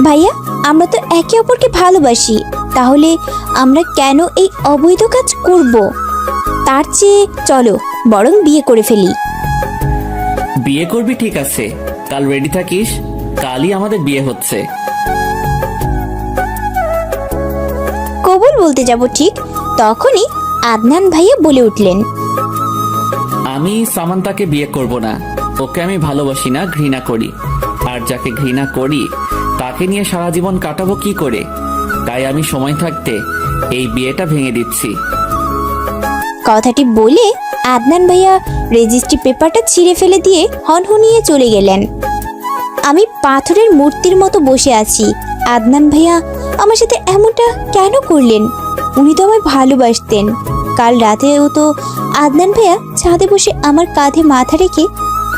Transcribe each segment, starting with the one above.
ভাইয়া, আমরা তো একে অপরকে ভালোবাসি, তাহলে আমরা কেন এই অবৈধ কাজ করব? তার চেয়ে চলো বরং বিয়ে করে ফেলি। বিয়ে করবি ঠিক আছে, কাল রেডি থাকিস, কালই আমাদের বিয়ে হচ্ছে। কবুল বলতে যাব ঠিক তখনই আদনান ভাইয়া বলে উঠলেন, আমি সামান্তাকে বিয়ে করব না। ওকে আমি ভালোবাসি না, ঘৃণা করি। আর যাকে ঘৃণা করি তাকে নিয়ে সারা জীবন কাটাবো কি করে? তাই আমি সময় থাকতে এই বিয়েটা ভেঙে দিচ্ছি। কথাটি বলে আদনান ভাইয়া রেজিস্ট্রি পেপারটা ছিঁড়ে ফেলে দিয়ে হনহনিয়ে চলে গেলেন। আমি পাথরের মূর্তির মতো বসে আছি। আদনান ভাইয়া আমার সাথে এমনটা কেন করলেন? উনি তো আমায় ভালোবাসতেন। কাল রাতেও তো আদনান ভাইয়া ছাদে বসে আমার কাঁধে মাথা রেখে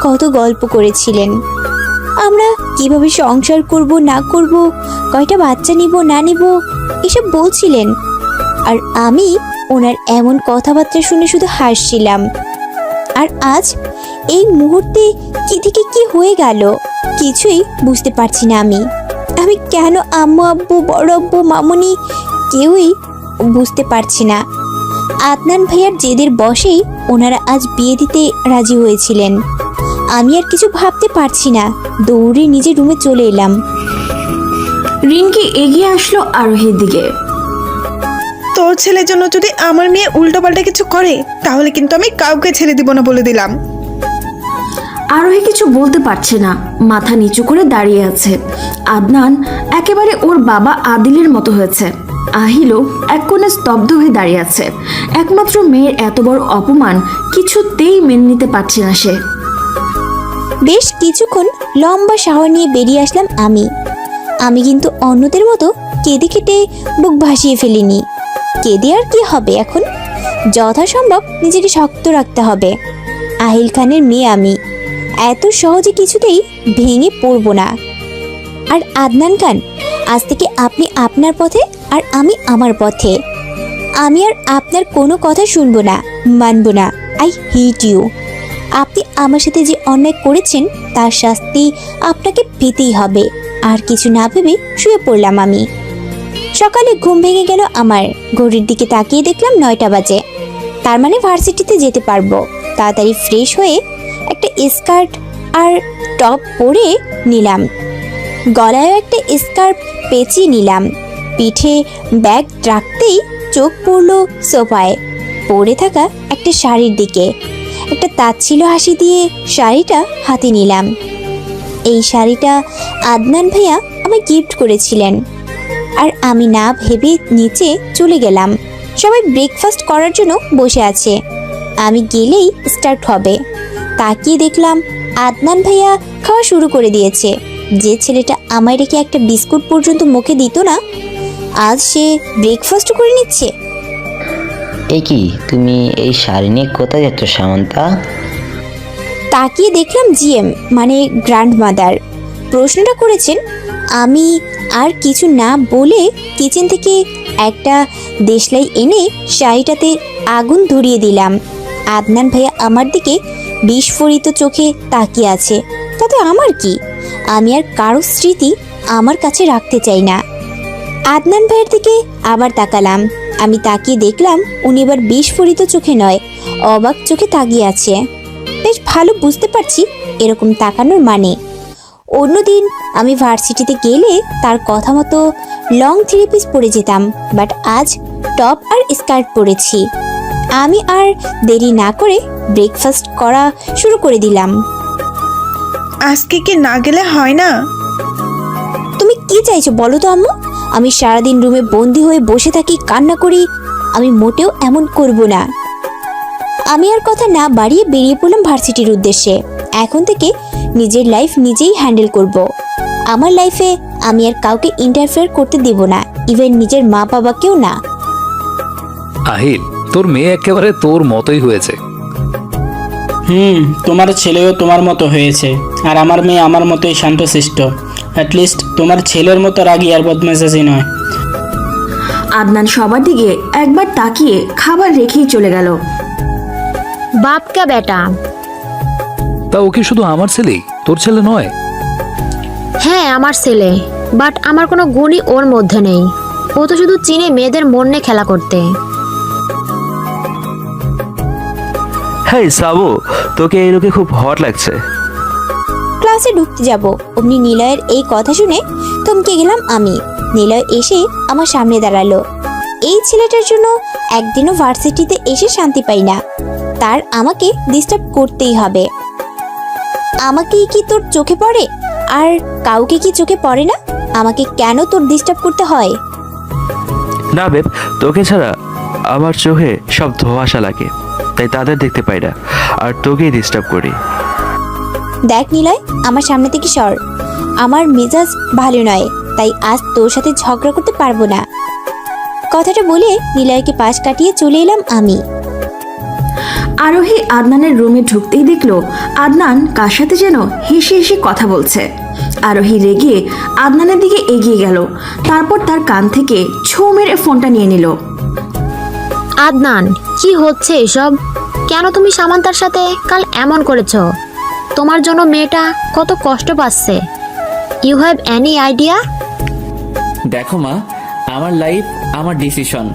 কত গল্প করেছিলেন। আমরা কিভাবে সংসার করব না করব, কয়টা বাচ্চা নিব না নিব, এসব বলছিলেন। আর আমি ওনার এমন কথাবার্তা শুনে শুধু হাসছিলাম। আর আজ এই মুহূর্তে কি থেকে কি হয়ে গেল কিছুই বুঝতে পারছি না। আমি কেন আম্মু আব্বু বড় আব্বু মামুনি কেউই বুঝতে পারছি না। আদনান ভাইয়ার জেদের বশেই ওনারা আজ বিয়ে দিতে রাজি হয়েছিলেন। আমি আর কিছু ভাবতে পারছি না, দৌড়ে নিজের রুমে চলে এলাম। রিনকি এগিয়ে আসলো আরোহীর দিকে। তোর ছেলের জন্য যদি আমার মেয়ে উল্টোপাল্টা কিছু করে তাহলে কিন্তু আমি কাউকে ছেড়ে দিব না বলে দিলাম। আরোহী কিছু বলতে পারছে না, মাথা নিচু করে দাঁড়িয়ে আছে। আদনান একেবারে ওর বাবা আদিলের মতো হয়েছে। আহিলও এক কোণে স্তব্ধ হয়ে দাঁড়িয়ে আছে। একমাত্র মেয়ের এত বড় অপমান কিছুতেই মেনে নিতে পারছে না সে। বেশ কিছুক্ষণ লম্বা শাওয়ার নিয়ে বেরিয়ে আসলাম আমি কিন্তু অন্যদের মতো কেঁদে কেটে বুক ভাসিয়ে ফেলিনি। কেঁদে আর কি হবে? এখন যথাসম্ভব নিজেকে শক্ত রাখতে হবে। আহিল খানের মেয়ে আমি, এত সহজে কিছুতেই ভেঙে পড়বো না। আর আদনান খান, আজ থেকে আপনি আপনার পথে আর আমি আমার পথে। আমি আর আপনার কোনো কথা শুনবো না, মানবো না। I hate you. আপনি আমার সাথে যে অন্যায় করেছেন তার শাস্তি আপনাকে পেতেই হবে। আর কিছু না ভেবে শুয়ে পড়লাম আমি। সকালে ঘুম ভেঙে গেল আমার। ঘড়ির দিকে তাকিয়ে দেখলাম 9টা বাজে। তার মানে ভার্সিটিতে যেতে পারবো। তাড়াতাড়ি ফ্রেশ হয়ে একটা স্কার্ট আর টপ পরে নিলাম। গলায়ও একটা স্কার্ফ পেঁচিয়ে নিলাম। পিঠে ব্যাগ রাখতেই চোখ পড়ল সোফায় পরে থাকা একটা শাড়ির দিকে। একটা তাচ্ছিল্য হাসি দিয়ে শাড়িটা হাতে নিলাম। এই শাড়িটা আদনান ভাইয়া আমায় গিফট করেছিলেন। আর আমি না ভেবে নিচে চলে গেলাম। সবাই ব্রেকফাস্ট করার জন্য বসে আছে। আমি গেলেই স্টার্ট হবে। তাকিয়ে দেখলাম আদনান ভাইয়া খাওয়া শুরু করে দিয়েছে। যে ছেলেটা আমায় রেখে একটা বিস্কুট পর্যন্ত মুখে দিত না, আজ সে ব্রেকফাস্ট করে নিচ্ছে। এ কি, তুমি এই শাড়ি নিয়ে কোথায় যাচ্ছ সামন্তা? তাকিয়ে দেখলাম জিএম মানে গ্র্যান্ডমাদার প্রশ্নটা করেছেন। আমি আর কিছু না বলে কিচেন থেকে একটা দেশলাই এনে শাড়িটাতে আগুন ধরিয়ে দিলাম। আদনান ভাইয়া আমার দিকে বিস্ফোরিত চোখে তাকিয়ে আছে। তাতে আমার কি? আমি আর কারো স্মৃতি আমার কাছে রাখতে চাই না। আদনান ভাইয়ের দিকে আবার তাকালাম। আমি তাকিয়ে দেখলাম উনি এবার বিস্ফোরিত চোখে নয়, অবাক চোখে তাকিয়ে আছে। বেশ ভালো বুঝতে পারছি এরকম তাকানোর মানে। অন্যদিন আমি ভার্সিটিতে গেলে তার কথা মতো লং 3 পিস পরে যেতাম, বাট আজ টপ আর স্কার্ট পরেছি। আমি আর দেরি না করে ব্রেকফাস্ট করা শুরু করে দিলাম। আজকে কি না গেলে হয় না? তুমি কি চাইছো বলো তো আম্মু? আমি সারাদিন রুমে বন্দি হয়ে বসে থাকি, কান্না করি? আমি মোটেও এমন করব না। আমি আর কথা না বাড়িয়ে বেরিয়ে পড়লাম ভার্সিটির উদ্দেশ্যে। এখন থেকে নিজের লাইফ নিজেই হ্যান্ডেল করব। আমার লাইফে আমি আর কাউকে ইন্টারফেয়ার করতে দেব না, ইভেন নিজের মা বাবাকেও না। আহিল, তোর মেয়ে একেবারে তোর মতোই হয়েছে। তোমার ছেলেও তোমার মতো হয়েছে, আর আমার মেয়ে আমার মতোই শান্তশিষ্ট। অ্যাটলিস্ট তোমার ছেলের মতো রাগী আর বদমেজাজি নয়। আদনান সবার দিকে একবার তাকিয়ে খাবার রেখেই চলে গেল। বাপ কা বেটা। তা ও কি শুধু আমার ছেলেই, তোর ছেলে নয়? হ্যাঁ আমার ছেলে, বাট আমার কোনো গুণই ওর মধ্যে নেই। ও তো শুধু চিনে মেয়েদের মন নিয়ে খেলা করতে। হ্যাঁ সাবু, তোকে এই লোকে খুব হট লাগছে। ক্লাসে ঢুকতে যাব অমনি নিলয়ের এই কথা শুনে থমকে গেলাম আমি। নিলয় এসে আমার সামনে দাঁড়ালো। এই ছেলেটার জন্য একদিনও ভার্সিটিতে এসে শান্তি পাই না, তার আমাকে ডিস্টার্ব করতেই হবে। আমাকেই কি তোর চোখে পড়ে? আর কাউকে কি চোখে পড়ে না? আমাকে কেন তোর ডিস্টার্ব করতে হয়? না বেব, তোকে ছাড়া আমার চোখে সব ধোঁয়াশা লাগে, তাই তাদের দেখতে পাই না, আর তোকেই ডিস্টার্ব করি। দেখ নিলয়, আমার সামনে থেকে সর। আমার মেজাজ ভালো নয়, তাই আজ তোর সাথে ঝগড়া করতে পারবো না। কথাটা বলে নিলয়কে পাশ কাটিয়ে চলে এলাম আমি। আরোহী আদনানের রুমে ঢুকতেই দেখলো আদনান কার সাথে যেন হেসে হেসে কথা বলছে। আরোহী রেগে আদনানের দিকে এগিয়ে গেল, তারপর তার কান থেকে ছো মেরে ফোনটা নিয়ে নিল। আদনান, কি হচ্ছে এসব? কেন তুমি সামান্তার সাথে কাল এমন করেছো? তোমার জন্য মেয়েটা কত কষ্ট পাচ্ছে। You have any idea? দেখো মা, আমার লাইফ আমার ডিসিশন।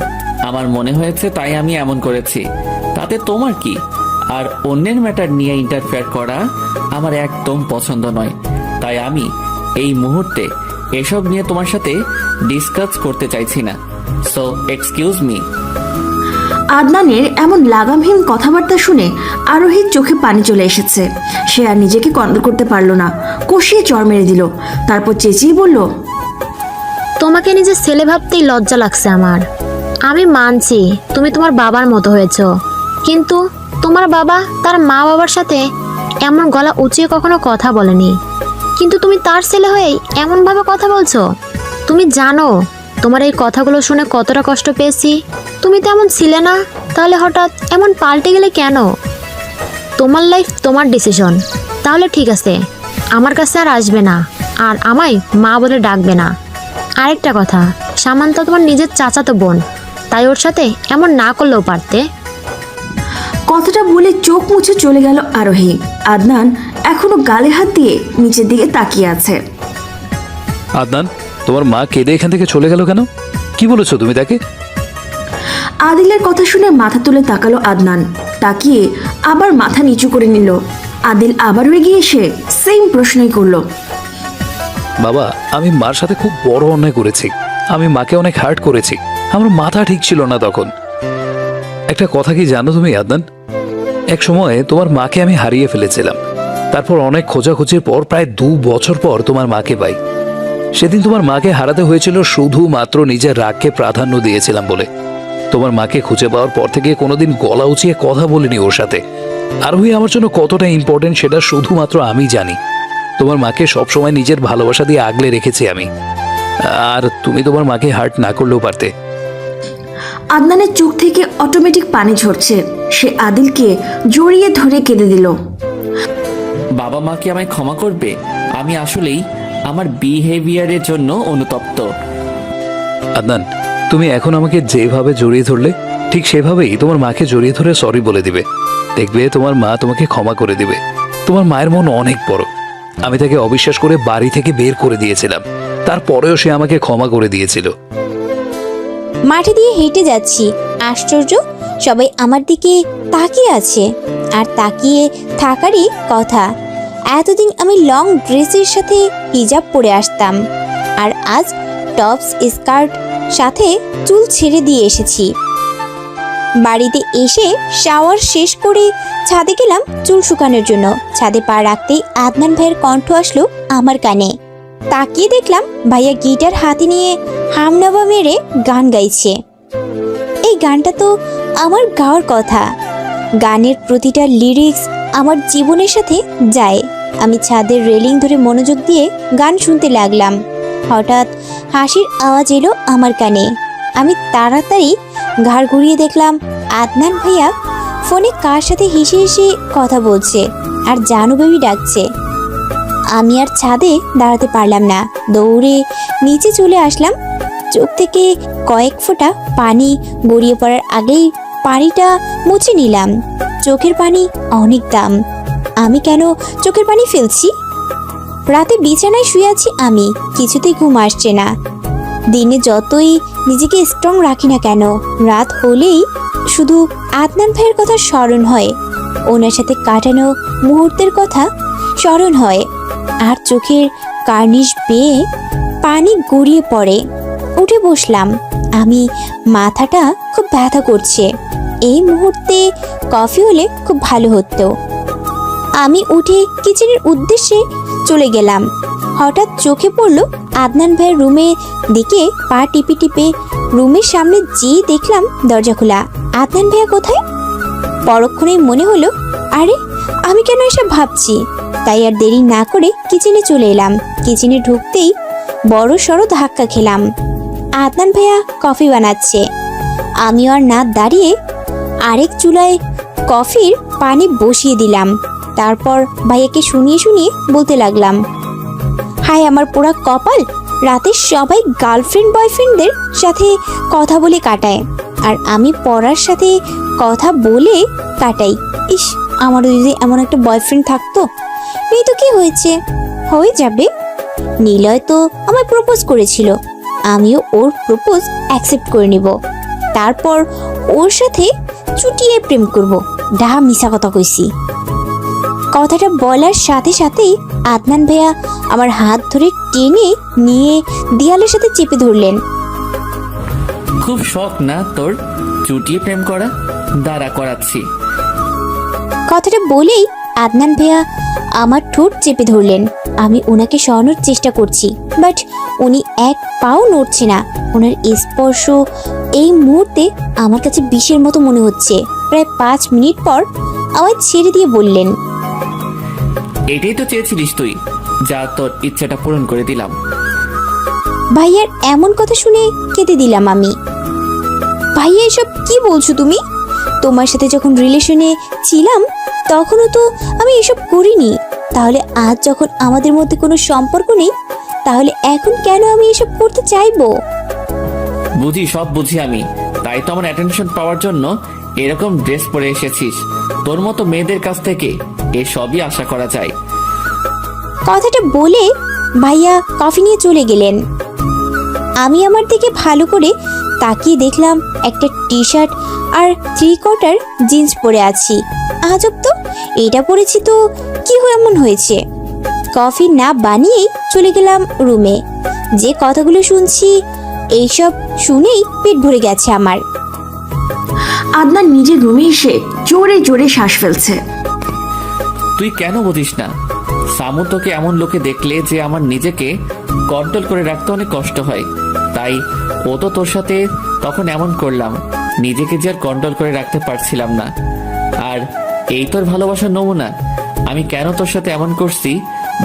আমার মনে হয়েছে তাই আমি এমন করেছি, তাতে তোমার কি? আর অন্যের ম্যাটার নিয়ে ইন্টারফেয়ার করা আমার একদম পছন্দ নয়, তাই আমি এই মুহূর্তে এসব নিয়ে তোমার সাথে ডিসকাস করতে চাইছি না। So excuse me. আদনানের এমন লাগামহীন কথাবার্তা শুনে আরোহীর চোখে পানি চলে এসেছে। সে আর নিজেকে কন্ট্রোল করতে পারলো না, কষিয়ে চড় মেরে দিল। তারপর চেঁচিয়ে বলল, তোমাকে নিজের ছেলে ভাবতেই লজ্জা লাগছে আমার। আমি মানছি তুমি তোমার বাবার মতো হয়েছো, কিন্তু তোমার বাবা তার মা বাবার সাথে এমন গলা উঁচিয়ে কখনো কথা বলেনি, কিন্তু তুমি তার ছেলে হয়েই এমনভাবে কথা বলছো। তুমি জানো তোমার এই কথাগুলো শুনে কতটা কষ্ট পেয়েছি? তুমি তেমন ছিলে না, তাহলে হঠাৎ এমন পাল্টে গেলে কেন? তোমার লাইফ তোমার ডিসিশন। তাহলে ঠিক আছে, আমার কাছে আর আসবে না, আর আমায় মা বলে ডাকবে না। আরেকটা কথা, সামান্তা তোমার নিজের চাচাতো বোন, তাই ওর সাথে এমন না করলেও পারতে। কথাটা বলে চোখ মুছে চলে গেল আরোহী। আদনান এখনো গালে হাত দিয়ে নিচের দিকে তাকিয়ে আছে। আদনান, তোমার মা কেঁদে এখান থেকে চলে গেল কেন? কি বলেছো তুমি তাকে? আদিলের কথা শুনে মাথা তুলে তাকালো আদনান, তাকিয়ে আবার মাথা নিচু করে নিল। আদিল আবারও এগিয়ে এসে সেম প্রশ্নই করলো। বাবা, আমি মার সাথে খুব বড় অন্যায় করেছি। আমি মাকে অনেক হার্ট করেছি। আমার মাথা ঠিক ছিল না তখন। একটা কথা কি জানো তুমি আদনান? এক সময়ে তোমার মাকে আমি হারিয়ে ফেলেছিলাম। তারপর অনেক খোঁজাখুঁজির পর প্রায় 2 বছর পর তোমার মাকে পাই। সেদিন তোমার মাকে হারাতে হয়েছিল শুধুমাত্র নিজের রাগকে প্রাধান্য দিয়েছিলাম বলে। তোমার মাকে খুঁজে পাওয়ার পর থেকে কোনোদিন গলা উঁচিয়ে কথা বলিনি ওর সাথে। আরোহী আমার জন্য কতটা ইম্পর্টেন্ট সেটা শুধুমাত্র আমি জানি। তোমার মাকে সবসময় নিজের ভালোবাসা দিয়ে আগলে রেখেছি আমি। আর তুমি তোমার মাকে হার্ট না করলেও পারতে। আদনানের চোখ থেকে অটোমেটিক পানি ঝরছে। সে আদিলকে জড়িয়ে ধরে কেঁদে দিল। বাবা মা কি আমায় ক্ষমা করবে? আমি আসলেই আমার বিহেভিয়ারের জন্য অনুতপ্ত। আদনান, তুমি এখন আমাকে যেভাবে জড়িয়ে ধরলে ঠিক সেভাবেই তোমার মাকে জড়িয়ে ধরে সরি বলে দিবে। দেখবে তোমার মা তোমাকে ক্ষমা করে দিবে। তোমার মায়ের মন অনেক বড়। আমি তাকে অবিশ্বাস করে বাড়ি থেকে বের করে দিয়েছিলাম, তারপরেও সে আমাকে ক্ষমা করে দিয়েছিল। মাঠে দিয়ে হেঁটে যাচ্ছি, আশ্চর্য সবাই আমার দিকে তাকিয়ে আছে। আর তাকিয়ে থাকারই কথা। এতদিন আমি লং ড্রেসের সাথে হিজাব পরে আসতাম, আর আজ টপস স্কার্ট সাথে চুল ছেড়ে দিয়ে এসেছি। বাড়িতে এসে শাওয়ার শেষ করে ছাদে গেলাম চুল শুকানোর জন্য। ছাদে পা রাখতেই আদনান ভাইয়ের কণ্ঠ আসলো আমার কানে। তাকিয়ে দেখলাম ভাইয়া গিটার হাতে নিয়ে হামনাবা মেরে গান গাইছে। এই গানটা তো আমার গাওয়ার কথা। গানের প্রতিটা লিরিক্স আমার জীবনের সাথে যায়। আমি ছাদের রেলিং ধরে মনোযোগ দিয়ে গান শুনতে লাগলাম। হঠাৎ হাসির আওয়াজ এলো আমার কানে। আমি তাড়াতাড়ি ঘাড় ঘুরিয়ে দেখলাম আদনান ভাইয়া ফোনে কার সাথে হেসে হেসে কথা বলছে আর জানু বেবি ডাকছে। আমি আর ছাদে দাঁড়াতে পারলাম না, দৌড়ে নিচে চলে আসলাম। চোখ থেকে কয়েক ফোঁটা পানি গড়িয়ে পড়ার আগেই পানিটা মুছে নিলাম। চোখের পানি অনেক দাম, আমি কেন চোখের পানি ফেলছি? রাতে বিছানায় শুয়ে আছি আমি, কিছুতেই ঘুম আসছে না। দিনে যতই নিজেকে স্ট্রং রাখি না কেন, রাত হলেই শুধু আদনান ভাইয়ের কথা স্মরণ হয়, ওনার সাথে কাটানো মুহূর্তের কথা স্মরণ হয়, আর চোখের কার্নিশ বেয়ে পানি গড়িয়ে পড়ে। উঠে বসলাম আমি, মাথাটা খুব ব্যথা করছে। এই মুহূর্তে কফি হলে খুব ভালো হতো। আমি উঠে কিচেনের উদ্দেশ্যে চলে গেলাম। হঠাৎ চোখে পড়লো আদনান ভাইয়ের রুমের দিকে পা টিপে টিপে রুমের সামনে যেই দেখলাম দরজা খোলা। আদনান ভাইয়া কোথায়? পরক্ষণেই মনে হলো, আরে আমি কেন এসব ভাবছি। তাই আর দেরি না করে কিচেনে চলে এলাম। কিচেনে ঢুকতেই বড় সড়ো ধাক্কা খেলাম। আদনান ভাইয়া কফি বানাচ্ছে। আমিও আর না দাঁড়িয়ে আরেক চুলায় কফির পানি বসিয়ে দিলাম। তারপর ভাইয়াকে শুনিয়ে শুনিয়ে বলতে লাগলাম, হায় আমার পোড়া কপাল, রাতে সবাই গার্লফ্রেন্ড বয়ফ্রেন্ডদের সাথে কথা বলে কাটায়, আর আমি পড়ার সাথে কথা বলে কাটাই। ইস, আমারও যদি এমন একটা বয়ফ্রেন্ড থাকতো। এই তো কি হয়েছে, হয়ে যাবে। নিলয় তো আমায় প্রপোজ করেছিল, আমিও ওর প্রপোজ অ্যাকসেপ্ট করে নিব, তারপর ওর সাথে চুটিয়ে প্রেম করব। ডাহা মিশা কথা কইছি। কথাটা বলার সাথে সাথেই আদনান ভাইয়া আমার হাত ধরে টেনে নিয়ে দেয়ালের সাথে চেপে ধরলেন। খুব শখ না তোর চুটিয়ে প্রেম করা? দাঁড়া করাচ্ছি। কথাটা বলেই আদনান ভাইয়া আমার ঠোঁট চেপে ধরলেন। আমি ওনাকে সরানোর চেষ্টা করছি, বাট উনি এক পাও নড়ছে না। ওনার স্পর্শ এই মুহূর্তে আমার কাছে বিষের মতো মনে হচ্ছে। প্রায় 5 মিনিট পর আমায় ছেড়ে দিয়ে বললেন, এটাই তো চেয়েছিলিস তুই, যা তোর ইচ্ছাটা পূরণ করে দিলাম। ভাইয়ার এমন কথা শুনে কেঁদে দিলাম আমি। ভাইয়া এসব কি বলছো তুমি? তোমার সাথে যখন রিলেশনে ছিলাম তখনও তো আমি এসব করিনি। তাহলে আজ যখন আমাদের মধ্যে কোনো সম্পর্ক নেই, তাহলে এখন কেন আমি এসব করতে চাইবো? বুঝি, সব বুঝি আমি। তাই তো আমার অ্যাটেনশন পাওয়ার জন্য এরকম ড্রেস পরে এসেছিস। তোর মতো মেয়েদের কাছ থেকে এসবই আশা করা যায়। কথাটা বলে ভাইয়া কফি নিয়ে চলে গেলেন। আমি আমার দিকে ভালো করে তাকিয়ে দেখলাম একটা টি শার্ট আর 3/4 জিন্স পরে আছি। আজব তো, এটা পরেছি তো কি এমন হয়েছে? কফি না বানিয়েই চলে গেলাম রুমে। যে কথাগুলো শুনছি এইসব শুনেই পেট ভরে গেছে আমার। আদনান নিজের রুমে এসে জোরে জোরে শ্বাস ফেলছে। তুই কেন বুঝিস না? সামু তোকে এমন লোকে দেখলে যে আমার নিজেকে কন্ট্রোল করে রাখতে অনেক কষ্ট হয়, তাই ও তো তোর সাথে তখন এমন করলাম, নিজেকে যে আর কন্ট্রোল করে রাখতে পারছিলাম না। আর এই তোর ভালোবাসার নমুনা। আমি কেন তোর সাথে এমন করছি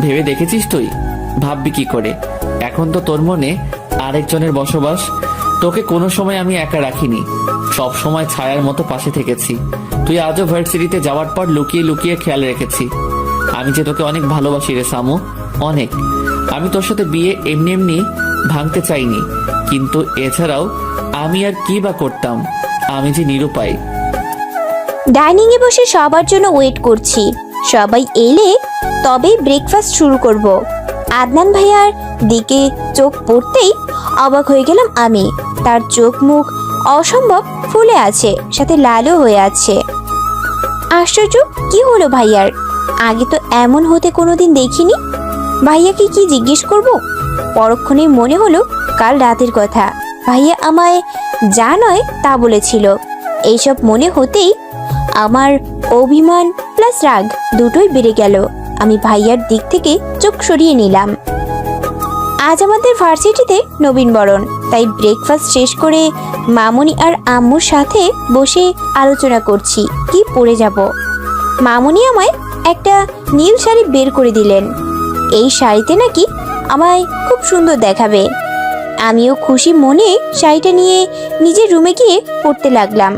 ভেবে দেখেছিস তুই? ভাববি কি করে? এখন তো তোর মনে আরেকজনের বসবাস। তোকে কোনো সময় আমি একা রাখিনি, সব সময় ছায়ার মতো পাশে থেকেছি। তুই আজও ভার্সিটিতে যাওয়ার পর লুকিয়ে লুকিয়ে খেয়াল রেখেছি আমি যে তোকে অনেক ভালোবাসি রে সামু, অনেক। আমি তোর সাথে বিয়ে এমনি এমনি ভাঙতে চাইনি, কিন্তু এছাড়াও আমি আর কি বা করতাম? আমি যে নিরুপায়। ডাইনিং এ বসে সবার জন্য ওয়েট করছি। সবাই এলে তবেই ব্রেকফাস্ট শুরু করব। আদনান ভাইয়ার দিকে চোখ পড়তেই অবাক হয়ে গেলাম আমি। তার চোখ মুখ অসম্ভব ফুলে আছে, সাথে লালও হয়ে আছে। আশ্চর্য, কি হলো ভাইয়ার? আগে তো এমন হতে কোনোদিন দেখিনি। ভাইয়াকে কি জিজ্ঞেস করব? পরক্ষণে মনে হলো কাল রাতের কথা। ভাইয়া আমায় যা নয় তা বলেছিল। এইসব মনে হতেই আমার অভিমান প্লাস রাগ দুটোই বেড়ে গেল। আমি ভাইয়ার দিক থেকে চোখ সরিয়ে নিলাম। আজ আমাদের ভার্সিটিতে নবীনবরণ, তাই ব্রেকফাস্ট শেষ করে মামুনি আর আম্মুর সাথে বসে আলোচনা করছি কি পরে যাব। মামুনি আমায় একটা নীল শাড়ি বের করে দিলেন। এই শাড়িতে নাকি আমায় খুব সুন্দর দেখাবে। আমিও খুশি মনে শাড়িটা নিয়ে নিজের রুমে গিয়ে পরতে লাগলাম।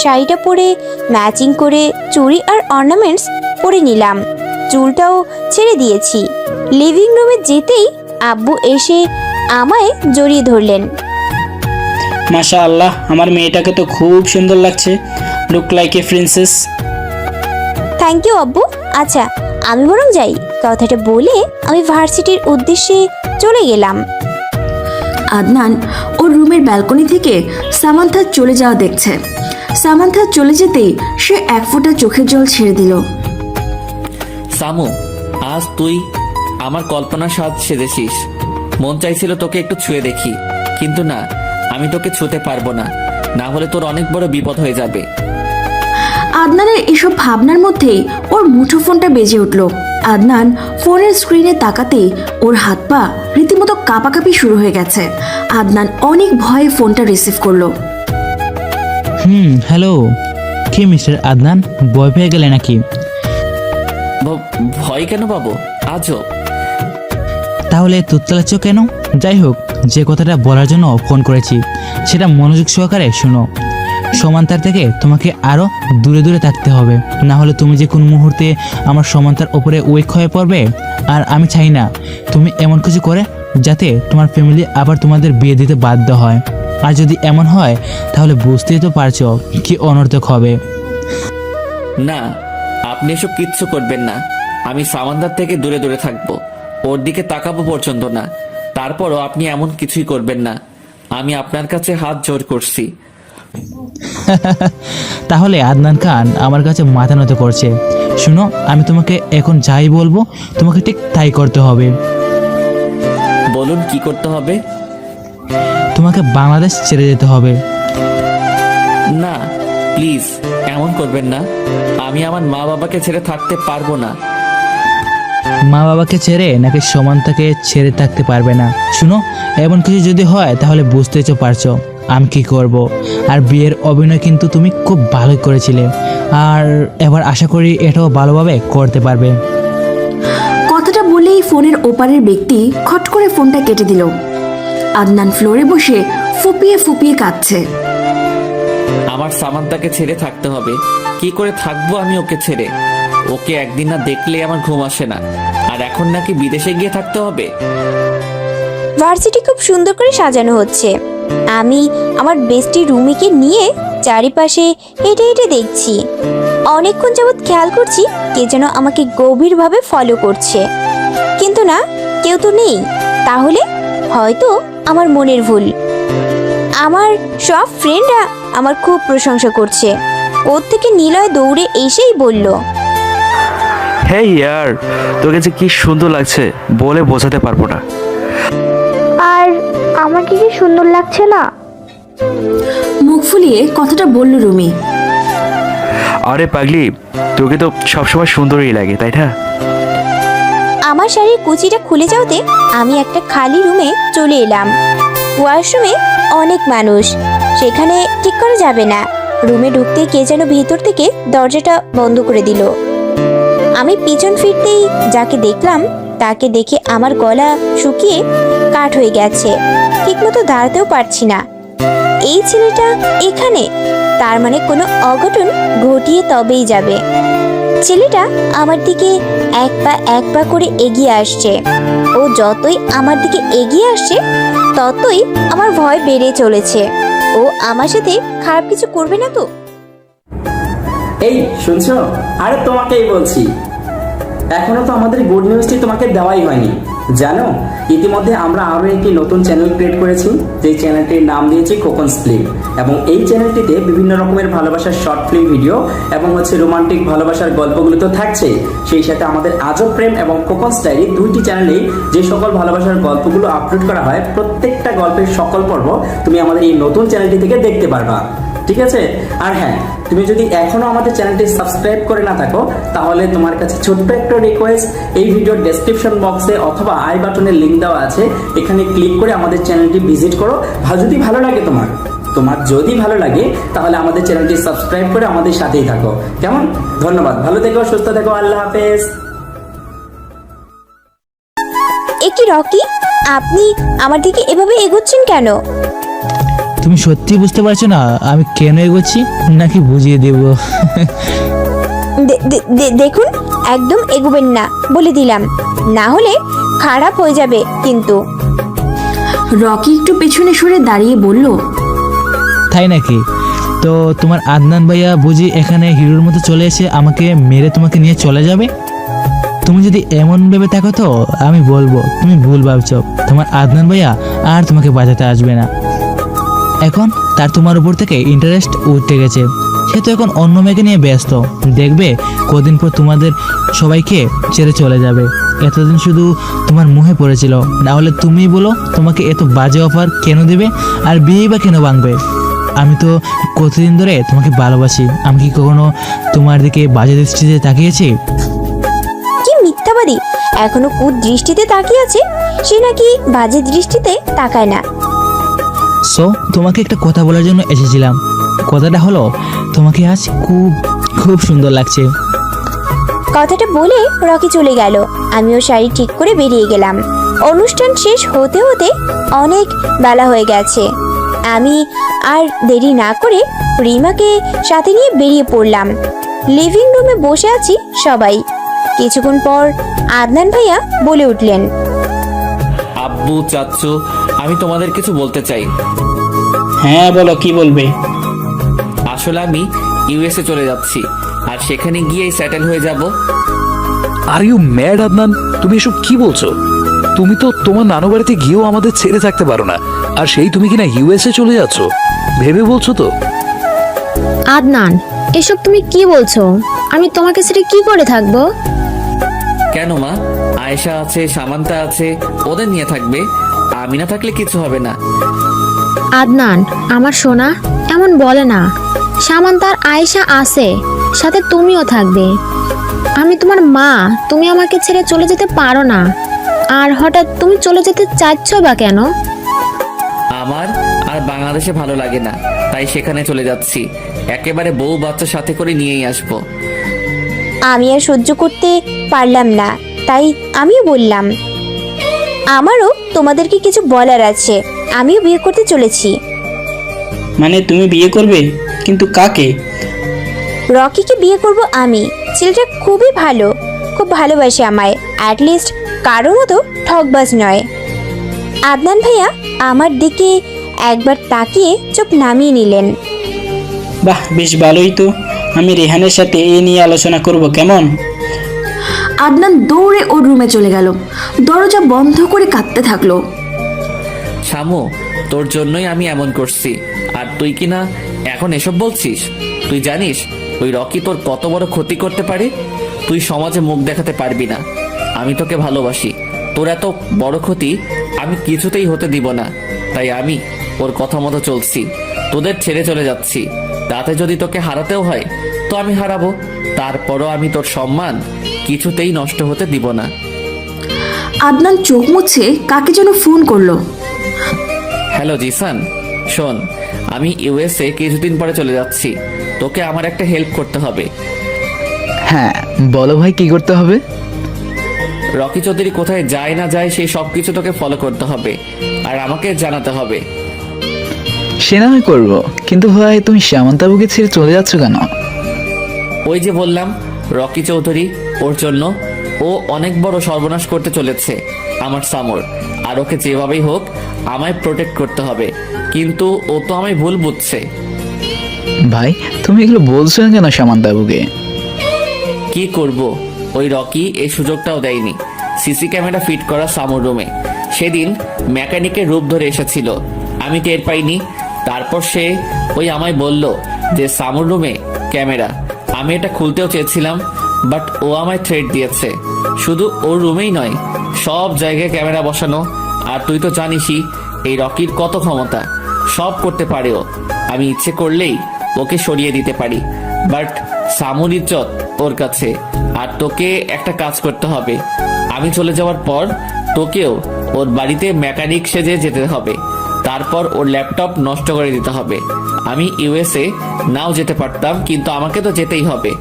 শাড়িটা পরে ম্যাচিং করে চুড়ি আর অর্নামেন্টস পরে নিলাম। চুলটাও ছেড়ে দিয়েছি। লিভিং রুমে যেতেই আব্বু এসে আমায় জড়িয়ে ধরলেন। মাশাআল্লাহ, আমার মেয়েটাকে তো খুব সুন্দর লাগছে। Look like a princess. Thank you আব্বু। আচ্ছা আমি বরং যাই। কথাটা বলে আমি ভার্সিটির উদ্দেশ্যে চলে গেলাম। আদনান ওর রুমের ব্যালকনি থেকে সামান্থা চলে যাওয়া দেখছে। সামান্থা চলে যেতেই সে এক ফোঁটা চোখের জল ছেড়ে দিল। সামু, আজ তুই আমার কল্পনার স্বাদ সেজেছিস। মন চাইছিল তোকে একটু ছুঁয়ে দেখি, কিন্তু না, আমি তোকে ছুঁতে পারবো না, না হলে তোর অনেক বড় বিপদ হয়ে যাবে। আদনানের এসব ভাবনার মধ্যেই ওর মুঠোফোনটা বেজে উঠল। আদনান ফোনের স্ক্রিনে তাকাতেই ওর হাত পা রীতিমতো কাঁপাকাঁপি শুরু হয়ে গেছে। আদনান অনেক ভয়ে ফোনটা রিসিভ করলো। হ্যালো, কি মিস্টার আদনান, ভয় পেয়ে গেলে নাকি? ভয় কেন পাবো আজও? তাহলে তুতলাচ্ছ কেন? যাই হোক, যে কথাটা বলার জন্য ফোন করেছি সেটা মনোযোগ সহকারে শোনো। সমান্তার থেকে তোমাকে আরও দূরে দূরে থাকতে হবে, না হলে তুমি যে কোন মুহূর্তে আমার সমান্তার ওপরে উইক হয়ে পড়বে। আর আমি চাই না তুমি এমন কিছু করে যাতে তোমার ফ্যামিলি আবার তোমাদের বিয়ে দিতে বাধ্য হয়। আর যদি এমন হয় তাহলে বুঝতেই তো পারছো কি অনর্থক হবে। না, আপনি এসব কিচ্ছু করবেন না। আমি সামান্দার থেকে দূরে দূরে থাকবো, ওর দিকে তাকাবো পর্যন্ত না। তারপরও আপনি এমন কিছুই করবেন না। আমি আপনার কাছে হাত জোর করছি। তাহলে আদনান খান আমার কাছে মাথা নত করছে। শুনো, আমি তোমাকে এখন যাই বলবো তোমাকে ঠিক তাই করতে হবে। বলুন, কি করতে হবে? তোমাকে বাংলাদেশ ছেড়ে যেতে হবে। না, প্লিজ এমন করবেন না। আমি আমার মা বাবাকে ছেড়ে থাকতে পারবো না। মা বাবাকে ছেড়ে নাকি সমান্তাকে ছেড়ে থাকতে পারবে না? শুনো, এমন কিছু যদি হয় তাহলে বুঝতেই তো পারছো আমি কি করব। আর বিয়ের অভিনয় কিন্তু তুমি খুব ভালো করেছিলে, আর এবার আশা করি এটাও ভালোভাবে করতে পারবে। কথাটা বলেই ফোনের ওপারের ব্যক্তি খট করে ফোনটা কেটে দিল। আদনান ফ্লোরে বসে ফুপিয়ে ফুপিয়ে কাঁদছে। আমার সামান্তাকে ছেড়ে থাকতে হবে। কি করে থাকবো আমি ওকে ছেড়ে? ওকে একদিন না দেখলে আমার ঘুম আসে না, আর এখন নাকি বিদেশে গিয়ে থাকতে হবে। ভার্সিটি খুব সুন্দর করে সাজানো হচ্ছে। আমি আমার বেস্টি রুমিকে নিয়ে চারিপাশে হেঁটে হেঁটে দেখছি। অনেকক্ষণ যাবৎ খেয়াল করছি কে যেন আমাকে গভীরভাবে ফলো করছে, কিন্তু না, কেউ তো নেই। তাহলে হয়তো আমার মনের ভুল। আমার সব ফ্রেন্ডরা আমার খুব প্রশংসা করছে। ওর থেকে নিলয় দৌড়ে এসেই বলল, হে ইয়ার, তোকে যে কি সুন্দর লাগছে বলে বোঝাতে পারবো না। আর আমাকে কি সুন্দর লাগছে না? মুখ ফুলিয়ে কথাটা বলল রুমি। আরে পাগলি, তোকে তো সবসময় সুন্দরই লাগে, তাই না? আমার শাড়ির কুচিটা খুলে যাওয়াতে আমি একটা খালি রুমে চলে এলাম। ওয়াশরুমে অনেক মানুষ, সেখানে ঠিক করা যাবে না। রুমে ঢুকতে কে যেন ভেতর থেকে দরজাটা বন্ধ করে দিল। আমি পিছন ফিরতেই যাকে দেখলাম তাকে দেখে আমার গলা শুকিয়ে কাঠ হয়ে গেছে, ঠিকমতো দাঁড়াতেও পারছি না। এই ছেলেটা এখানে, তার মানে কোনো অঘটন ঘটিয়ে তবেই যাবে। ছেলেটা আমার দিকে এক পা করে এগিয়ে আসছে। ও যতই আমার দিকে এগিয়ে আসছে ততই আমার ভয় বেড়ে চলেছে। ও আমার সাথে খারাপ কিছু করবে না তো? এই শুনছো? আরে তোমাকেই বলছি, এখনো তো আমাদের গুড নিউজটি তোমাকে দেওয়াই হয়নি। জানো, ইতিমধ্যে আমরা আরও একটি নতুন চ্যানেল ক্রিয়েট করেছি, যে চ্যানেলটির নাম দিয়েছি খোকনস ফিল্ম। এবং এই চ্যানেলটিতে বিভিন্ন রকমের ভালোবাসার শর্ট ফিল্ম ভিডিও এবং রোমান্টিক ভালোবাসার গল্পগুলো তো থাকছে, সেই সাথে আমাদের আজব প্রেম এবং খোকনস ডায়েরি দুইটি চ্যানেলেই যে সকল ভালোবাসার গল্পগুলো আপলোড করা হয়, প্রত্যেকটা গল্পের সকল পর্ব তুমি আমাদের এই নতুন চ্যানেলটি থেকে দেখতে পারবা। ঠিক আছে? আর হ্যাঁ, তুমি যদি এখনো আমাদের চ্যানেলটি সাবস্ক্রাইব করে না থাকো তাহলে তোমার কাছে ছোট্ট একটা রিকোয়েস্ট, এই ভিডিওর ডেসক্রিপশন বক্সে অথবা আই বাটনে লিংক দেওয়া আছে, এখানে ক্লিক করে আমাদের চ্যানেলটি ভিজিট করো। যদি ভালো লাগে তোমার যদি ভালো লাগে তাহলে আমাদের চ্যানেলটি সাবস্ক্রাইব করে আমাদের সাথেই থাকো। কেমন? ধন্যবাদ, ভালো থেকো, সুস্থ থেকো, আল্লাহ হাফেজ। কি রকি, আপনি আমার দিকে এভাবে এগোচ্ছেন কেন? তুমি সত্যি বুঝতে পারছো না আমি কেন এগোচ্ছি, নাকি বুঝিয়ে দেব? দেখুন, একদম এগোবেন না বলে দিলাম, না হলে খারাপ হয়ে যাবে কিন্তু। রকি একটু পেছনে সরে দাঁড়িয়ে বলল, তাই নাকি? তো তোমার আদনান ভাইয়া বুঝি এখানে হিরোর মতো চলে এসে আমাকে মেরে তোমাকে নিয়ে চলে যাবে? তুমি যদি এমন ভেবে থাকো তো আমি বলবো তুমি ভুল ভাবছো। তোমার আদনান ভাইয়া আর তোমাকে বাঁচাতে আসবে না। এখন তার তোমার উপর থেকে ইন্টারেস্ট উঠে গেছে। সে তো এখন অন্য মেয়েকে নিয়ে ব্যস্ত। দেখবে কদিন পর তোমাদের সবাইকে ছেড়ে চলে যাবে। এতদিন শুধু তোমার মুখে পড়েছিল, না হলে তুমি বলো তোমাকে এত বাজে অফার কেন দেবে আর বিয়ে বা কেন ভাঙবে? আমি তো কতদিন ধরে তোমাকে ভালোবাসি। আমি কি কখনো তোমার দিকে বাজে দৃষ্টিতে তাকিয়েছি? কি মিথ্যাবাদী! এখনো দৃষ্টিতে তাকিয়ে আছে, সে নাকি বাজে দৃষ্টিতে তাকায় না। সো তোমাকে একটা কথা বলার জন্য এসেছিলাম। কথাটা হলো তোমাকে আজ খুব খুব সুন্দর লাগছে। কথাটা বলে রকি চলে গেল। আমিও শাড়ি ঠিক করে বেরিয়ে গেলাম। অনুষ্ঠান শেষ হতে হতে অনেক বেলা হয়ে গেছে। আমি আর দেরি না করে রিমাকে সাথে নিয়ে বেরিয়ে পড়লাম। লিভিং রুমে বসে আছি সবাই। কিছুক্ষণ পর আদনান ভাইয়া বলে উঠলেন, আব্বু, চাচ্চু, আমি তোমাদের কিছু বলতে চাই। হ্যাঁ বলো, কি বলবে? আসলে আমি ইউএসএ চলে যাচ্ছি, আর সেখানে গিয়েই সেটেল হয়ে যাব। Are you mad Adnan? তুমি এসব কি বলছো? তুমি তো তোমার নানু বাড়িতে গিয়েও আমাদের ছেড়ে থাকতে পারো না, আর সেই তুমি কিনা ইউএসএ চলে যাচ্ছ? ভেবে বলছো তো? আদনান, এসব তুমি কি বলছো? আমি তোমাকে ছেড়ে কি করে থাকবো? কেন মা? আয়েশা আছে, সামান্তা আছে, ওদের নিয়ে থাকবে। আমি না থাকলে কিছু হবে না। আদনান আমার সোনা, এমন বলে না। সামান্তার আয়েশা আছে, সাথে তুমিও থাকবে। আমি তোমার মা, তুমি আমাকে ছেড়ে চলে যেতে পারো না। আর হঠাৎ তুমি চলে যেতে চাচ্ছ বা কেন? আমার আর বাংলাদেশে ভালো লাগে না, তাই সেখানে চলে যাচ্ছি। একেবারে বউ বাচ্চা সাথে করে নিয়েই আসবো। আমি আর সহ্য করতে পারলাম না, তাই আমিও বললাম, আমারও তোমাদেরকে কিছু বলার আছে। আমিও বিয়ে করতে চলেছি। মানে তুমি বিয়ে করবে? কিন্তু কাকে? রকিকে বিয়ে করব আমি। ছেলেটা খুবই ভালো, খুব ভালোবাসে আমায়। অ্যাটলিস্ট কারোর মতো ঠকবাজ নয়। আদনান ভাইয়া আমার দিকে একবার তাকিয়ে চোখ নামিয়ে নিলেন। বাহ, বেশ ভালোই তো। আমি রেহানের সাথে এ নিয়ে আলোচনা করব, কেমন? আদনান দৌড়ে ওর রুমে চলে গেল। দরজা বন্ধ করে কাঁদতে থাকলো। শামু, তোর জন্যই আমি এমন করছি, আর তুই কি না এখন এসব বলছিস? তুই জানিস ওই রকি তোর কত বড় ক্ষতি করতে পারে? তুই সমাজে মুখ দেখাতে পারবি না। আমি তোকে ভালোবাসি। তোর এত বড় ক্ষতি আমি কিছুতেই হতে দিব না। তাই আমি ওর কথা মতো চলছি। তোদের ছেড়ে চলে যাচ্ছি। তাতে যদি তোকে হারাতেও হয় তো আমি হারাবো। তারপরও আমি তোর সম্মান কিছুতেই নষ্ট হতে দিব না। আদনান চোখ মুছে কাকে যেন ফোন করলো। হ্যালো জিসান, শোন, আমি ইউএসএ কিছুদিন পরে চলে যাচ্ছি। তোকে আমার একটা হেল্প করতে হবে। হ্যাঁ বলো ভাই, কি করতে হবে? রকি চৌধুরী কোথায় যায় না যায় সেই সব কিছু তোকে ফলো করতে হবে, আর আমাকে জানাতে হবে। সে না হয় করবো, কিন্তু ভাই তুমি সামন্তাবুকে ছেড়ে চলে যাচ্ছ কেন? ওই যে বললাম, রকি চৌধুরী, ওর জন্য ও অনেক বড় সর্বনাশ করতে চলেছে আমার সামর। আর ওকে যেভাবেই হোক আমায় প্রোটেক্ট করতে হবে। কিন্তু ও তো আমায় ভুল বুঝছে। ভাই তুমি এগুলো বলছো না কেন সামন্তাবুকে? কি করব, ওই রকি এই সুযোগটাও দেয়নি। সিসি ক্যামেরা ফিট করা সামর রুমে সেদিন মেকানিকের রূপ ধরে এসেছিল, আমি টের পাইনি। তারপর সে ওই আমায় বলল যে সামর রুমে ক্যামেরা। আমি এটা খুলতেও চেয়েছিলাম, বাট ও আমায় থ্রেট দিয়েছে। শুধু ওর রুমেই নয়, সব জায়গায় ক্যামেরা বসানো। আর তুই তো জানিসই এই রকির কত ক্ষমতা, সব করতে পারে ও। আমি ইচ্ছে করলেই ওকে সরিয়ে দিতে পারি, বাট সামুর ইজ্জত ওর কাছে। আর তোকে একটা কাজ করতে হবে। আমি চলে যাওয়ার পর তোকেও ওর বাড়িতে মেকানিক সেজে যেতে হবে। তারপর ওর ল্যাপটপ নষ্ট করে দিতে হবে। আমি ইউএসএ নাও যেতে পারতাম, কিন্তু আমাকে তো যেতেই হবে।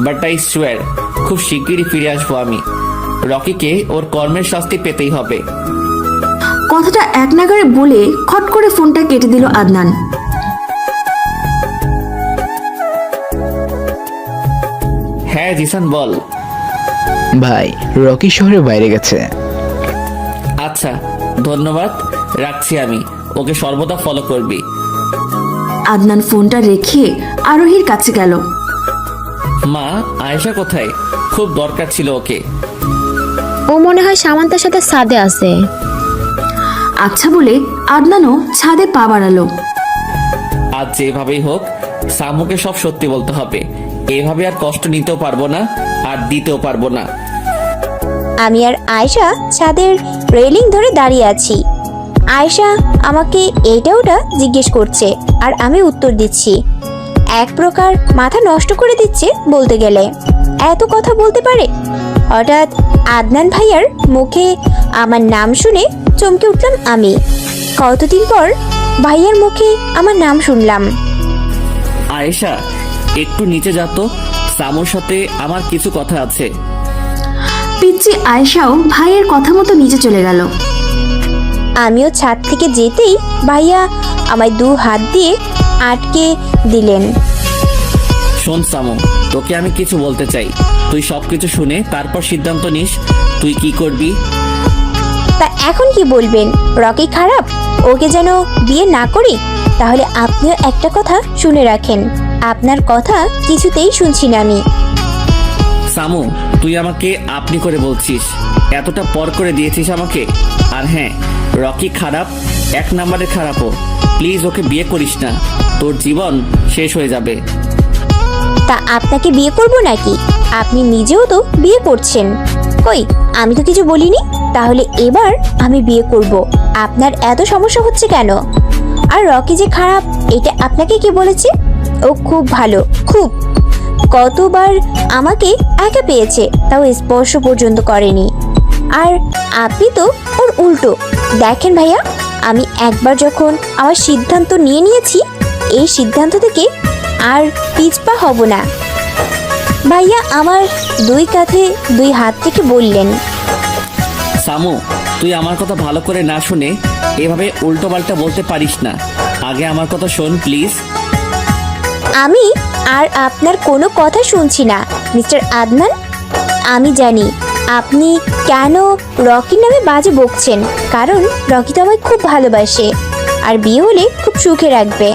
বাট আই সোয়ার খুব শিগগিরই ফিরে আসবো আমি। রকিকে ওর কর্মের শাস্তি পেতেই হবে। কথাটা এক নাগারে বলে খট করে ফোনটা কেটে দিল আদনান। হ্যাঁ জিসান, বল। ভাই রকি শহরের বাইরে গেছে। আচ্ছা, ধন্যবাদ, রাখছি আমি। ওকে সর্বদা ফলো করবি। আদনান ফোনটা রেখে আরোহীর কাছে গেল। মা, আয়েশা কোথায়? খুব দরকার ছিল ওকে। ও মনে হয় সামান্তার সাথে ছাদে আছে। আচ্ছা বলে আদনানও ছাদে পা বাড়ালো। আজ যেভাবেই হোক সামুকে সব সত্যি বলতে হবে। এভাবে আর কষ্ট নিতেও পারবো না, আর দিতেও পারবো না। আমি আর আয়শা ছাদের রেলিং ধরে দাঁড়িয়ে আছি। আয়শা আমাকে এইটা ওটা জিজ্ঞেস করছে আর আমি উত্তর দিচ্ছি। এক প্রকার মাথা নষ্ট করে দিচ্ছে বলতে গেলে। এত কথা বলতে পারে? হঠাৎ আদনান ভাইয়ার মুখে আমার নাম শুনে চমকে উঠলাম আমি। কতদিন পর ভাইয়ার মুখে আমার নাম শুনলাম। আয়েশা, একটু নিচে যা তো, সামুর সাথে আমার কিছু কথা আছে। পিচ্চি আয়েশাও ভাইয়ের কথা মতো নিচে চলে গেল। আমিও ছাদ থেকে যেতেই ভাইয়া আমায় 2 হাত দিয়ে আটকে দিলেন। শোন সামু, তোকে আমি কিছু বলতে চাই। তুই সবকিছু শুনে তারপর সিদ্ধান্ত নিস তুই কি করবি। তা এখন কি বলবেন? রকি খারাপ? ওকে যেন বিয়ে না করি? তাহলে আপনিও একটা কথা শুনে রাখেন, আপনার কথা কিছুতেই শুনছি না আমি। সামু, তুই আমাকে আপনি করে বলছিস, এতটা পর করে দিয়েছিস আমাকে। আর হ্যাঁ, রকি খারাপ, 1 নম্বরের খারাপও। প্লিজ ওকে বিয়ে করিস না, তোর জীবন শেষ হয়ে যাবে। তা আপনাকে বিয়ে করব নাকি? আপনি নিজেও তো বিয়ে করছেন। কই, আমি তো কিছু বলিনি। তাহলে এবার আমি বিয়ে করব। আপনার এত সমস্যা হচ্ছে কেন? আর রকি যে খারাপ এটা আপনাকে কে বলেছে? ও খুব ভালো, খুব। কতবার আমাকে একা পেয়েছে, তাও স্পর্শ পর্যন্ত করেনি। আর আপনি তো ওর উল্টো। দেখেন ভাইয়া, আমি একবার যখন আমার সিদ্ধান্ত নিয়েছি, এই সিদ্ধান্ত থেকে আর পিছপা হব না। ভাইয়া আমার 2 কাঁধে 2 হাত থেকে বললেন। সামু, তুই আমার কথা ভালো করে না শুনে এভাবে উল্টো পাল্টা বলতে পারিস না। আগে আমার কথা শোন প্লিজ। আমি আর আপনার কোনো কথা শুনছি না মিস্টার আদনান। আমি জানি আপনি কেন রকির নামে বাজে বকছেন, কারণ রকি তো আমায় খুব ভালোবাসে আর বিয়ে হলে খুব সুখে রাখবে।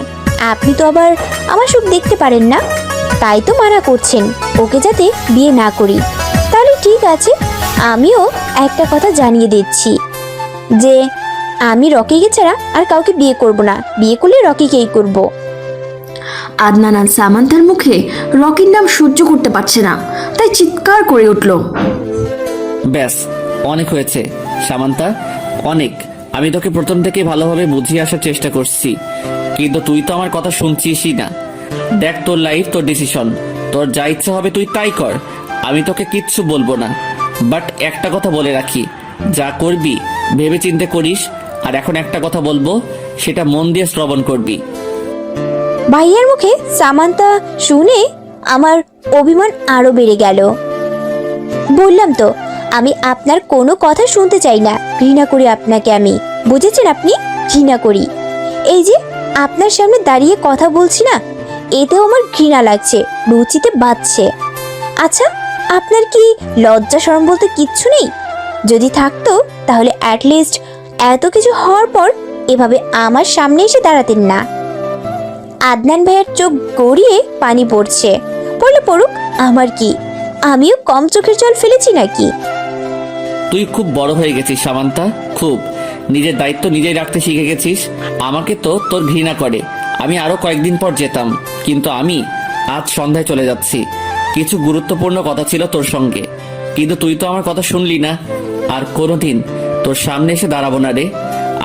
আপনি তো আবার আমার সুখ দেখতে পারেন না, তাই তো মানা করছেন ওকে যাতে বিয়ে না করি। তাহলে ঠিক আছে, আমিও একটা কথা জানিয়ে দিচ্ছি যে আমি রকিকে ছাড়া আর কাউকে বিয়ে করব না। বিয়ে করলে রকিকেই করব। আদনান আর সামান্তার মুখে রকির নাম সহ্য করতে পারছে না, তাই চিৎকার করে উঠল। ব্যাস, অনেক হয়েছে সামান্তা, অনেক। আমি তোকে প্রথম থেকে ভালোভাবে বুঝিয়ে আসার চেষ্টা করছি, কিন্তু তুই তো আমার কথা শুনছিসই না। দেখ, তোর লাইফ, তোর ডিসিশন, তোর যা ইচ্ছা হবে তুই তাই কর। আমি তোকে কিচ্ছু বলবো না, বাট একটা কথা বলে রাখি, যা করবি ভেবে চিন্তে করিস। আর এখন একটা কথা বলবো, সেটা মন দিয়ে শ্রবণ করবি। ভাইয়ার মুখে সামান্তা শুনে আমার অভিমান আরো বেড়ে গেল। বললাম তো, আমি আপনার কোনো কথা শুনতে চাই না। ঘৃণা করি আপনাকে আমি, বুঝেছেন আপনি? ঘৃণা করি। এই যে আপনার সামনে দাঁড়িয়ে কথা বলছি না, এতেও আমার ঘৃণা লাগছে, রুচিতে বাজছে। আচ্ছা, আপনার কি লজ্জা শরম বলতে কিচ্ছু নেই? যদি থাকতো তাহলে অ্যাটলিস্ট এত কিছু হওয়ার পর এভাবে আমার সামনে এসে দাঁড়াতেন না। আদনান ভাইয়ের চোখ গড়িয়ে পানি পড়ছে। পড়লে পড়ুক, আমার কি? আমিও কম চোখের জল ফেলেছি নাকি? তুই খুব বড় হয়ে গেছিস সামান্তা, খুব। নিজের দায়িত্ব নিজেই রাখতে শিখে গেছিস। আমাকে তো তোর ঘৃণা করে। আমি আরো কয়েকদিন পর যেতাম, কিন্তু আমি আজ সন্ধ্যায় চলে যাচ্ছি। কিছু গুরুত্বপূর্ণ কথা ছিল তোর সঙ্গে, কিন্তু তুই তো আমার কথা শুনলি না। আর কোনোদিন তোর সামনে এসে দাঁড়াবো না রে,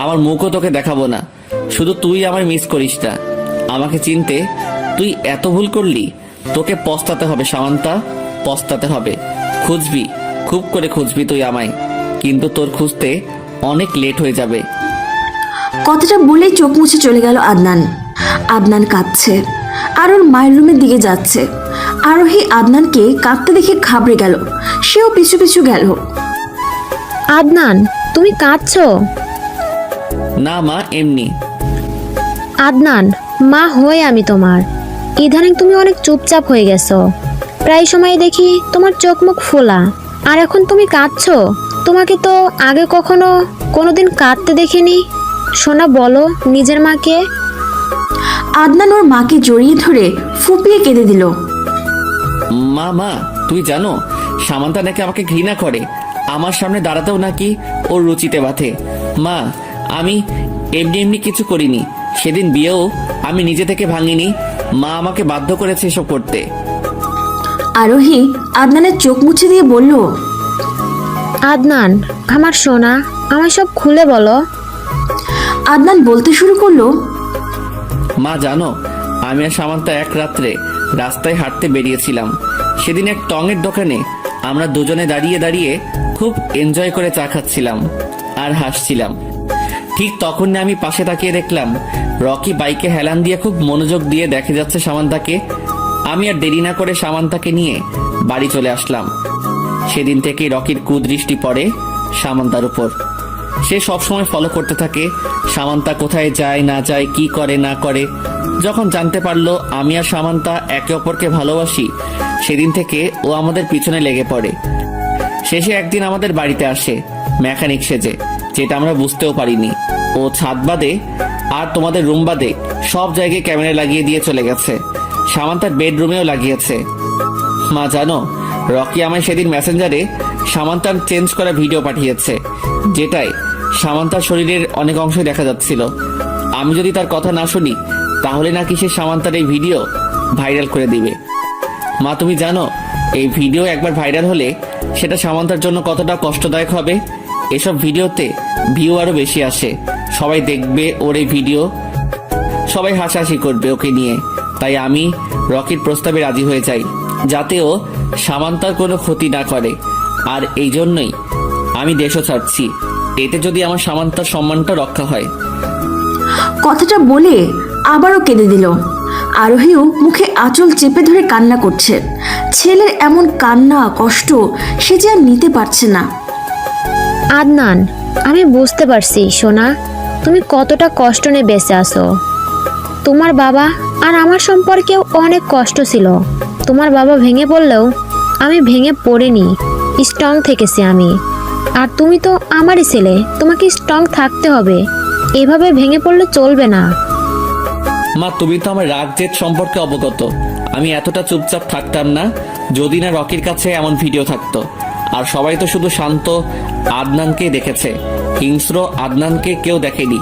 আমার মুখও তোকে দেখাবো না। শুধু তুই আমায় মিস করিস না। আমাকে চিনতে তুই এত ভুল করলি, তোকে পস্তাতে হবে সামান্তা, পস্তাতে হবে। খুঁজবি, খুব করে খুঁজবি তুই আমায়, কিন্তু তোর খুঁজতে অনেক লেট হয়ে যাবে। কথাটা বলেই চোখ মুছে চলে গেল আদনান। আদনান কাঁদছে আর ওর মায়ের রুমের দিকে যাচ্ছে। আরোহী আদনানকে কাঁদতে দেখে ঘাবড়ে গেল, সেও পিছু পিছু গেল। আদনান, তুমি কাঁদছো? না মা, এমনি। আদনান, মা হয়ে আমি তোমার। ইদানিং তুমি অনেক চুপচাপ হয়ে গেছো, প্রায় সময় দেখি তোমার চোখ মুখ ফোলা। আর এখন তুমি কাঁদছো? তোমাকে তো আগে কখনো কোনোদিন কাঁদতে দেখিনি। সোনা, বলো নিজের মাকে। আদনান ওর মাকে জড়িয়ে ধরে ফুপিয়ে কেঁদে দিল। মা, তুই জানো সামান্তা নাকি আমাকে ঘৃণা করে। আমার সামনে দাঁড়াতেও নাকি ওর রুচিতে বাঁধে। মা, আমি এমনি এমনি কিছু করিনি। সেদিন বিয়েও আমি নিজে থেকে ভাঙিনি, মা আমাকে বাধ্য করেছে এসব করতে। আরোহী আদনানের চোখ মুছে দিয়ে বলল, আদনান, আমার সোনা, আমায় সব খুলে বলো। আদনান বলতে শুরু করলো, মা জানো, আমি আর সামান্তা এক রাত্রে রাস্তায় হাঁটতে বেরিয়েছিলাম। সেদিন এক টঙের দোকানে আমরা দুজনে দাঁড়িয়ে দাঁড়িয়ে খুব এনজয় করে চা খাচ্ছিলাম আর হাসছিলাম। ঠিক তখন আমি পাশে তাকিয়ে দেখলাম রকি বাইকে হেলান দিয়ে খুব মনোযোগ দিয়ে দেখে যাচ্ছে সামান্তাকে। আমি আর দেরি না করে সামান্তাকে নিয়ে বাড়ি চলে আসলাম। সেদিন থেকে রকির কুদৃষ্টি পড়ে সামান্তার উপর। সে সবসময় ফলো করতে থাকে সামান্তা কোথায় যায় না যায়, কি করে না করে। যখন জানতে পারলো আমি আর সামান্তা একে অপরকে ভালোবাসি, সেদিন থেকে ও আমাদের পিছনে লেগে পড়ে। শেষে একদিন আমাদের বাড়িতে আসে মেকানিক সেজে, যেটা আমরা বুঝতেও পারিনি। ও ছাদ বাদে আর তোমাদের রুম বাদে সব জায়গায় ক্যামেরা লাগিয়ে দিয়ে চলে গেছে, সামান্তার বেডরুমেও লাগিয়েছে। মা জানো, রকি আমায় সেদিন মেসেঞ্জারে সামান্তার চেঞ্জ করা ভিডিও পাঠিয়েছে, যেটায় সামান্তার শরীরের অনেক অংশই দেখা যাচ্ছিল। আমি যদি তার কথা না শুনি তাহলে নাকি সে সামান্তার এই ভিডিও ভাইরাল করে দিবে। মা তুমি জানো, এই ভিডিও একবার ভাইরাল হলে সেটা সামান্তার জন্য কতটা কষ্টদায়ক হবে। এসব ভিডিওতে ভিউ আরো বেশি আসে, সবাই দেখবে ওর এই ভিডিও, সবাই হাসাহাসি করবে ওকে নিয়ে। তাই আমি রকির প্রস্তাবে রাজি হয়ে যাই, যাতে ও সামান্তার কোনো ক্ষতি না করে। আর এই জন্যই আমি দেশও ছাড়ছি, এতে যদি আমার সামান্তার সম্মানটা রক্ষা হয়। কথাটা বলে আবারও কেঁদে দিল। আরোহীও মুখে আঁচল চেপে ধরে কান্না করছে। ছেলের এমন কান্না কষ্ট সে যে আর নিতে পারছে না। আদনান, আমি বুঝতে পারছি সোনা, তুমি কতটা কষ্ট নিয়ে বেঁচে আসো। তোমার বাবা আর আমার সম্পর্কেও অনেক কষ্ট ছিল। তোমার বাবা ভেঙে পড়লেও আমি ভেঙে পড়িনি, স্ট্রং থেকেছি আমি। আর তুমি তো আমারই ছেলে, তোমাকে স্ট্রং থাকতে হবে, এভাবে ভেঙে পড়লে চলবে না। মা তুমি তো আমার রাগ জেদ সম্পর্কে অবগত। আমি এতটা চুপচাপ থাকতাম না যদি না রকির কাছে এমন ভিডিও থাকতো। আর সবাই তো শুধু শান্ত আদনানকে দেখেছে, হিংস্র আদনানকে কেউ দেখেনি।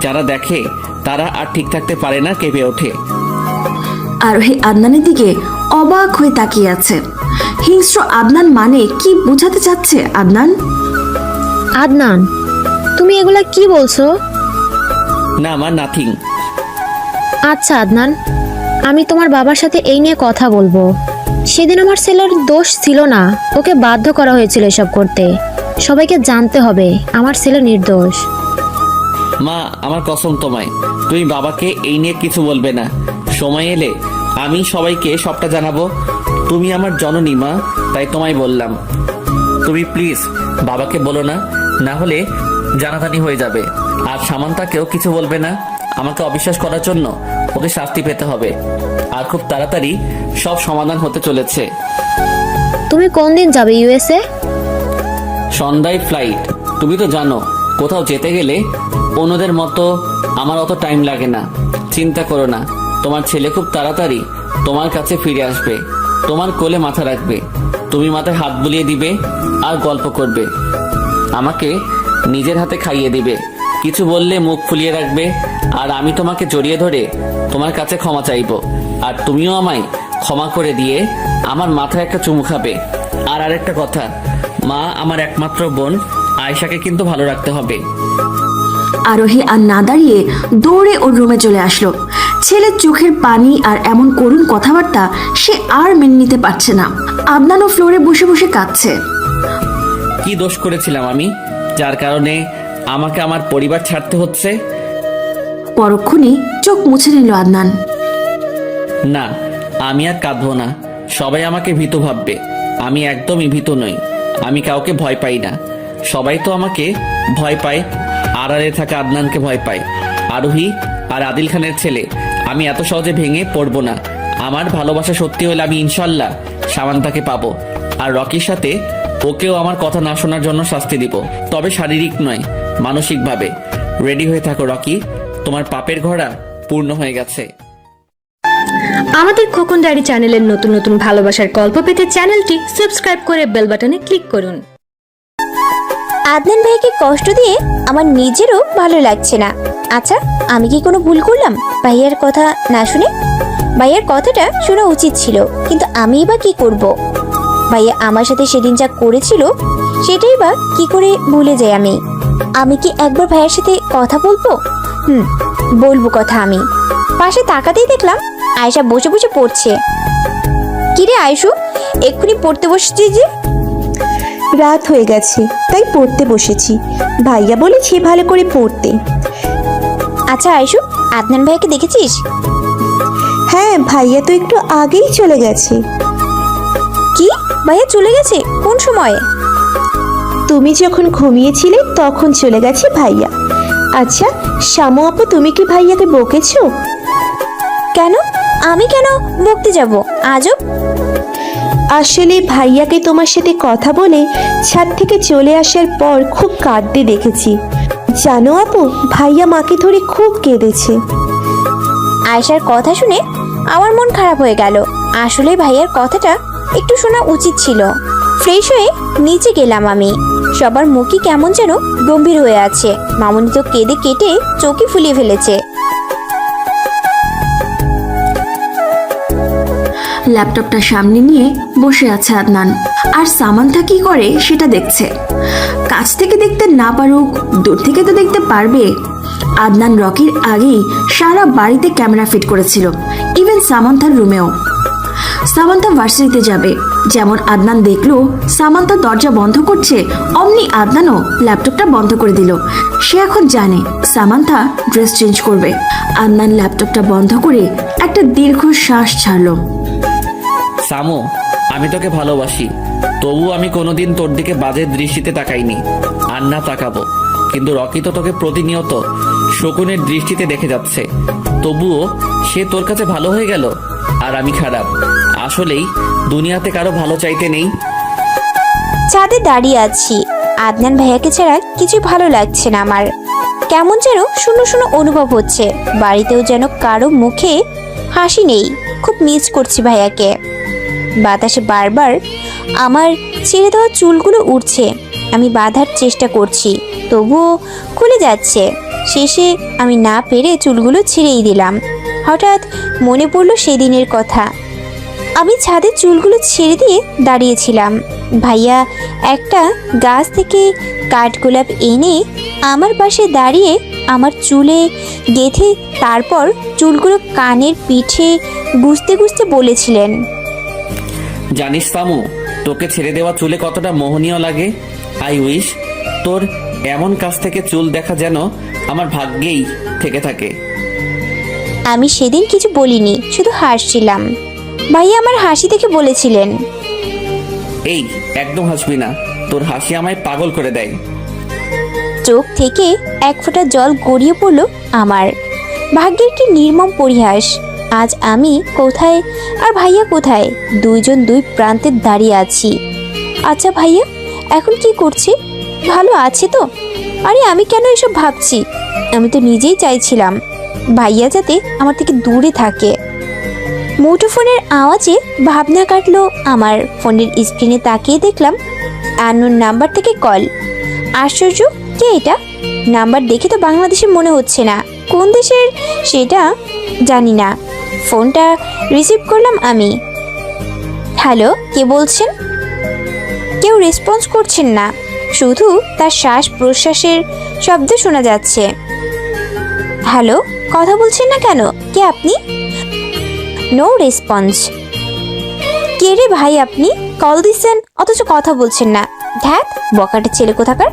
যারা দেখে তারা আর ঠিক থাকতে পারে না, কেঁপে ওঠে। আরোহী আদনানের দিকে অবাক হয়ে তাকিয়ে আছে। হিংস্র আদনান মানে কি বোঝাতে চাচ্ছে আদনান? আদনান, তুমি এগুলা কি বলছো? না আমার নাথিং। আচ্ছা আদনান, আমি তোমার বাবার সাথে এই নিয়ে কথা বলবো। সেদিন আমার ছেলের দোষ ছিল না, ওকে বাধ্য করা হয়েছিল এসব করতে। সবাইকে জানতে হবে আমার ছেলে নির্দোষ। মা আমার কসম তোমায়, তুমি বাবাকে এই নিয়ে কিছু বলবে না। সময় এলে আমি সবাইকে সবটা জানাবো। তুমি আমার জননী মা, তাই তোমায় বললাম। তুমি প্লিজ বাবাকে বলো না, না হলে জানাজানি হয়ে যাবে। আর সামান্তাকেও কিছু বলবে না। আমাকে অবিশ্বাস করার জন্য ওকে শাস্তি পেতে হবে। আর খুব তাড়াতাড়ি সব সমাধান হতে চলেছে। তুমি কোন দিন যাবে ইউএসএ? সন্ধ্যায় ফ্লাইট। তুমি তো জানো কোথাও যেতে গেলে অন্যদের মতো আমার অত টাইম লাগে না। চিন্তা করো না, তোমার ছেলে খুব তাড়াতাড়ি তোমার কাছে ফিরে আসবে, তোমার কোলে মাথা রাখবে, তুমি মাথায় হাত বুলিয়ে দিবে আর গল্প করবে। আমাকে নিজের হাতে খাইয়ে দিবে, কিছু বললে মুখ ফুলিয়ে রাখবে। আর আমি তোমাকে জড়িয়ে ধরে তোমার কাছে ক্ষমা চাইবো, আর তুমিও আমায় ক্ষমা করে দিয়ে আমার মাথায় একটা চুমু খাবে। আর আরেকটা কথা, মা আমার একমাত্র বোন আয়েশাকে কিন্তু ভালো রাখতে হবে। আরোহী আর না দাঁড়িয়ে দৌড়ে ওর রুমে চলে আসলো। ছেলের চোখের পানি আর এমন করুণ কথাবার্তা সে আর মেনে নিতে পারছে না। আদনানও ফ্লোরে বসে বসে কাঁদছে। কি দোষ করেছিলাম আমি, যার কারণে আমাকে আমার পরিবার ছাড়তে হচ্ছে? পরক্ষণেই চোখ মুছে নিল আদনান। না, আমি আর কাঁদবো না। সবাই আমাকে ভীতু ভাববে, আমি একদমই ভীতু নই। আমি কাউকে ভয় পাই না। সবাই তো আমাকে ভয় পায়, আড়ালে থাকা আদনানকে ভয় পায়। আরোহী আর আদিল খানের ছেলে আমি এত সহজে ভেঙে পড়বো না। আমার ভালোবাসা সত্যি হলে আমি ইনশাল্লাহ সামান্তাকে পাবো। আর রকির সাথে ওকেও আমার কথা না শোনার জন্য শাস্তি দিব, তবে শারীরিক নয়, মানসিকভাবে। রেডি হয়ে থাকো রকি, তোমার পাপের ঘোড়া পূর্ণ হয়ে গেছে। আমাদের খোকন ডায়েরি চ্যানেলের নতুন নতুন ভালোবাসার গল্প পেতে চ্যানেলটি সাবস্ক্রাইব করে বেল বাটনে ক্লিক করুন। আদনান ভাইকে কষ্ট দিয়ে আমার নিজেরও ভালো লাগছে না। আচ্ছা, আমি কি কোনো ভুল করলাম ভাইয়ার কথা না শুনে? ভাইয়ার কথাটা শোনা উচিত ছিল, কিন্তু আমি বা কি করব? ভাইয়া আমার সাথে সেদিন যা করেছিল সেটাই বা কি করে ভুলে যাই আমি? আমি কি একবার ভাইয়ের সাথে কথা বলবো? বলবো কথা। আমি পাশে তাকাতেই দেখলাম আয়েশা বসে বসে পড়ছে। কিরে আয়েশু, এক্ষুনি পড়তে বসেছি যে? রাত হয়ে গেছে তাই পড়তে বসেছি, ভাইয়া বলেছে ভালো করে পড়তে। আচ্ছা আয়েশু, আদনান ভাইয়াকে দেখেছিস? হ্যাঁ, ভাইয়া তো একটু আগেই চলে গেছে। কি, ভাইয়া চলে গেছে? কোন সময়? তুমি যখন ঘুমিয়েছিলে তখন চলে গেছে ভাইয়া। আচ্ছা শামু আপু, তুমি কি ভাইয়াকে বকেছো? কেন? আমি কেন বকতে যাব? আজব। আসলে ভাইয়াকে তোমার সাথে কথা বলে ছাদ থেকে চলে আসার পর খুব কাঁদতে দেখেছি। জানো আপু, ভাইয়া মাকে ধরে খুব কেঁদেছে। আয়েশার কথা শুনে আমার মন খারাপ হয়ে গেল। আসলে ভাইয়ার কথাটা একটু শোনা উচিত ছিল। ফ্রেশ হয়ে নিচে গেলাম আমি। সবার মুখই কেমন যেন গম্ভীর হয়ে আছে। মামুনি তো কেঁদে কেটে চোখে ফুলিয়ে ফেলেছে। ল্যাপটপটা সামনে নিয়ে বসে আছে আদনান, আর সামান্থা কি করে সেটা দেখছে। কাছ থেকে দেখতে না পারুক, দূর থেকে তো দেখতে পারবে। আদনান রকির আগেই সারা বাড়িতে ক্যামেরা ফিট করেছিল, ইভেন সামান্থার রুমেও। সামান্থা ভার্সিটিতে যাবে, যেমন আদনান দেখলো সামান্থা দরজা বন্ধ করছে, অমনি আদনানও ল্যাপটপটা বন্ধ করে দিল। সে এখন জানে সামান্থা ড্রেস চেঞ্জ করবে। আদনান ল্যাপটপটা বন্ধ করে একটা দীর্ঘ শ্বাস ছাড়লো। সামু, আমি তোকে ভালোবাসি, তবু আমি কোনোদিন তোর দিকে বাজে দৃষ্টিতে তাকাইনি, আর না তাকাবো। কিন্তু রকি তো তোকে প্রতিনিয়ত শকুনের দৃষ্টিতে দেখে যাচ্ছে, তবুও সে তোর কাছে ভালো হয়ে গেল, আর আমি খারাপ। আসলেই দুনিয়াতে কারো ভালো চাইতে নেই। ছাদে দাঁড়িয়ে আছি, আদনান ভাইয়াকে ছাড়া কিছু ভালো লাগছে না আমার। কেমন যেন শূন্য শূন্য অনুভব হচ্ছে। বাড়িতেও যেন কারো মুখে হাসি নেই। খুব মিস করছি ভাইয়াকে। বাতাসে বারবার আমার ছেড়ে দেওয়া চুলগুলো উঠছে। আমি বাঁধার চেষ্টা করছি, তবুও খুলে যাচ্ছে। শেষে আমি না পেরে চুলগুলো ছেড়েই দিলাম। হঠাৎ মনে পড়লো সেদিনের কথা। আমি ছাদে চুলগুলো ছেড়ে দিয়ে দাঁড়িয়েছিলাম। ভাইয়া একটা গাছ থেকে কাঠগোলাপ এনে আমার পাশে দাঁড়িয়ে আমার চুলে গেঁথে তারপর চুলগুলো কানের পিঠে গুজতে গুজতে বলেছিলেন, জানিস সামু, তোকে ছেড়ে দেওয়া চুলে কতটা মোহনীয় লাগে। আই উইশ তোর এমন কাছ থেকে চুল দেখা যেন আমার ভাগ্যেই থেকে থাকে। আমি সেদিন কিছু বলিনি, শুধু হাসছিলাম। ভাইয়া আমার হাসি দেখে বলেছিলেন, এই একদম হাসবি না, তোর হাসি আমায় পাগল করে দেয়। চোখ থেকে এক ফোঁটা জল গড়িয়ে পড়ল আমার। ভাগ্যের কি নির্মম পরিহাস। আজ আমি কোথায় আর ভাইয়া কোথায়? দুইজন দুই প্রান্তে দাঁড়িয়ে আছি। আচ্ছা ভাইয়া এখন কি করছে? ভালো আছে তো? আরে আমি কেন এসব ভাবছি? আমি তো নিজেই চাইছিলাম ভাইয়া যাতে আমার থেকে দূরে থাকে। মুঠোফোনের আওয়াজে ভাবনা কাটলো আমার। ফোনের স্ক্রিনে তাকিয়ে দেখলাম আননোন নাম্বার থেকে কল। আশ্চর্য, কে এটা? নাম্বার দেখে তো বাংলাদেশের মনে হচ্ছে না, কোন দেশের সেটা জানি না। ফোনটা রিসিভ করলাম আমি। হ্যালো, কে বলছেন? কেউ রেসপন্স করছেন না, শুধু তার শ্বাস প্রশ্বাসের শব্দ শোনা যাচ্ছে। হ্যালো, কথা বলছেন না কেন? কে আপনি? No response. কে রে ভাই আপনি? কল দিচ্ছেন অথচ কথা বলছেন না। ধ্যাত, বকাটে ছেলে কোথাকার।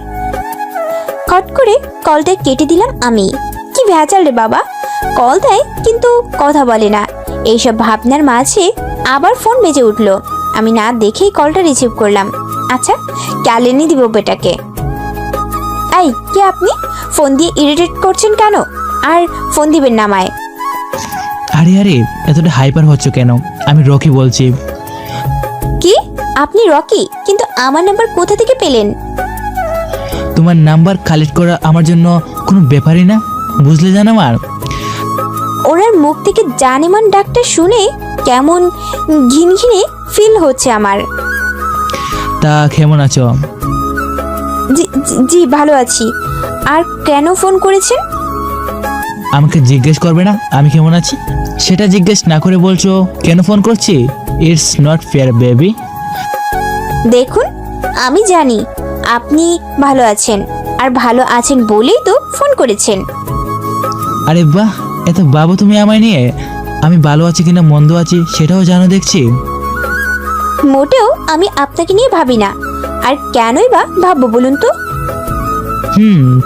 কট করে কলটা কেটে দিলাম আমি। কি ভেজাল রে বাবা, কল দেয় কিন্তু কথা বলে না। এইসব ভাবনার মাঝে আবার ফোন বেজে উঠলো। আমি না দেখেই কলটা রিসিভ করলাম। আচ্ছা, ক্যালেনি দিব বেটাকে। এই, কে আপনি? ফোন দিয়ে ইরিটেট করছেন কেন? আর ফোন দিবেন না আমায়। আরে আরে, এতটা হাইপার হচ্ছ কেন? আমি রকি বলছি। কি? আপনি রকি? কিন্তু আমার নাম্বার কোথা থেকে পেলেন? তোমার নাম্বার কালেক্ট করা আমার জন্য কোনো ব্যাপারই না, বুঝলে জান আমার। ওনার মুখ থেকে জানেমান ডাকটা শুনে কেমন ঘিনঘিনে ফিল হচ্ছে আমার। তা কেমন আছো? জি ভালো আছি। আর কেন ফোন করেছেন? আমাকে জিজ্ঞেস করবে না আমি কেমন আছি? সেটা জিজ্ঞেস না করে বলছো কেন ফোন করছি? It's not fair baby. দেখুন, আমি জানি আপনি ভালো আছেন, আর ভালো আছেন বলেই তো ফোন করেছেন। আরে বাহ, এত বাবু তুমি আমায় নিয়ে। আমি ভালো আছি কিনা মন্দ আছি সেটাও জানো দেখছি। মোটেও আমি আপনাকে নিয়ে ভাবি না। আর কেনই বা ভাববো বলুন তো?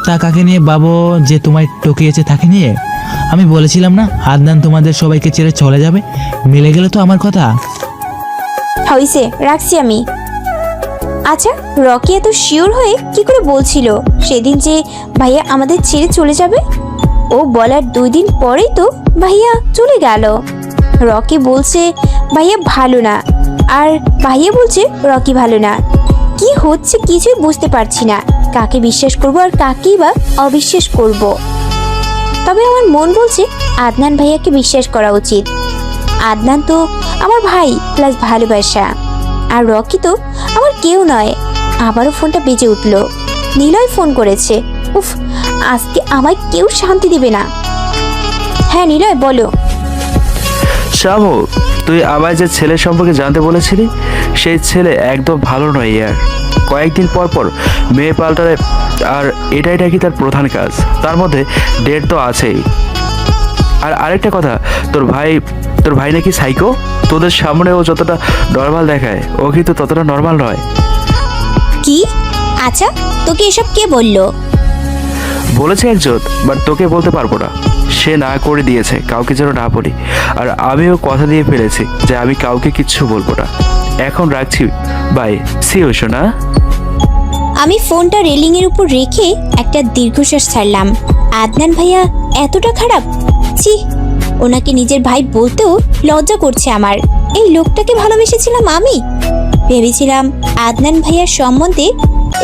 তা কাকে নিয়ে বাবু যে তোমায় টকিয়েছে তাকে নিয়ে? আমি বলেছিলাম না আদনান তোমাদের সবাইকে ছেড়ে চলে যাবে? মিলে গেল তো আমার কথা। হইছে, রাখছি আমি। আচ্ছা, রকি এত শিওর হয়ে কি করে বলছিল সেদিন যে ভাইয়া আমাদের ছেড়ে চলে যাবে? ও বলার 2 দিন পরেই তো ভাইয়া চলে গেল। রকি বলছে ভাইয়া ভালো না, আর ভাইয়া বলছে রকি ভালো না। কি হচ্ছে কিছুই বুঝতে পারছি না। কাকে বিশ্বাস করব আর কাকেই বা অবিশ্বাস করব? তবে আমার মন বলছে আদনান ভাইয়াকে বিশ্বাস করা উচিত। আদনান তো আমার ভাই প্লাস ভালোবাসা, আর রকি তো আমার কেউ নয়। আবারও ফোনটা বেজে উঠল। নীলয় ফোন করেছে। উফ, আজকে আমায় কেউ শান্তি দেবে না। হ্যাঁ নিলয়, বলো। শ্যামু, তুই আমায় যে ছেলের সম্পর্কে জানতে বলেছিলি সেই ছেলে একদম ভালো নয় ইয়ার। কয়েকদিন পর পর মেয়ে পাল্টারে, আর এটাই নাকি তার প্রধান কাজ। তার মধ্যে ডেট তো আছেই। আর আরেকটা কথা, তোর ভাই নাকি সাইকো। তোদের সামনে ও যতটা নর্মাল দেখায় ও কিন্তু ততটা নর্মাল নয়। কি? আচ্ছা, তোকে এসব কে বললো? বলেছে একজন, বাট তোকে বলতে পারবো না। সে না করে দিয়েছে কাউকে যেন না বলি, আর আমিও কথা দিয়ে ফেলেছি যে আমি কাউকে কিচ্ছু বলবো না। এখন রাখছি, বাই, সি ইউ সোনা। আমি ফোনটা রেলিংয়ের উপর রেখে একটা দীর্ঘশ্বাস ছাড়লাম। আদনান ভাইয়া এতটা খারাপ? ছি, ওনাকে নিজের ভাই বলতেও লজ্জা করছে আমার। এই লোকটাকে ভালোবেসেছিলাম আমি। ভেবেছিলাম আদনান ভাইয়ার সম্বন্ধে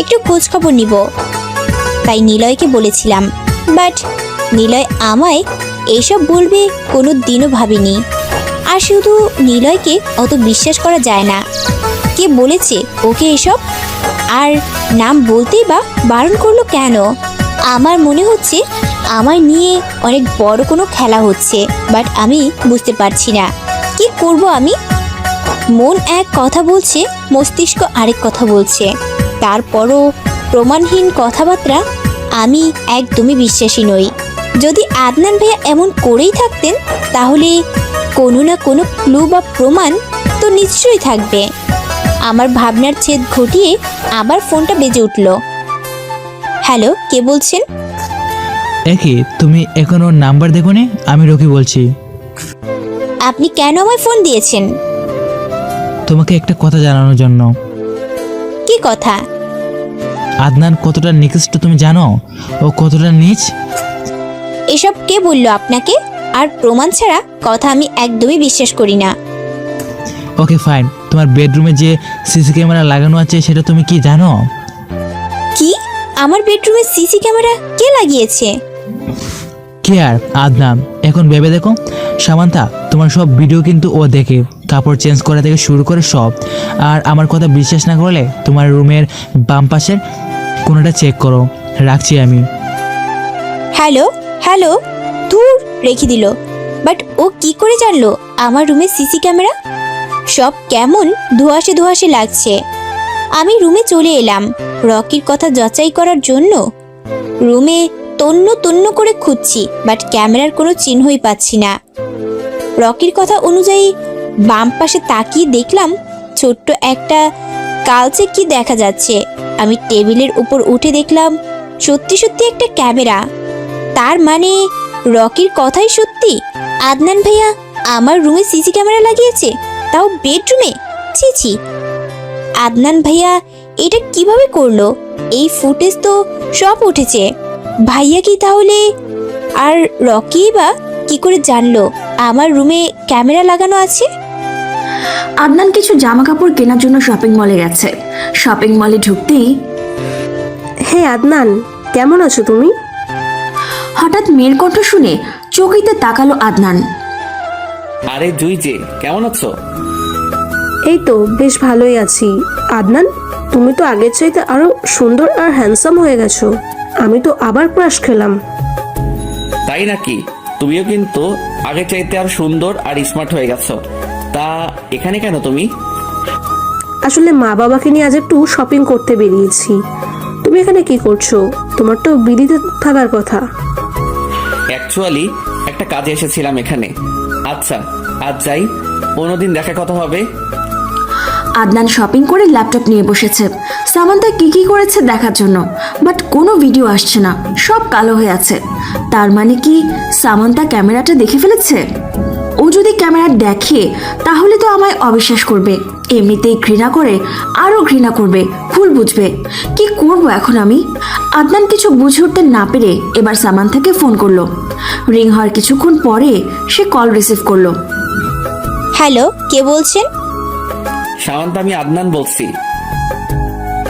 একটু খোঁজখবর নিব, তাই নিলয়কে বলেছিলাম। বাট নিলয় আমায় এসব বলবে কোনো দিনও ভাবিনি। আর শুধু নিলয়কে অত বিশ্বাস করা যায় না। কে বলেছে ওকে এসব? আর নাম বলতেই বা বারণ করলো কেন? আমার মনে হচ্ছে আমার নিয়ে অনেক বড় কোনো খেলা হচ্ছে, বাট আমি বুঝতে পারছি না কি করব আমি। মন এক কথা বলছে, মস্তিষ্ক আরেক কথা বলছে। তারপরও প্রমাণহীন কথাবার্তা আমি একদমই বিশ্বাসী নই। যদি আদনান ভাইয়া এমন করেই থাকতেন তাহলে কোনো না কোনো ক্লু বা প্রমাণ তো নিশ্চয়ই থাকবে। আমার ভাবনার ছেদ ঘটিয়ে আবার ফোনটা বেজে উঠল। হ্যালো, কে বলছেন? একই, তুমি এখনো নাম্বার দেখোনি? আমি রকি বলছি। আপনি কেন আমায় ফোন দিয়েছেন? তোমাকে একটা কথা জানানোর জন্য। কি কথা? আদনান কতটা নিকৃষ্ট তুমি জানো? ও কতটা নীচ? এসব কে বললো আপনাকে? আর প্রমাণ ছাড়া কথা আমি একদমই বিশ্বাস করি না। ওকে ফাইন, তোমার বেডরুমে যে সিসি ক্যামেরা লাগানো আছে সেটা তুমি কি জানো? কি? আমার বেডরুমে সিসি ক্যামেরা কে লাগিয়েছে? কে আর? আদনান। এখন ভেবে দেখো সামান্তা, তোমার সব ভিডিও কিন্তু ও দেখে, কাপড় চেঞ্জ করা থেকে শুরু করে সব। আর আমার কথা বিশ্বাস না করলে তোমার রুমের বাম পাশের কোনোটা চেক করো। রাখছি আমি। হ্যালো হ্যালো, দূর রেখে দিল। বাট ও কি করে জানলো আমার রুমে সিসি ক্যামেরা? সব কেমন ধোঁয়াশে ধোঁয়াশে লাগছে। আমি রুমে চলে এলাম রকির কথা যাচাই করার জন্য। রুমে তন্ন তন্ন করে খুঁজছি, বাট ক্যামেরার কোনো চিহ্নই পাচ্ছি না। রকির কথা অনুযায়ী বাম পাশে তাকিয়ে দেখলাম ছোট্ট একটা কালচে কি দেখা যাচ্ছে। আমি টেবিলের উপর উঠে দেখলাম সত্যি সত্যি একটা ক্যামেরা। তার মানে রকির কথাই সত্যি। আদনান ভাইয়া আমার রুমে সিসি ক্যামেরা লাগিয়েছে, তাও বেডরুমে। ছি ছি, আদনান ভাইয়া এটা কিভাবে করলো? এই ফুটেজ তো সব উঠেছে। ভাইয়া কি তাহলে? আর রকি বা কি করে জানলো আমার রুমে ক্যামেরা লাগানো আছে? আদনান কিছু জামা কাপড় কেনার জন্য শপিং মলে গেছে। শপিং মলে ঢুকতেই, হ্যাঁ আদনান, কেমন আছো তুমি? হঠাৎ মেয়ের কণ্ঠ শুনে চকিতে তাকালো আদনান। আরে জুই যে, কেমন আছো? এই তো বেশ ভালোই আছি। আদনান, তুমি তো আগের চাইতে আরো সুন্দর আর হ্যান্ডসাম হয়ে গেছো। আমি তো আবার ক্রাশ খেলাম। তাই নাকি? তুমিও কিন্তু আগে চাইতে আর সুন্দর আর স্মার্ট হয়ে গেছো। তা এখানে কেন তুমি? আসলে মা বাবাকে নিয়ে আজ একটু শপিং করতে বেরিয়েছি। তুমি এখানে কি করছো? তোমার তো বিদিতে থাকার কথা। অ্যাকচুয়ালি একটা কাজে এসেছিলাম এখানে। আচ্ছা, আজ যাই, অন্যদিন দেখা কথা হবে। আদনান শপিং করে ল্যাপটপ নিয়ে বসেছে সামান্তা কি কি করেছে দেখার জন্য, বাট কোনো ভিডিও আসছে না, সব কালো হয়ে আছে। তার মানে কি সামান্তা ক্যামেরাটা দেখে ফেলেছে? ও যদি ক্যামেরা দেখে তাহলে তো আমায় অবিশ্বাস করবে, এমনিতেই ঘৃণা করে আরো ঘৃণা করবে, ভুল বুঝবে। কি করব এখন আমি? আদনান কিছু বুঝে উঠতে না পেরে এবার সামান্তাকে ফোন করলো। রিং হওয়ার কিছুক্ষণ পরে সে কল রিসিভ করলো। হ্যালো, কে বলছেন? সামান্তা, আমি আদনান বলছি।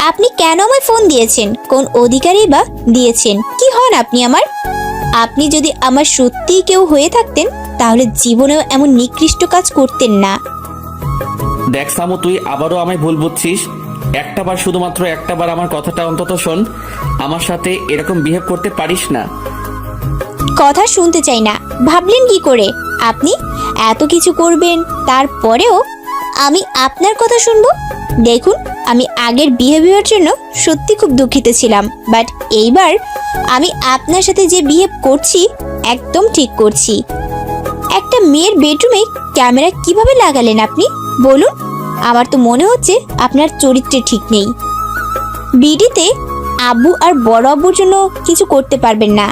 আপনি কেন আমায় ফোন দিয়েছেন? কোন অধিকারী বা দিয়েছেন? কি হন আপনি আমার? আপনি যদি আমার সত্যিই কেউ হয়ে থাকতেন তাহলে জীবনেও এমন নিকৃষ্ট কাজ করতেন না। দেখ সামু, তুই আবারও আমায় ভুল বুঝছিস। একটাবার, শুধুমাত্র একটাবার আমার কথাটা অন্তত শোন। আমার সাথে এরকম বিহেভ করতে পারিস না। কথা শুনতে চাই না। ভাবলেন কি করে আপনি এত কিছু করবেন, তারপরেও আমি আপনার কথা শুনবো? দেখুন, আমি আগের বিহেভিয়ার জন্য সত্যি খুব দুঃখিত ছিলাম, বাট এইবার আমি আপনার সাথে যে বিহেভ করছি একদম ঠিক করছি। একটা মেয়ের বেডরুমে ক্যামেরা কিভাবে লাগালেন আপনি বলুন? আমার তো মনে হচ্ছে আপনার চরিত্রে ঠিক নেই। বিডিতে আব্বু আর বড় আব্বুর জন্য কিছু করতে পারবেন না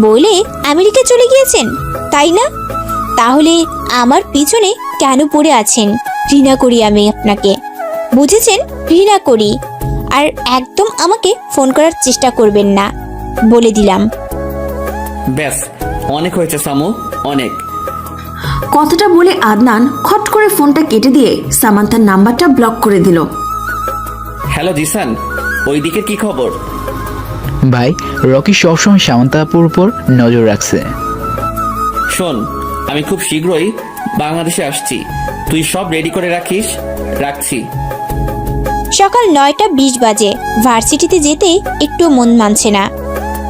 বলে আমেরিকা চলে গিয়েছেন, তাই না? তাহলে আমার পিছনে কেন পড়ে আছেন? ঘৃণা করি আমি আপনাকে, বুঝেছেন? ঘৃণা করি। আর একদম আমাকে ফোন করার চেষ্টা করবেন না, বলে দিলাম। ব্যাস, অনেক হয়েছে সামু, অনেক। কথাটা বলে আদনান খট করে ফোনটা কেটে দিয়ে সামান্তার নাম্বারটা ব্লক করে দিল। হ্যালো জিসান, ওই দিকের কি খবর? ভাই, রকি সবসময় সামান্তা আপুর উপর নজর রাখছে। শোন, আমি খুব শীঘ্রই বাংলাদেশে আসছি, তুই সব রেডি করে রাখিস। রাখছি। সকাল 9:20 বাজে। ভার্সিটিতে যেতে একটু মন মানছে না।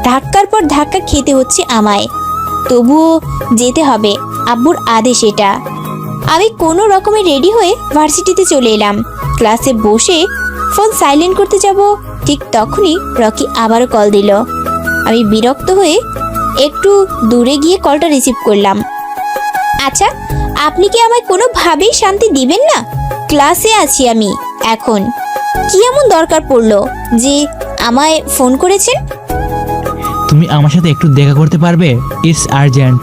ধাক্কার পর ধাক্কা খেতে হচ্ছে আমায়, তবুও যেতে হবে, আব্বুর আদেশ এটা। আমি কোনো রকমে রেডি হয়ে ভার্সিটিতে চলে এলাম। ক্লাসে বসে ফোন সাইলেন্ট করতে যাব, ঠিক তখনই রকি আবারও কল দিল। আমি বিরক্ত হয়ে একটু দূরে গিয়ে কলটা রিসিভ করলাম। আচ্ছা, আপনি কি আমায় কোনোভাবেই শান্তি দিবেন না? ক্লাসে আছি আমি এখন। কি এমন দরকার পড়লো যে আমায় ফোন করেছেন? তুমি আমার সাথে একটু দেখা করতে পারবে? It's urgent.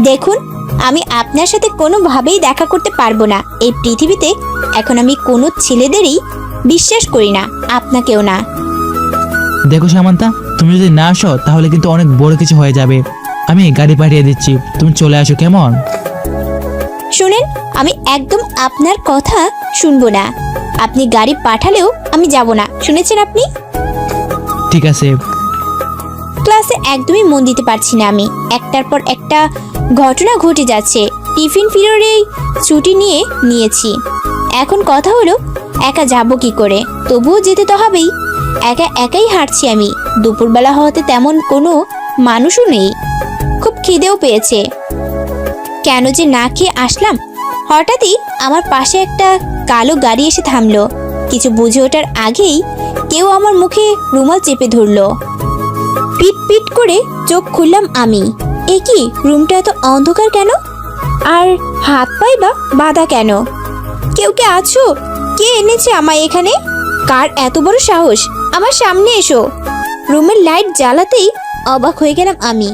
দেখুন, আমি আপনার সাথে কোনোভাবেই দেখা করতে পারবো না। এই পৃথিবীতে এখন আমি কোনো ছেলেদেরই বিশ্বাস করি না, আপনাকেও না। দেখো সামান্তা, তুমি যদি না আসো তাহলে কিন্তু অনেক বড় কিছু হয়ে যাবে। আমি গাড়ি পাঠিয়ে দিচ্ছি, তুমি চলে আসো, কেমন? শুনেন, আমি একদম আপনার কথা শুনবো না। আপনি গাড়ি পাঠালেও আমি যাব না, শুনেছেন আপনি? ঠিক আছে। ক্লাসে একদমই মন দিতে পারছি না আমি। একটার পর একটা ঘটনা ঘটে যাচ্ছে। টিফিন পিরিয়ডেই ছুটি নিয়েছি। এখন কথা হলো একা যাব কি করে? তবুও যেতে তো হবেই। একাই হাঁটছি আমি। দুপুরবেলা হওয়াতে তেমন কোনো মানুষও নেই। খুব খিদেও পেয়েছে। কেন যে না খেয়ে আসলাম? হঠাৎই আমার পাশে একটা কালো গাড়ি এসে থামলো। কিছু বুঝে ওঠার আগেই কেউ আমার মুখে রুমাল চেপে ধরলো। পিট পিট করে চোখ খুললাম আমি। এ কি, রুমটা এত অন্ধকার কেন? আর হাত পাই বা বাঁধা কেন? কেউ কে আছো? কে এনেছে আমায় এখানে? কার এত বড় সাহস? আমার সামনে এসো। রুমের লাইট জ্বালাতেই অবাক হয়ে গেলাম আমি।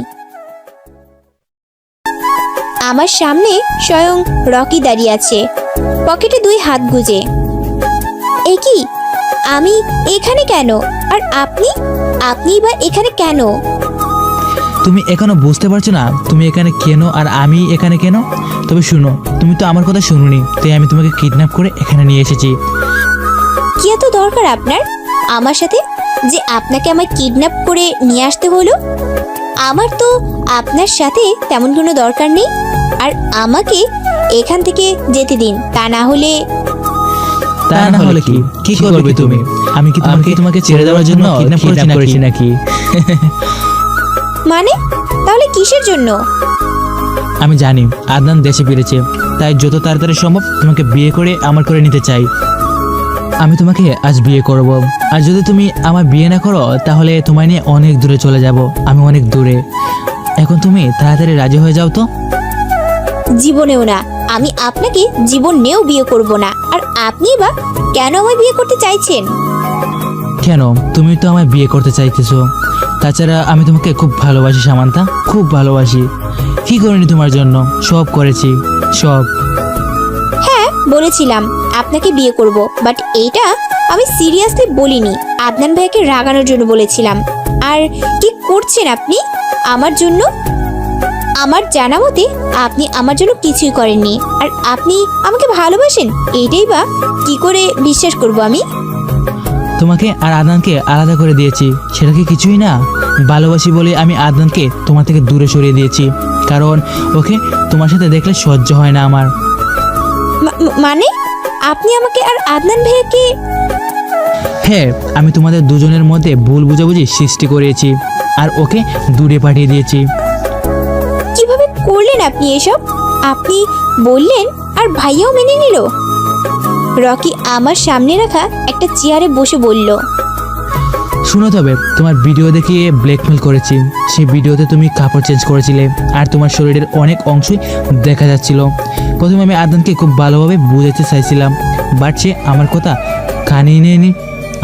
আমার সামনে স্বয়ং রকি দাঁড়িয়ে আছে, পকেটে 2 হাত গুজে। এ কি, আমি এখানে কেন? আর আপনি বা এখানে কেন? তুমি এখনো বুঝতে পারছো না তুমি এখানে কেন আর আমি এখানে কেন? তবে শুনো, তুমি তো আমার কথা শুনোনি, তাই আমি তোমাকে কিডন্যাপ করে এখানে নিয়ে এসেছি। কি এত দরকার আপনার আমার সাথে যে আপনাকে আমায় কিডন্যাপ করে নিয়ে আসতে হলো? আমার তো আপনার সাথে তেমন কোনো দরকার নেই। আর আমাকে এখান থেকে যেতে দিন, তা না হলে। তা না হলে কি কি করবে তুমি? আমি কি তোমাকে ছেড়ে দেওয়ার জন্য কিডন্যাপ করেছি নাকি? মানে তাহলে কিসের জন্য? আমি জানি আদনান দেশে ফিরেছে, তাই যত তাড়াতাড়ি সম্ভব তোমাকে বিয়ে করে আমার করে নিতে চাই। আমি তোমাকে আজ বিয়ে করব, আর যদি তুমি আমার বিয়ে না করো তাহলে তোমায় নিয়ে অনেক দূরে চলে যাব, আমি অনেক দূরে। এখন তুমি তাড়াতাড়ি রাজি হয়ে যাও তো। জীবনেও না, আমি আপনাকে জীবনেও বিয়ে করব না। আর আপনি বা কেন আমায় বিয়ে করতে চাইছেন? কেন, তুমি তো আমায় বিয়ে করতে চাইতেছো। তাছাড়া আমি তোমাকে খুব ভালোবাসি সামান্তা, খুব ভালোবাসি। কি করিনি তোমার জন্য, সব করেছি, সব। হ্যাঁ বলেছিলাম আপনাকে বিয়ে করব, বাট এইটা আমি সিরিয়াসলি বলিনি, আদনান ভাইকে রাগানোর জন্য বলেছিলাম। আর কি করছেন আপনি আমার জন্য? আমার জানা মতে আপনি আমার জন্য কিছুই করেননি, আর আপনি আমাকে ভালোবাসেন এইটাই বা কি করে বিশ্বাস করব আমি? তোমাকে আর আদনানকে আলাদা করে দিয়েছি, সেটা কি কিছুই না? ভালোবাসি বলে আমি আদনানকে তোমার থেকে দূরে সরিয়ে দিয়েছি, কারণ ওকে তোমার সাথে দেখলে সহ্য হয় না আমার। মানে আপনি আমাকে আর আদনান ভাইয়াকে? হ্যাঁ, আমি তোমাদের দুজনের মধ্যে ভুল বুঝাবুঝি সৃষ্টি করেছি আর ওকে দূরে পাঠিয়ে দিয়েছি। কিভাবে করলেন আপনি এসব? আপনি বললেন আর ভাইয়াও মেনে নিল? রকি আমার সামনে রাখা একটা চেয়ারে বসে বলল, শুনো, তবে তোমার ভিডিও দেখিয়ে ব্ল্যাকমেল করেছি। সেই ভিডিওতে তুমি কাপড় চেঞ্জ করেছিলে আর তোমার শরীরের অনেক অংশই দেখা যাচ্ছিল। প্রথমে আমি আদনানকে খুব ভালোভাবে বুঝাতে চাইছিলাম, বাট সে আমার কথা কানে নেয়নি।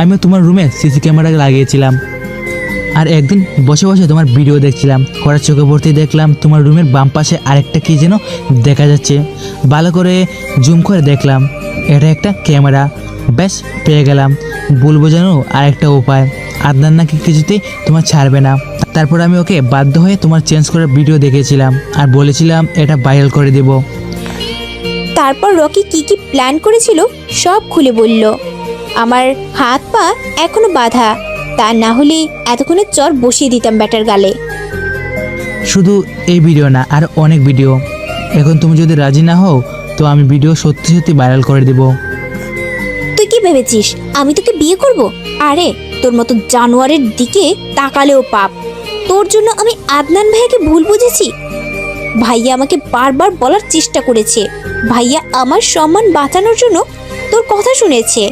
আমিও তোমার রুমে সিসি ক্যামেরা লাগিয়েছিলাম, আর একদিন বসে বসে তোমার ভিডিও দেখছিলাম। হঠাৎ চোখে পড়তে দেখলাম তোমার রুমের বাম পাশে আরেকটা কি যেন দেখা যাচ্ছে। ভালো করে জুম করে দেখলাম, এটা একটা ক্যামেরা। ব্যাস, পেয়ে গেলাম। ভুল বোঝানো আরেকটা উপায়। আদনান নাকি কিছুতেই তোমার ছাড়বে না। তারপর আমি ওকে বাধ্য হয়ে তোমার চেঞ্জ করার ভিডিও দেখেছিলাম আর বলেছিলাম এটা ভাইরাল করে দেব। তারপর রকি কি কি প্ল্যান করেছিল সব খুলে বলল। আমার হাত পা এখনো বাঁধা, তা না হলে এতক্ষণে চর বসিয়ে দিতাম ব্যাটার গালে। শুধু এই ভিডিও না, আর অনেক ভিডিও। এখন তুমি যদি রাজি না হও তো আমি ভিডিও সত্যি সত্যি ভাইরাল করে দেব। তুই কি ভেবেছিস আমি তোকে বিয়ে করব? আরে তোর মতো জানোয়ারের দিকে তাকালেও পাপ। তোর জন্য আমি আদনান ভাইয়াকে ভুল বুঝেছি। ভাইয়া আমাকে বারবার বলার চেষ্টা করেছে, ভাইয়া আমার সম্মান বাঁচানোর জন্য তোর কথা শুনেছে,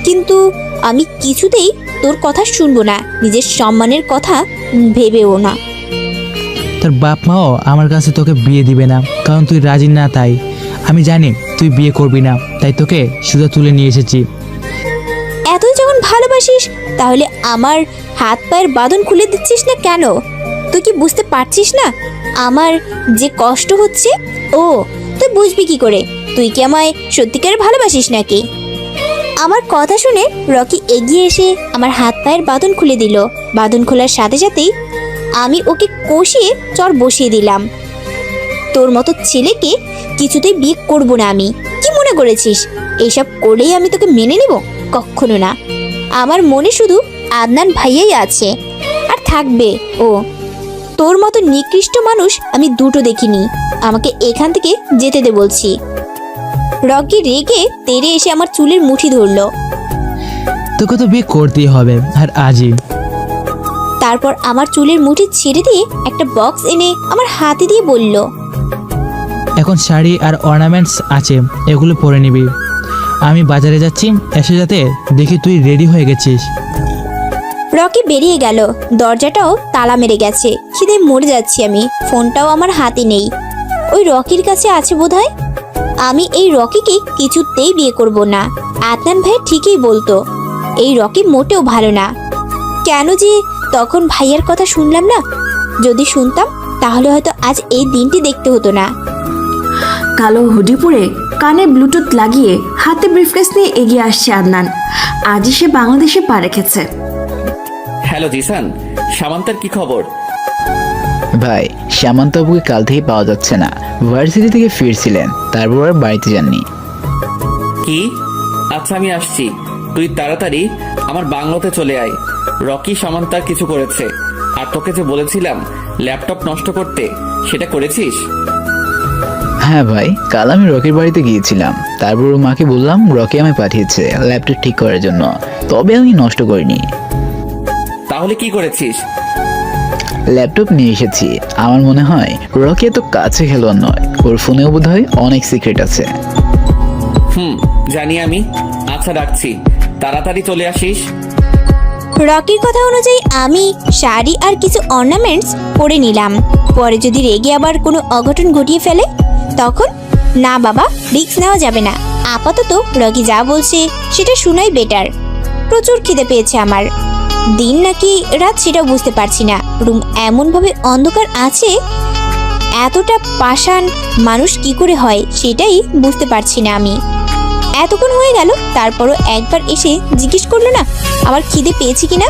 কিন্তু আমি কিছুতেই তোর কথা শুনবো না, নিজের সম্মানের কথা ভেবেও না। তোর বাপ মাও আমার কাছে তোকে বিয়ে দিবে না, কারণ তুই রাজি না। তাই আমি জানি তুই বিয়ে করবি না, তাই তোকে সুদা তুলে নিয়ে এসেছি। এতই যখন ভালোবাসিস তাহলে আমার হাত পায়ের বাঁধন খুলে দিচ্ছিস না কেন? তুই কি বুঝতে পারছিস না আমার যে কষ্ট হচ্ছে? ও তুই বুঝবি কি করে? তুই কি আমায় সত্যিকারে ভালোবাসিস নাকি? আমার কথা শুনে রকি এগিয়ে এসে আমার হাত পায়ের বাঁধন খুলে দিল। বাঁধন খোলার সাথে সাথেই আমি ওকে কষিয়ে চর বসিয়ে দিলাম। তোর মতো ছেলেকে কিছুতেই বিয়ে করব না আমি। কি মনে করেছিস এইসব করলেই আমি তোকে মেনে নেব? কখনো না। আমার মনে শুধু আদনান ভাইয়াই আছে, আর থাকবে। ও তোর মতো নিকৃষ্ট মানুষ আমি দুটো দেখিনি। আমাকে এখান থেকে যেতে দে বলছি। রকি রেগে তেড়ে এসে আমার চুলের মুঠি ধরলো। তোকে তো বিয়ে করতেই হবে, আর আজই। তারপর আমার চুলের মুঠি ছেড়ে দিয়ে একটা বক্স এনে আমার হাতে দিয়ে বলল, এখন শাড়ি আর অর্নামেন্টস আছে, এগুলো পরে নিবি। আমি বাজারে যাচ্ছি, এসে যাতে দেখি তুই রেডি হয়ে গেছিস। রকি বেরিয়ে গেল, দরজাটাও তালা মেরে গেছে। খিদে মরে যাচ্ছি আমি, ফোনটাও আমার হাতে নেই, ওই রকির কাছে আছে বোধহয়। আমি এই রকিকে কিছুতেই বিয়ে করব না। আদনান ভাই ঠিকই বলতো, এই রকি মোটেও ভালো না। কেন যে তখন ভাইয়ার কথা শুনলাম না? যদি শুনতাম তাহলে হয়তো আজ এই দিনটি দেখতে হতো না। কালো হুডি পরে কানে ব্লুটুথ লাগিয়ে হাতে ব্রিফকেস নিয়ে এগিয়ে আসছে আদনান। আজই সে বাংলাদেশে পা রেখেছে। হ্যালো জিসান, সামান্তার কি খবর? ভাই, সামান্ত বাবুকে কাল থেকে পাওয়া যাচ্ছে না। ভার্সিটি থেকে ফিরছিলেন, তারপর আর বাড়িতে যাননি। কি? আচ্ছা আমি আসছি, তুই তাড়াতাড়ি আমার বাংলোতে চলে আয়। রকি সামান্তার কিছু করেছে, আর তোকে যে বলেছিলাম ল্যাপটপ নষ্ট করতে, সেটা করেছিস? হ্যাঁ ভাই, কাল আমি রকির বাড়িতে গিয়েছিলাম। তারপর ওর মাকে বললাম রকি আমায় পাঠিয়েছে ল্যাপটপ ঠিক করার জন্য, তবে আমি নষ্ট করিনি। তাহলে কি করেছিস? ল্যাপটপ নিয়ে এসেছি। আমার মনে হয় রকি এত কাছে খেলোয়াড় নয়, ওর ফোনেও বোধহয় অনেক সিক্রেট আছে। জানি আমি। আচ্ছা রাখছি, তাড়াতাড়ি চলে আসিস। রকির কথা অনুযায়ী আমি শাড়ি আর কিছু অর্নামেন্টস পরে নিলাম। পরে যদি রেগে আবার কোনো অঘটন ঘটিয়ে ফেলে তখন? না বাবা, রিস্ক নেওয়া যাবে না। আপাতত রকি যা বলছে সেটা শোনাই বেটার। প্রচুর খিদে পেয়েছে আমার। দিন নাকি রাত সেটাও বুঝতে পারছি না। রুম এমনভাবে অন্ধকার আছে, এতটা পাষাণ মানুষ কি করে হয় সেটাই বুঝতে পারছি না আমি। এতক্ষণ হয়ে গেল, তারপরও একবার এসে জিজ্ঞেস করলো না আমার খিদে পেয়েছে কিনা।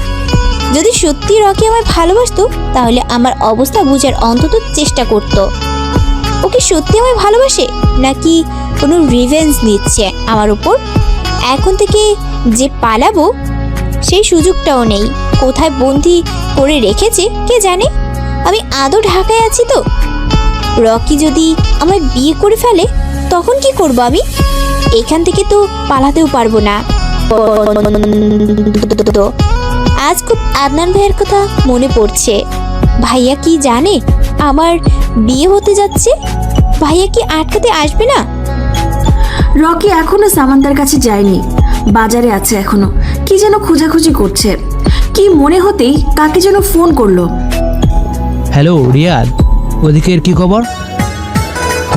যদি সত্যি রকি আমায় ভালোবাসতো তাহলে আমার অবস্থা বুঝার অন্তত চেষ্টা করত। ওকে সত্যি আমায় ভালোবাসে নাকি কোনো রিভেঞ্জ নিচ্ছে আমার উপর? এখন থেকে যে পালাবো সেই সুযোগটাও নেই। কোথায় বন্দি করে রেখেছে কে জানে। আমি আদৌ ঢাকায় আছি তো? রকি যদি আমায় বিয়ে করে ফেলে তখন কি করব আমি? এখান থেকে তো পালাতেও পারবো না। আজ খুব আদনান ভাইয়ের কথা মনে পড়ছে। ভাইয়া কি জানে আমার বিয়ে হতে যাচ্ছে? ভাইয়া কি আটকাতে আসবে না? রকি এখনো সামান্তার কাছে যায়নি, বাজারে আছে এখনো। কি যেন খোঁজাখুঁজি করছে। কি মনে হতেই কাকে যেন ফোন করলো। হ্যালো রিয়াদ, ওদিকের কি খবর?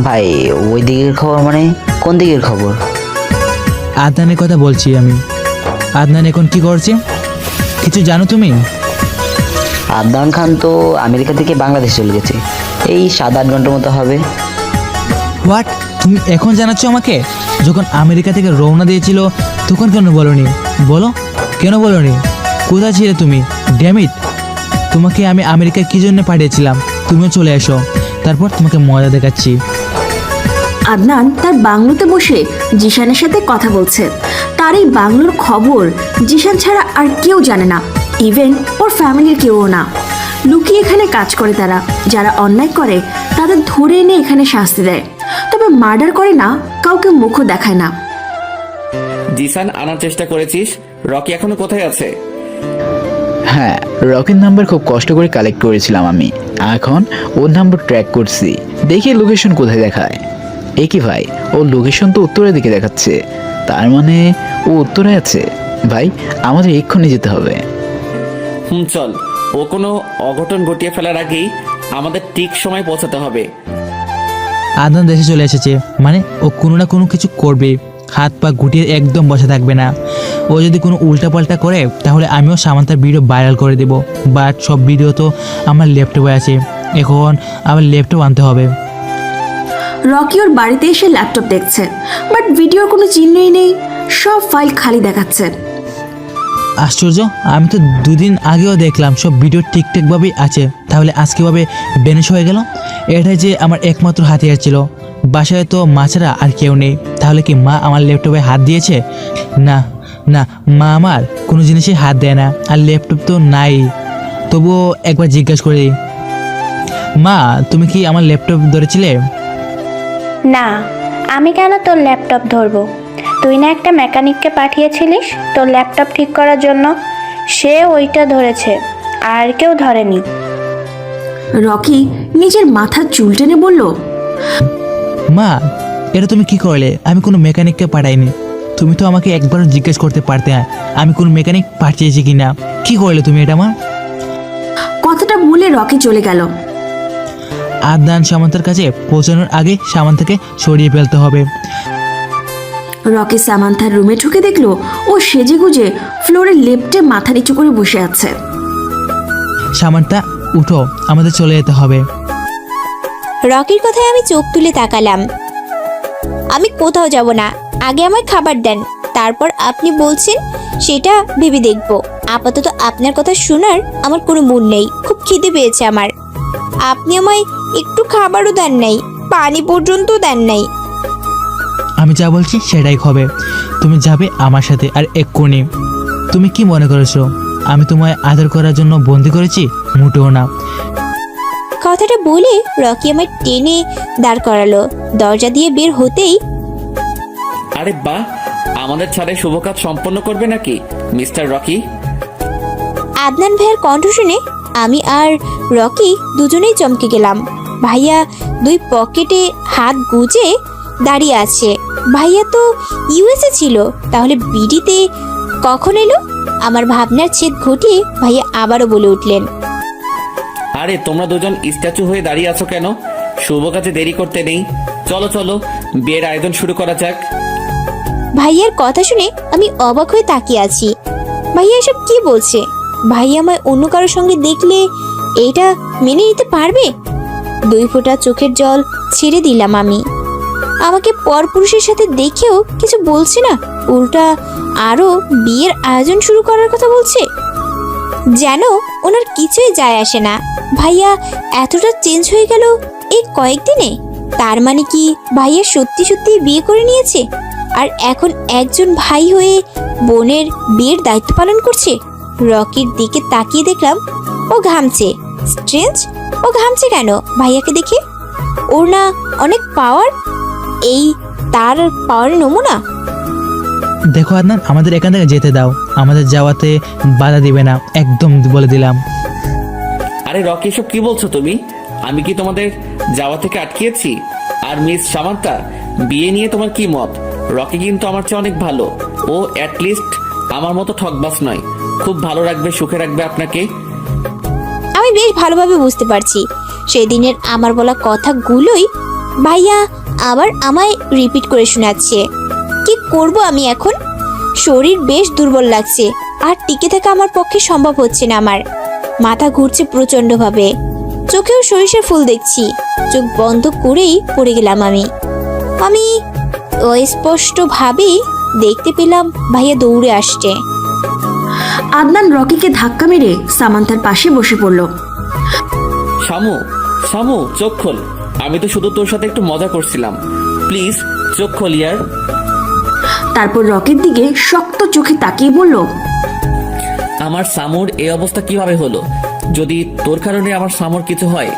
ভাই ওই দিকের খবর মানে কোন দিকের খবর? আদনানের কথা বলছি আমি। আদনান এখন কি করছে কিছু জানো তুমি? আদনান খান তো আমেরিকা থেকে বাংলাদেশ চলে গেছে, এই 7-8 ঘন্টার মতো হবে। হোয়াট? তুমি এখন জানাচ্ছ আমাকে? যখন আমেরিকা থেকে রওনা দিয়েছিল তখন কেন বলনি? বলো, কেন বলনি? কোথায় ছিলে তুমি? ড্যামিট, তোমাকে আমি আমেরিকায় কী জন্য পাঠিয়েছিলাম? তুমিও চলে এসো, তারপর তোমাকে মজা দেখাচ্ছি। আদনান তার বাংলোতে বসে জিশানের সাথে কথা বলছে। তার এই বাংলোর খবর জিশান ছাড়া আর কেউ জানে না, ইভেন ওর ফ্যামিলির কেউও না। লুকিয়ে এখানে কাজ করে তারা। যারা অন্যায় করে তাদের ধরে এনে এখানে শাস্তি দেয়, তবে মার্ডার করে না, কাউকে মুখও দেখায় না। জিসান আনার চেষ্টা করেছিস? রকি এখনো কোথায় আছে? হ্যাঁ, রকির নাম্বার খুব কষ্ট করে কালেক্ট করেছিলাম আমি। এখন ওর নাম্বার ট্র্যাক করছি, দেখি লোকেশন কোথায় দেখায়। এ কি ভাই, ওর লোকেশন তো উত্তরের দিকে দেখাচ্ছে, তার মানে ও উত্তরে আছে। ভাই আমাদের এক্ষুনি যেতে হবে। চল, ও কোনো অঘটন ঘটিয়ে ফেলার আগেই আমাদের ঠিক সময় পৌঁছাতে হবে। আদনান দেশে চলে এসেছে মানে ও কোনো না কোনো কিছু করবে। হাত পা গুটিয়ে একদম বসে থাকবে না। ও যদি কোনো উল্টাপাল্টা করে তাহলে আমিও সামান্তার ভিডিও ভাইরাল করে দেব। বাট সব ভিডিও তো আমার ল্যাপটপে আছে, এখন আমার ল্যাপটপ আনতে হবে। রকি ওর বাড়িতে এসে ল্যাপটপ দেখছে, বাট ভিডিওর কোনো চিহ্নই নেই, সব ফাইল খালি দেখাচ্ছে। আশ্চর্য, আমি তো 2 দিন আগেও দেখলাম সব ভিডিও ঠিকঠাকভাবেই আছে, তাহলে আজকে ভাবে বেনিশ হয়ে গেল? এটাই যে আমার একমাত্র হাতিয়ার ছিল। বাসায় তো মা ছাড়া আর কেউ নেই, তাহলে কি মা আমার ল্যাপটপে হাত দিয়েছে? না না, মা আমার কোনো জিনিসে হাত দেয় না, আর ল্যাপটপ তো নাই। তবুও একবার জিজ্ঞাসা করি, মা তুমি কি আমার ল্যাপটপ ধরেছিলে? না, আমি কেন তোর ল্যাপটপ ধরবো? তুই না একটা মেকানিককে পাঠিয়েছিলিস তোর ল্যাপটপ ঠিক করার জন্য, সে ওইটা ধরেছে, আর কেউ ধরেনি। রকি নিজের মাথার চুল টেনে বলল, মা এটা তুমি কি করলে? আমি কোনো মেকানিককে পাঠাইনি। তুমি তো আমাকে একবারও জিজ্ঞেস করতে পারতে না আমি কোন মেকানিক পাঠিয়েছি কিনা। কি করলে তুমি এটা মা? কথাটা বলে রকি চলে গেল। আদনান সামান্তার কাছে পৌঁছানোর আগে সামান্তাকে সরিয়ে ফেলতে হবে। রকি সামান্থার রুমে ঢুকে দেখলো ও সেজে গুজে ফ্লোরে লেপ্টে মাথা নিচু করে বসে আছে। সামান্তা উঠো, আমাদের চলে যেতে হবে। রকির কথায় আমি চোখ তুলে তাকালাম। আমি কোথাও যাব না, আগে আমায় খাবার দেন, তারপর আপনি বলছেন সেটা ভেবে দেখব। আপাতত আপনার কথা শোনার আমার কোনো মন নেই। খুব খিদে পেয়েছে আমার। আপনি আমায় একটু খাবারও দেন নাই, পানি পর্যন্ত দেন নাই। আমি যা বলছি সেটাই হবে। তুমি যাবে আমার সাথে, আর এক্ষুনি। তুমি কি মনে করেছো আমি তোমায় আদর করার জন্য বন্দি করেছি? মোটেও না। কথাটা বলে রকি আমায় টেনে দাঁড় করালো। দরজা দিয়ে বের হতেই আরে বাহ, আমাদের ছাড়ে শুভ কাজ সম্পন্ন করবে নাকি মিস্টার রকি? আদনান ভাইয়ের কণ্ঠ শুনে আমি আর রকি দুজনেই চমকে গেলাম। ভাইয়া দুই পকেটে হাত গুজে দাঁড়িয়ে আছে। ভাইয়া তো ইউএসএ ছিল, তাহলে বিডিতে কখন এলো? আমার ভাবনার ছেদ ঘটিয়ে ভাইয়া আবারও বলে উঠলেন, আরে তোমরা দুজন স্ট্যাচু হয়ে দাঁড়িয়ে আছো কেন? শুভ কাজে দেরি করতে নেই, চলো চলো বিয়ের আয়োজন শুরু করা যাক। ভাইয়ার কথা শুনে আমি অবাক হয়ে তাকিয়ে আছি। ভাইয়া এসব কি বলছে? ভাইয়া আমায় অন্য কারোর সঙ্গে দেখলে এটা মেনে নিতে পারবে? দুই ফোঁটা চোখের জল ছেড়ে দিলাম আমি। আমাকে পরপুরুষের সাথে দেখেও কিছু বলছে না, উল্টা আরো বিয়ের আয়োজন শুরু করার কথা বলছে। যেন ওনার কিছুই যায় আসে না। ভাইয়া এতটা চেঞ্জ হয়ে গেল এই কয়েকদিনে। তার মানে কি ভাইয়া সত্যি সত্যি বিয়ে করে নিয়েছে আর এখন একজন ভাই হয়ে বোনের বিয়ের দায়িত্ব পালন করছে? রকির দিকে তাকিয়ে দেখলাম ও ঘামছে। স্ট্রেঞ্জ, ও ঘামছে কেন ভাইয়াকে দেখে? ওর না অনেক পাওয়ার? এই তার পাওয়ারের নমুনা? দেখো আদনান, আমাদের এখান থেকে যেতে দাও, আমাদের যাওয়াতে বাধা দিবে না, একদম বলে দিলাম। আরে রকি, এসব কি বলছো তুমি? আমি কি তোমাদের যাওয়া থেকে আটকিয়েছি? আর মিস সামান্তা, বিয়ে নিয়ে তোমার কি মত? রকি কিন্তু আমার চেয়ে অনেক ভালো। ও অ্যাটলিস্ট আমার মতো ঠকবাস নয়, খুব ভালো রাখবে, সুখে রাখবে আপনাকে। আমি বেশ ভালোভাবে বুঝতে পারছি সেদিনের আমার বলা কথাগুলোই ভাইয়া আবার আমায় রিপিট করে শোনাচ্ছে। কি করব আমি এখন? শরীর বেশ দুর্বল লাগছে, আর টিকে থাকা আমার পক্ষে সম্ভব হচ্ছে না। আমার মাথা ঘুরছে প্রচন্ডভাবে, চোখেও সরিষার ফুল দেখছি। চোখ বন্ধ করেই পড়ে গেলাম আমি অস্পষ্টভাবেই দেখতে পেলাম ভাইয়া দৌড়ে আসছে। আদনান রকিকে ধাক্কা মেরে সামান্তার পাশে বসে পড়ল। শামু, শামু, চোখ খোল। আমি তো শুধু তোর সাথে একটু মজা করছিলাম, প্লিজ চোখ খোল ইয়ার। তারপর রকির দিকে শক্ত চোখে তাকিয়ে বলল, আমার সামুর এই অবস্থা কিভাবে হলো? যদি তোর কারণে আমার সামুর কিছু হয়,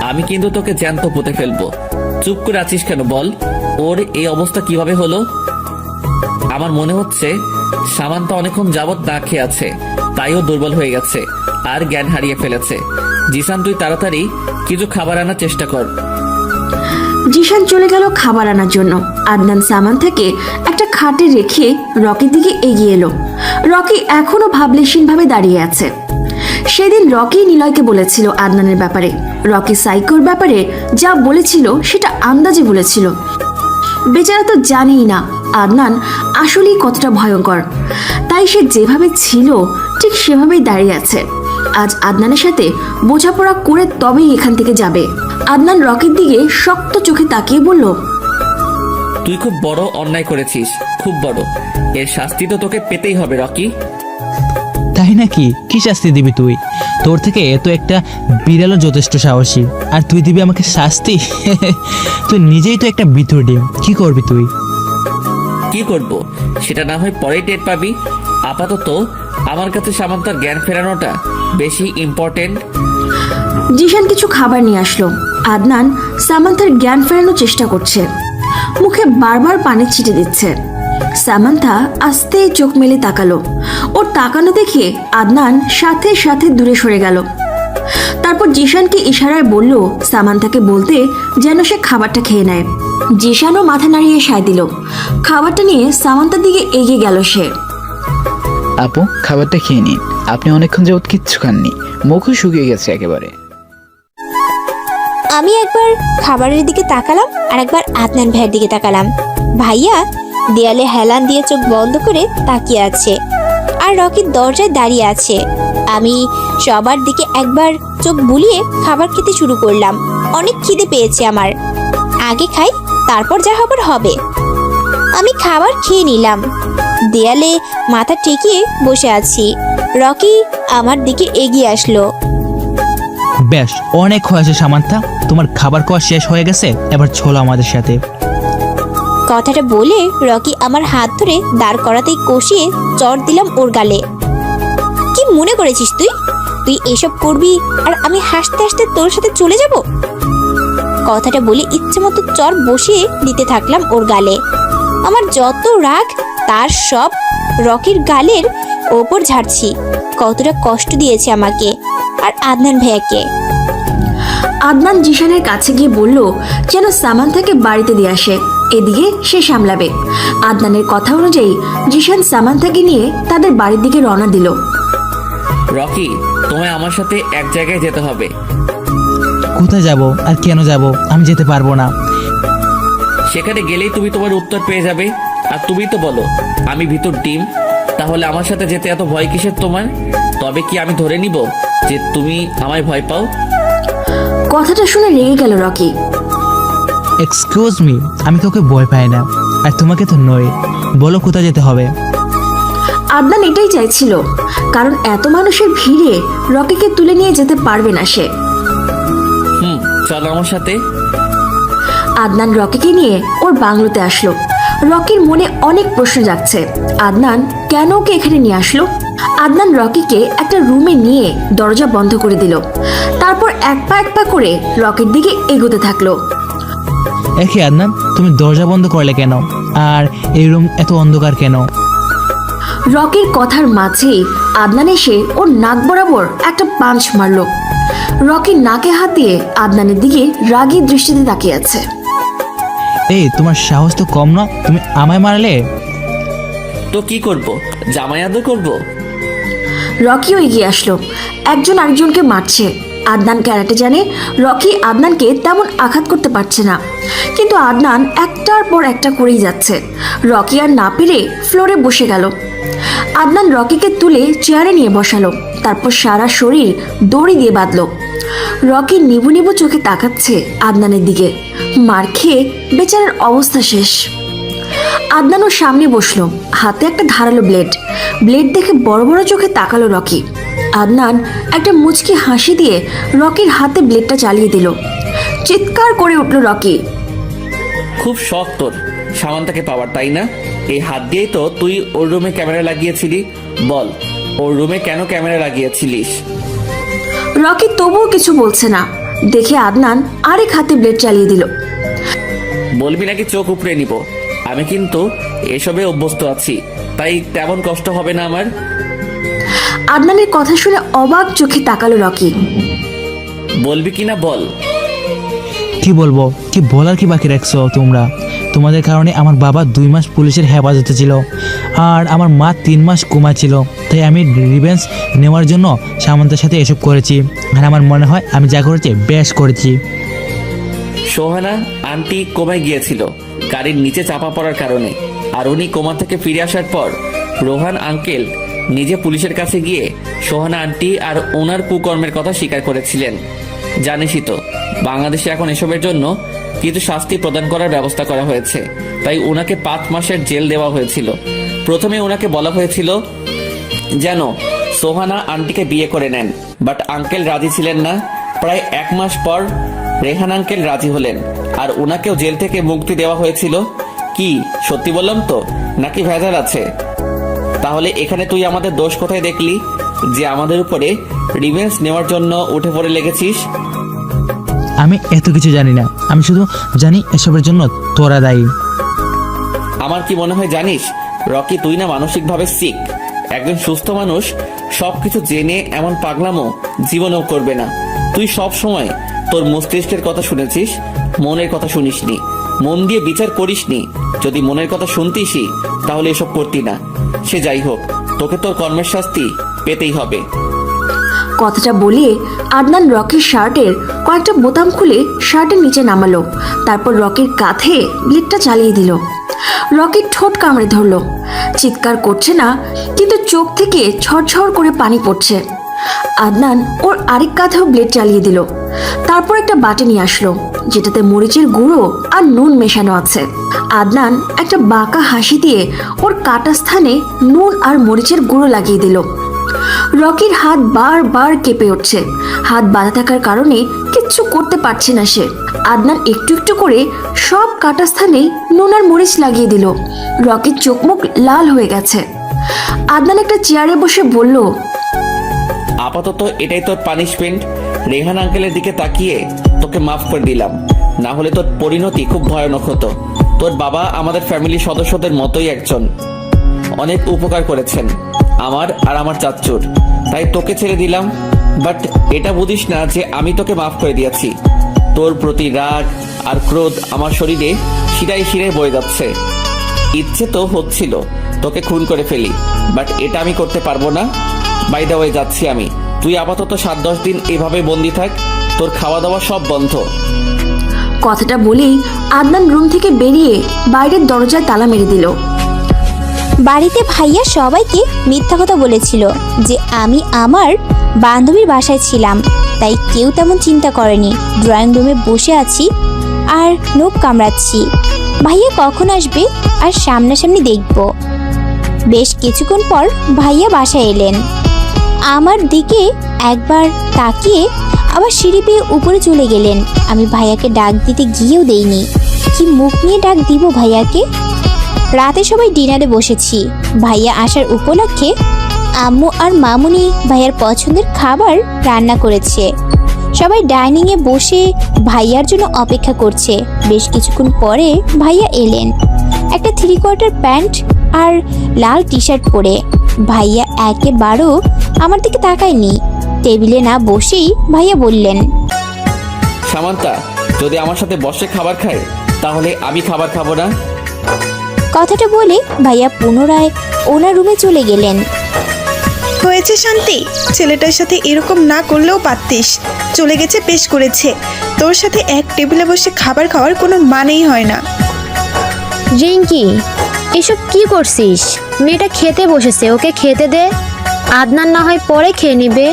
আমি কিন্তু তোকে জ্যান্ত পুঁতে ফেলবো। চুপ করে আছিস কেন বল? ওর এই অবস্থা কিভাবে হলো? আমার মনে হচ্ছে সামান্তা অনেকক্ষণ যাবৎ না খেয়ে আছে, তাইও দুর্বল হয়ে গেছে আর জ্ঞান হারিয়ে ফেলেছে। জিসান, তুই তাড়াতাড়ি কিছু খাবার আনার চেষ্টা কর। জিশান চলে গেল খাবার আনার জন্য। আদনান সামান্তাকে একটা খাটে রেখে রকির দিকে এগিয়ে এলো। রকি এখনো ভাবলেশীন ভাবে দাঁড়িয়ে আছে। সেদিন রকি নিলয়কে বলেছিল আদনানের ব্যাপারে। রকি সাইকোর ব্যাপারে যা বলেছিল সেটা আন্দাজে বলেছিল। বেচারা তো জানেই না আদনান আসলেই কতটা ভয়ঙ্কর, তাই সে যেভাবে ছিল ঠিক সেভাবেই দাঁড়িয়ে আছে। আজ আদনানের সাথে বোঝাপড়া করে তবেই এখান থেকে যাবে। আদনান রকির দিকে শক্ত চোখে তাকিয়ে বলল, তুই খুব বড় অন্যায় করেছিস, খুব বড়। এর শাস্তি তো তোকে পেতেই হবে রকি। তাই নাকি? কি শাস্তি দিবি তুই? তোর থেকে এত একটা বিড়ালও যথেষ্ট সাহসী, আর তুই দিবি আমাকে শাস্তি? তুই নিজেই তো একটা বিতুর ডিম, কি করবি তুই? কি করব সেটা না হয় পরেই টের পাবি। আপাতত আমার কাছে সামান্তার জ্ঞান ফেরানোটা বেশি ইম্পর্টেন্ট। জিশান কিছু খাবার নিয়ে আসলো। আদনান সামান্তার জ্ঞান ফেরানোর চেষ্টা করছে, মুখে বারবার পানি ছিটে দিচ্ছে। সামান্তা আস্তে চোখ মেলে তাকালো। ওর তাকানো দেখে আদনান সাথে সাথে দূরে সরে গেল। তারপর জিশানকে ইশারায় বলল সামান্তাকে বলতে যেন সে খাবারটা খেয়ে নেয়। জিশানও মাথা নাড়িয়ে সায় দিল। খাবারটা নিয়ে সামান্তার দিকে এগিয়ে গেল সে। আপু, খাবারটা খেয়ে নিন, আপনি অনেকক্ষণ যাবত কিচ্ছু খাননি, মুখও শুকিয়ে গেছে একেবারে। আমি একবার খাবারের দিকে তাকালাম আর একবার আদনান ভাইয়ের দিকে তাকালাম। ভাইয়া দেয়ালে হেলান দিয়ে চোখ বন্ধ করে তাকিয়ে আছে, আর রকির দরজায় দাঁড়িয়ে আছে। আমি সবার দিকে একবার চোখ বুলিয়ে খাবার খেতে শুরু করলাম। অনেক খিদে পেয়েছে আমার, আগে খাই তারপর যা হবার হবে। আমি খাবার খেয়ে নিলাম, দেয়ালে মাথা ঠেকিয়ে বসে আছি। রকি আমার দিকে এগিয়ে আসলো। বেশ, অনেক হয়েছে সামান্তা, তোমার খাবার খাওয়া শেষ হয়ে গেছে, এবার চলো আমাদের সাথে। কথাটা বলে রকি আমার হাত ধরে দাঁড় করাতেই কষিয়ে চড় দিলাম ওর গালে। কি মনে করেছিস তুই? তুই এসব করবি আর আমি হাসতে হাসতে তোর সাথে চলে যাব? কথাটা বলে ইচ্ছে মতো চর বসিয়ে দিতে থাকলাম ওর গালে। আমার যত রাগ তার সব রকির গালের ওপর ঝাড়ছি। কতটা কষ্ট দিয়েছে আমাকে আর আদনান ভাইয়াকে। আদনান জিশানের কাছে গিয়ে বলল যেন সামান্থাকে বাড়িতে দিয়ে আসে, এদিকে সে সামলাবে। আদনানের কথা অনুযায়ী জিশান সামান্থাকে নিয়ে তাদের বাড়ির দিকে রওনা দিল। রকি, তোমায় আমার সাথে এক জায়গায় যেতে হবে। কোথায় যাব আর কেন যাব? আমি যেতে পারবো না। সেখানে গেলেই তুমি তোমার উত্তর পেয়ে যাবে। আর তুমি তো বলো আমি ভিতর ডিম, তাহলে আমার সাথে যেতে এত ভয় কিসের তোমার? তবে কি আমি ধরে নিব যে তুমি আমায় ভয় পাও? কথাটা শুনে রেগে গেল রকি। এক্সকিউজ মি, আমি তোকে ভয় পাই না, আর তোমাকে তো নয়। বলো কোথায় যেতে হবে? আদনান এটাই চাইছিল, কারণ এত মানুষের ভিড়ে রকিকে তুলে নিয়ে যেতে পারবে না সে। চলো আমার সাথে। আদনান রকিকে নিয়ে ওর বাংলোতে আসলো। রকির মনে অনেক প্রশ্ন জাগছে। আদনান কেন ওকে এখানে নিয়ে আসলো? আদনান রকিকে একটা রুমে নিয়ে দরজা বন্ধ করে দিল। তারপর এক পা করে রকির দিকে এগোতে থাকলো। একে আদনান, তুমি দরজা বন্ধ করলে কেন? আর এই রুম এত অন্ধকার কেন? রকির কথার মাঝেই আদনান এসে ওর নাক বরাবর একটা পাঞ্চ মারলো। রকির নাকে হাত দিয়ে আদনানের দিকে রাগী দৃষ্টিতে তাকিয়ে আছে। এই, তোমার সাহস তো কম না, তুমি আমায় মারলে? তো কি করব? জামাই আদর করব? রকিও এগিয়ে আসলো। একজন আরেকজনকে মারছে। আদনান ক্যারাটে জানে, রকি আদনানকে তেমন আঘাত করতে পারছে না, কিন্তু আদনান একটার পর একটা করেই যাচ্ছে। রকি আর না পেরে ফ্লোরে বসে গেল। আদনান রকিকে তুলে চেয়ারে নিয়ে বসালো, তারপর সারা শরীর দড়ি দিয়ে বাঁধলো। রকি নিবু নিবু চোখে তাকাচ্ছে আদনানের দিকে। মার খেয়ে বেচারার অবস্থা শেষ। আদনান ওর সামনে বসলো, হাতে একটা ধারালো ব্লেড দেখে বড় বড় চোখে তাকালো রকি। আদনান একটা মুচকি হাসি দিয়ে রকির হাতে ব্লেডটা চালিয়ে দিল। চিৎকার করে উঠল রকি। খুব শখ তোর সামান্তাকে পাওয়ার, তাই না? এই হাত দিয়েই তো তুই ওর রুমে ক্যামেরা লাগিয়েছিলি। বল, ওর রুমে কেন ক্যামেরা লাগিয়েছিলিস? রকি তবুও কিছু বলছে না দেখে আদনান আরেক হাতে ব্লেড চালিয়ে দিল। বলবি নাকি চোখ উপড়ে নিব? আমি কিন্তু এসবে অভ্যস্ত আছি, তাই তেমন কষ্ট হবে না আমার। আদনানের কথা শুনে অবাক চোখে তাকালো রকি। বলবি কিনা বল। কি বলবো? কি বলার কি বাকি রাখছো তোমরা? তোমাদের কারণে আমার বাবা 2 মাস পুলিশের হেফাজতে ছিল, আর আমার মা 3 মাস কোমা ছিল। তাই আমি রিভেঞ্জ নেওয়ার জন্য সামন্তের সাথে এসব করেছি, আর আমার মনে হয় আমি যা করেছি বেশ করেছি। সোহানা আন্টি কোমায় গিয়েছিল গাড়ির নিচে চাপা পড়ার কারণে, আর উনি কোমা থেকে ফিরে আসার পর রোহান আঙ্কেল নিজে পুলিশের কাছে গিয়ে সোহানা আন্টি আর ওনার কুকর্মের কথা স্বীকার করেছিলেন। জানিসই তো বাংলাদেশে এখন এসবের জন্য কিছু শাস্তি প্রদান করার ব্যবস্থা করা হয়েছে, তাই ওনাকে 5 মাসের জেল দেওয়া হয়েছিল। প্রথমে ওনাকে বলা হয়েছিল যেন সোহানা আন্টিকে বিয়ে করে নেন, বাট আঙ্কেল রাজি ছিলেন না। প্রায় 1 মাস পর রেহান আঙ্কেল রাজি হলেন, আর ওনাকেও জেল থেকে মুক্তি দেওয়া হয়েছিল। কি সত্যি বললাম তো, নাকি ভেজাল আছে? তাহলে এখানে তুই আমাদের দোষ কোথায় দেখলি যে আমাদের উপরে রিভেঞ্জ নেওয়ার জন্য উঠে পড়ে লেগেছিস? আমি এত কিছু জানি না, আমি শুধু জানি এসবের জন্য তোরা দায়ী। আমার কি মনে হয় জানিস রকি, তুই না মানসিকভাবে সিক। একজন সুস্থ মানুষ সবকিছু জেনে এমন পাগলামো জীবনেও করবে না। তুই সব সময় তোর মস্তিষ্কের কথা শুনেছিস, মনের কথা শুনিসনি, মন দিয়ে বিচার করিসনি। যদি মনের কথা শুনতিসই তাহলে এসব করতি না। সে যাই হোক, তোকে তোর কর্মের শাস্তি পেতেই হবে। কথাটা বলে আদনান রকির শার্টের কয়েকটা বোতাম খুলে শার্টের নিচে নামালো, তারপর রকির কাঁধে ব্লেডটা চালিয়ে দিল। রকির ঠোঁট কামড়ে ধরলো। চিৎকার করছে না, কিন্তু চোখ থেকে ঝরঝর করে পানি পড়ছে। আদনান ওর আরেক কাঁধেও ব্লেড চালিয়ে দিল। তারপর একটা বাটি নিয়ে আসলো, যেটাতে মরিচের গুঁড়ো আর নুন মেশানো আছে। আদনান একটা বাঁকা হাসি দিয়ে ওর কাটা স্থানে নুন আর মরিচের গুঁড়ো লাগিয়ে দিল। রকির হাত বারবার কেঁপে উঠছে। হাত বাঁধা থাকার কারণে কিচ্ছু করতে পারছে না সে। আদনান একটু একটু করে সব কাটা স্থানে নুন আর মরিচ লাগিয়ে দিল। রকির চোখ মুখ লাল হয়ে গেছে। আদনান একটা চেয়ারে বসে বলল, আপাতত এটাই তোর পানিশমেন্ট। রেহান আঙ্কেলের দিকে তাকিয়ে তোকে মাফ করে দিলাম, না হলে তোর পরিণতি খুব ভয়ানক হতো। তোর বাবা আমাদের ফ্যামিলির সদস্যদের মতোই একজন, অনেক উপকার করেছেন আমার আর আমার চাচ্চুর, তাই তোকে ছেড়ে দিলাম। বাট এটা বুঝিস না যে আমি তোকে মাফ করে দিয়েছি। তোর প্রতি রাগ আর ক্রোধ আমার শরীরে শিরায় শিরায় বয়ে যাচ্ছে। ইচ্ছে তো হচ্ছিল তোকে খুন করে ফেলি, বাট এটা আমি করতে পারবো না। বাই দ্য ওয়ে যাচ্ছি আমি, তুই আপাতত 7-10 দিন এভাবে বন্দি থাক, তোর খাওয়া দাওয়া সব বন্ধ। কথাটা বলেই আদনান রুম থেকে বেরিয়ে বাইরের দরজায় তালা মেরে দিল। বাড়িতে ভাইয়া সবাইকে মিথ্যা কথা বলেছিল যে আমি আমার বান্ধবীর বাসায় ছিলাম, তাই কেউ তেমন চিন্তা করেনি। ড্রয়িং রুমে বসে আছি আর নখ কামড়াচ্ছি। ভাইয়া কখন আসবে আর সামনাসামনি দেখব। বেশ কিছুক্ষণ পর ভাইয়া বাসায় এলেন। আমার দিকে একবার তাকিয়ে আবার সিঁড়ি পেয়ে উপরে চলে গেলেন। আমি ভাইয়াকে ডাক দিতে গিয়েও দেইনি। কি মুখ নিয়ে ডাক দিব ভাইয়াকে? রাতে সবাই ডিনারে বসেছি। ভাইয়া আসার উপলক্ষে আম্মু আর মামুনি ভাইয়ার পছন্দের খাবার রান্না করেছে। সবাই ডাইনিংয়ে বসে ভাইয়ার জন্য অপেক্ষা করছে। বেশ কিছুক্ষণ পরে ভাইয়া এলেন, একটা 3/4 প্যান্ট আর লাল টি শার্ট পরে। ভাইয়া একেবারেও আমার দিকে তাকায়নি। টেবিলে না বসেই ভাইয়া বললেন, সামান্তা যদি আমার সাথে বসে খাবার খায় তাহলে আমি খাবার খাবো না। কথাটা বলে ভাইয়া পুনরায় ওনার রুমে চলে গেলেন। হয়েছে শান্তি, ছেলেটার সাথে এরকম না করলেও পারতিস। চলে গেছে, বেশ করেছে। তোর সাথে এক টেবিলে বসে খাবার খাওয়ার কোনো মানেই হয় না। রিঙ্কি, এসব কি করছিস? মেয়েটা খেতে বসেছে, ওকে খেতে দে। আদনান না হয় পরে খেয়ে নিবে।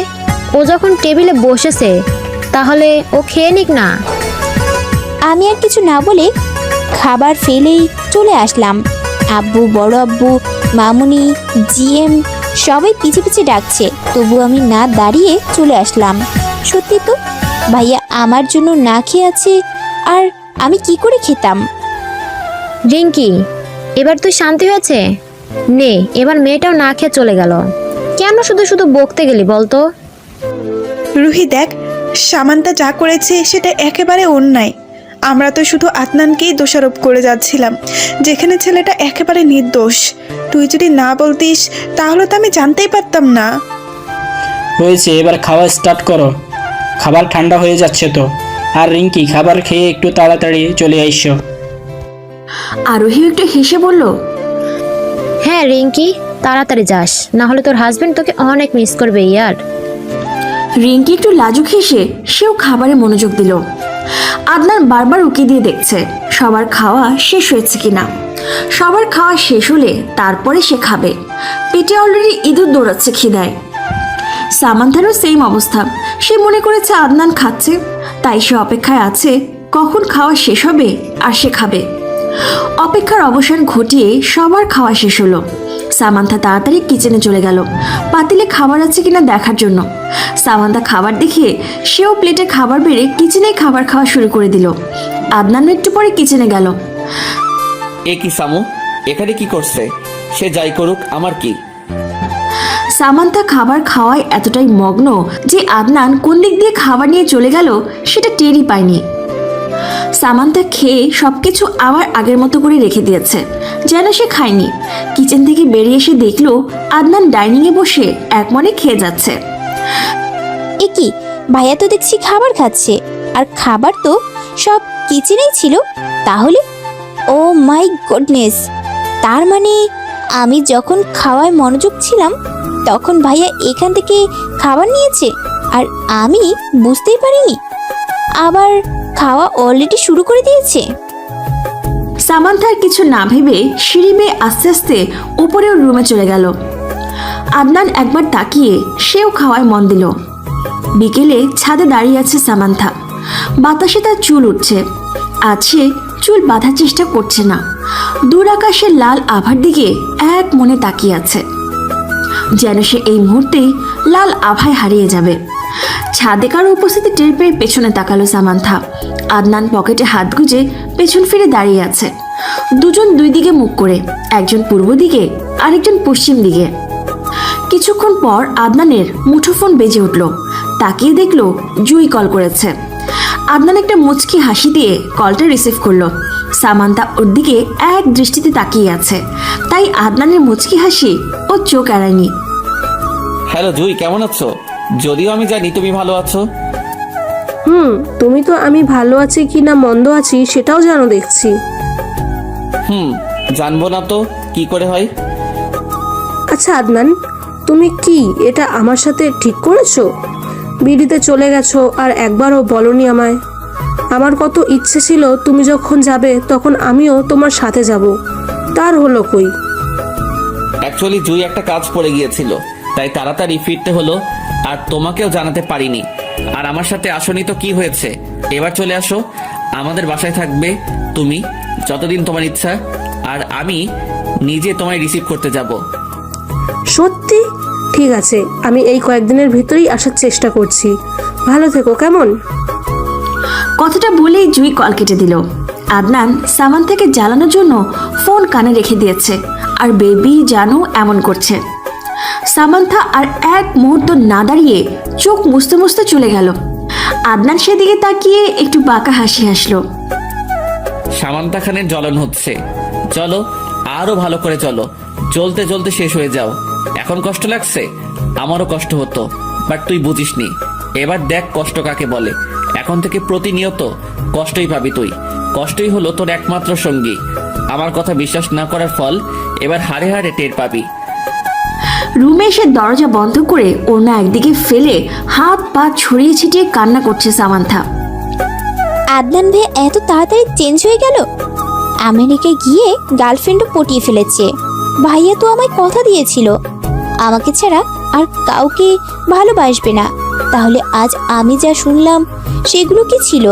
ও যখন টেবিলে বসেছে তাহলে ও খেয়ে নিক না। আমি আর কিছু না বলে খাবার ফেলেই চলে আসলাম। আব্বু, বড় আব্বু, মামুনি, জিএম সবাই পিছে পিছে ডাকছে, তবু আমি না দাঁড়িয়ে চলে আসলাম। সত্যি তো, ভাইয়া আমার জন্য না খেয়ে আছে, আর আমি কি করে খেতাম? রিঙ্কি, এবার তুই শান্তি হয়েছে? নে, এবার মেয়েটাও না খেয়ে চলে গেল। কেন শুধু শুধু বকতে গেলি বলতো? রুহি দেখ, সামান্তা যা করেছে সেটা একেবারে অন্যায়। আমরা তো শুধু আদনানকেই দোষারোপ করে যাচ্ছিলাম, যেখানে ছেলেটা একেবারে নির্দোষ। তুই যদি না বলতিস তাহলে তো আমি জানতেই পারতাম না। হয়েছে, এবার খাওয়া স্টার্ট করো। খাবার ঠান্ডা হয়ে যাচ্ছে তো। আর রিঙ্কি, খাবার খেয়ে একটু তাড়াতাড়ি চলে আইসো। আরোহী একটু হেসে বলল, হ্যাঁ রিঙ্কি, তাড়াতাড়ি যাস, না হলে তোর হাজবেন্ড তোকে অনেক মিস করবে ইয়ার। রিঙ্কি একটু লাজুক হেসে সেও খাবারে মনোযোগ দিল। আদনান বারবার উকি দিয়ে দেখছে সবার খাওয়া শেষ হয়েছে কিনা। সবার খাওয়া শেষ হলে তারপরে সে খাবে। পেটে অলরেডি ইঁদুর দৌড়াচ্ছে খিদায়। সামান্থারও সেম অবস্থা। সে মনে করেছে আদনান খাচ্ছে, তাই সে অপেক্ষায় আছে কখন খাওয়া শেষ হবে আর সে খাবে। অপেক্ষার অবসান ঘটিয়ে সবার খাওয়া শেষ হলো। সামান্থা তাড়াতাড়ি কিচেনে চলে গেল পাতিলে খাবার আছে কিনা দেখার জন্য। সামান্থা খাবার দেখিয়ে সেও প্লেটে খাবার বেড়ে কিচেনেই খাবার খাওয়া শুরু করে দিল। আদনান একটু পরে কিচেনে গেল। এ কি সামু, এখানে কি করছে? সে যাই করুক, আমার কি? সামান্থা খাবার খাওয়ায় এতটাই মগ্ন যে আদনান কোন দিক দিয়ে খাবার নিয়ে চলে গেল সেটা টেরই পায়নি। সামান্থা খেয়ে সবকিছু আবার আগের মতো করে রেখে দিয়েছে, যেন সে খায়নি। কিচেন থেকে বেরিয়ে এসে দেখলো আদনান ডাইনিংয়ে বসে একমনে খেয়ে যাচ্ছে। এ কি, ভাইয়া তো দেখছি খাবার খাচ্ছে, আর খাবার তো সব কিচেনেই ছিল। তাহলে ও মাই গডনেস, তার মানে আমি যখন খাওয়ায় মনোযোগ ছিলাম তখন ভাইয়া এখান থেকে খাবার নিয়েছে আর আমি বুঝতেই পারিনি। আবার খাওয়া অলরেডি শুরু করে দিয়েছে। সামান্থার কিছু না ভেবে সিঁড়ি বেয়ে আস্তে আস্তে উপরের রুমে চলে গেল। আদনান একবার তাকিয়ে সেও খাওয়ায় মন দিল। বিকেলে ছাদে দাঁড়িয়ে আছে সামান্থা। বাতাসে তার চুল উঠছে। আজ সে চুল বাঁধার চেষ্টা করছে না, দূর আকাশের লাল আভার দিকে এক মনে তাকিয়ে আছে, যেন সে এই মুহূর্তেই লাল আভায় হারিয়ে যাবে। ছাদে কারো উপস্থিতি টের পেয়ে পেছনে তাকালো সামান্থা। আদনান পকেটে হাত গুজে পেছন ফিরে দাঁড়িয়ে আছে। দুজন দুই দিকে মুখ করে, একজন পূর্ব দিকে আরেকজন পশ্চিম দিকে। কিছু কিছুক্ষণ পর আদনানের মুঠোফোন বেজে উঠল। তাকিয়ে দেখলো জুই কল করেছে। আদনান একটা মুচকি হাসি দিয়ে কলটা রিসিভ করলো। সামান্তা ওর দিকে এক দৃষ্টিতে তাকিয়ে আছে, তাই আদনানের মুচকি হাসি ও চোখ এড়ায়নি। হ্যালো জুই, কেমন আছো? যদিও আমি জানি তুমি ভালো আছো। তুমি তো আমি ভালো আছি কি না মন্দ আছি সেটাও জানো দেখছি। জানবো না তো কি করে হয়? আচ্ছা আদনান, তুমি কি এটা আমার সাথে ঠিক করেছো? বিড়িতে চলে গেছো আর একবারও বলনি আমায়। আমার কত ইচ্ছে ছিল তুমি যখন যাবে তখন আমিও তোমার সাথে যাব, তার হলো কই? অ্যাকচুয়ালি জুই একটা কাজ পড়ে গিয়েছিল, তাই তাড়াতাড়ি ফিরতে হলো, আর তোমাকেও জানাতে পারিনি। আর আমার সাথে আসনি তো কি হয়েছে, এবার চলে আসো, আমাদের বাসায় থাকবে তুমি যতদিন তোমার ইচ্ছা, আর আমি নিজে তোমায় রিসিভ করতে যাব। সত্যি? ঠিক আছে, আমি এই কয়েকদিনের ভিতরেই আসার চেষ্টা করছি। ভালো থেকো কেমন? কথাটা বলেই জুই কল কেটে দিল। আদনান সামান থেকে জ্বালানোর জন্য ফোন কানে রেখে দিয়েছে, আর বেবি জানো এমন করছে। সামান্থা আর এক মুহূর্ত না দাঁড়িয়ে চোখ মুছতে মুছতে চলে গেল। আদনান সেদিকে তাকিয়ে একটু বাঁকা হাসি হাসলো। সামান্তা খানের জ্বলন হচ্ছে, চলো আরো ভালো করে চলো, চলতে চলতে শেষ হয়ে যাও। এখন কষ্ট লাগছে, আমারও কষ্ট হতো, বাট তুই বুঝিসনি। এবার দেখ কষ্ট কাকে বলে। এখন থেকে প্রতিনিয়ত কষ্টই পাবি তুই, কষ্টই হলো তোর একমাত্র সঙ্গী। আমার কথা বিশ্বাস না করার ফল এবার হাড়ে হাড়ে টের পাবি। রুমে এসে দরজা বন্ধ করে ওড়না একদিকে ফেলে হাত পা ছড়িয়ে ছিটিয়ে কান্না করছে সামান্থা। আদনান ভাই এত তাড়াতাড়ি চেঞ্জ হয়ে গেল। আমেরিকায় গিয়ে গার্লফ্রেন্ডও পটিয়ে ফেলেছে। ভাইয়া তো আমায় কথা দিয়েছিল আমাকে ছাড়া আর কাউকে ভালোবাসবে না। তাহলে আজ আমি যা শুনলাম সেগুলো কি ছিল?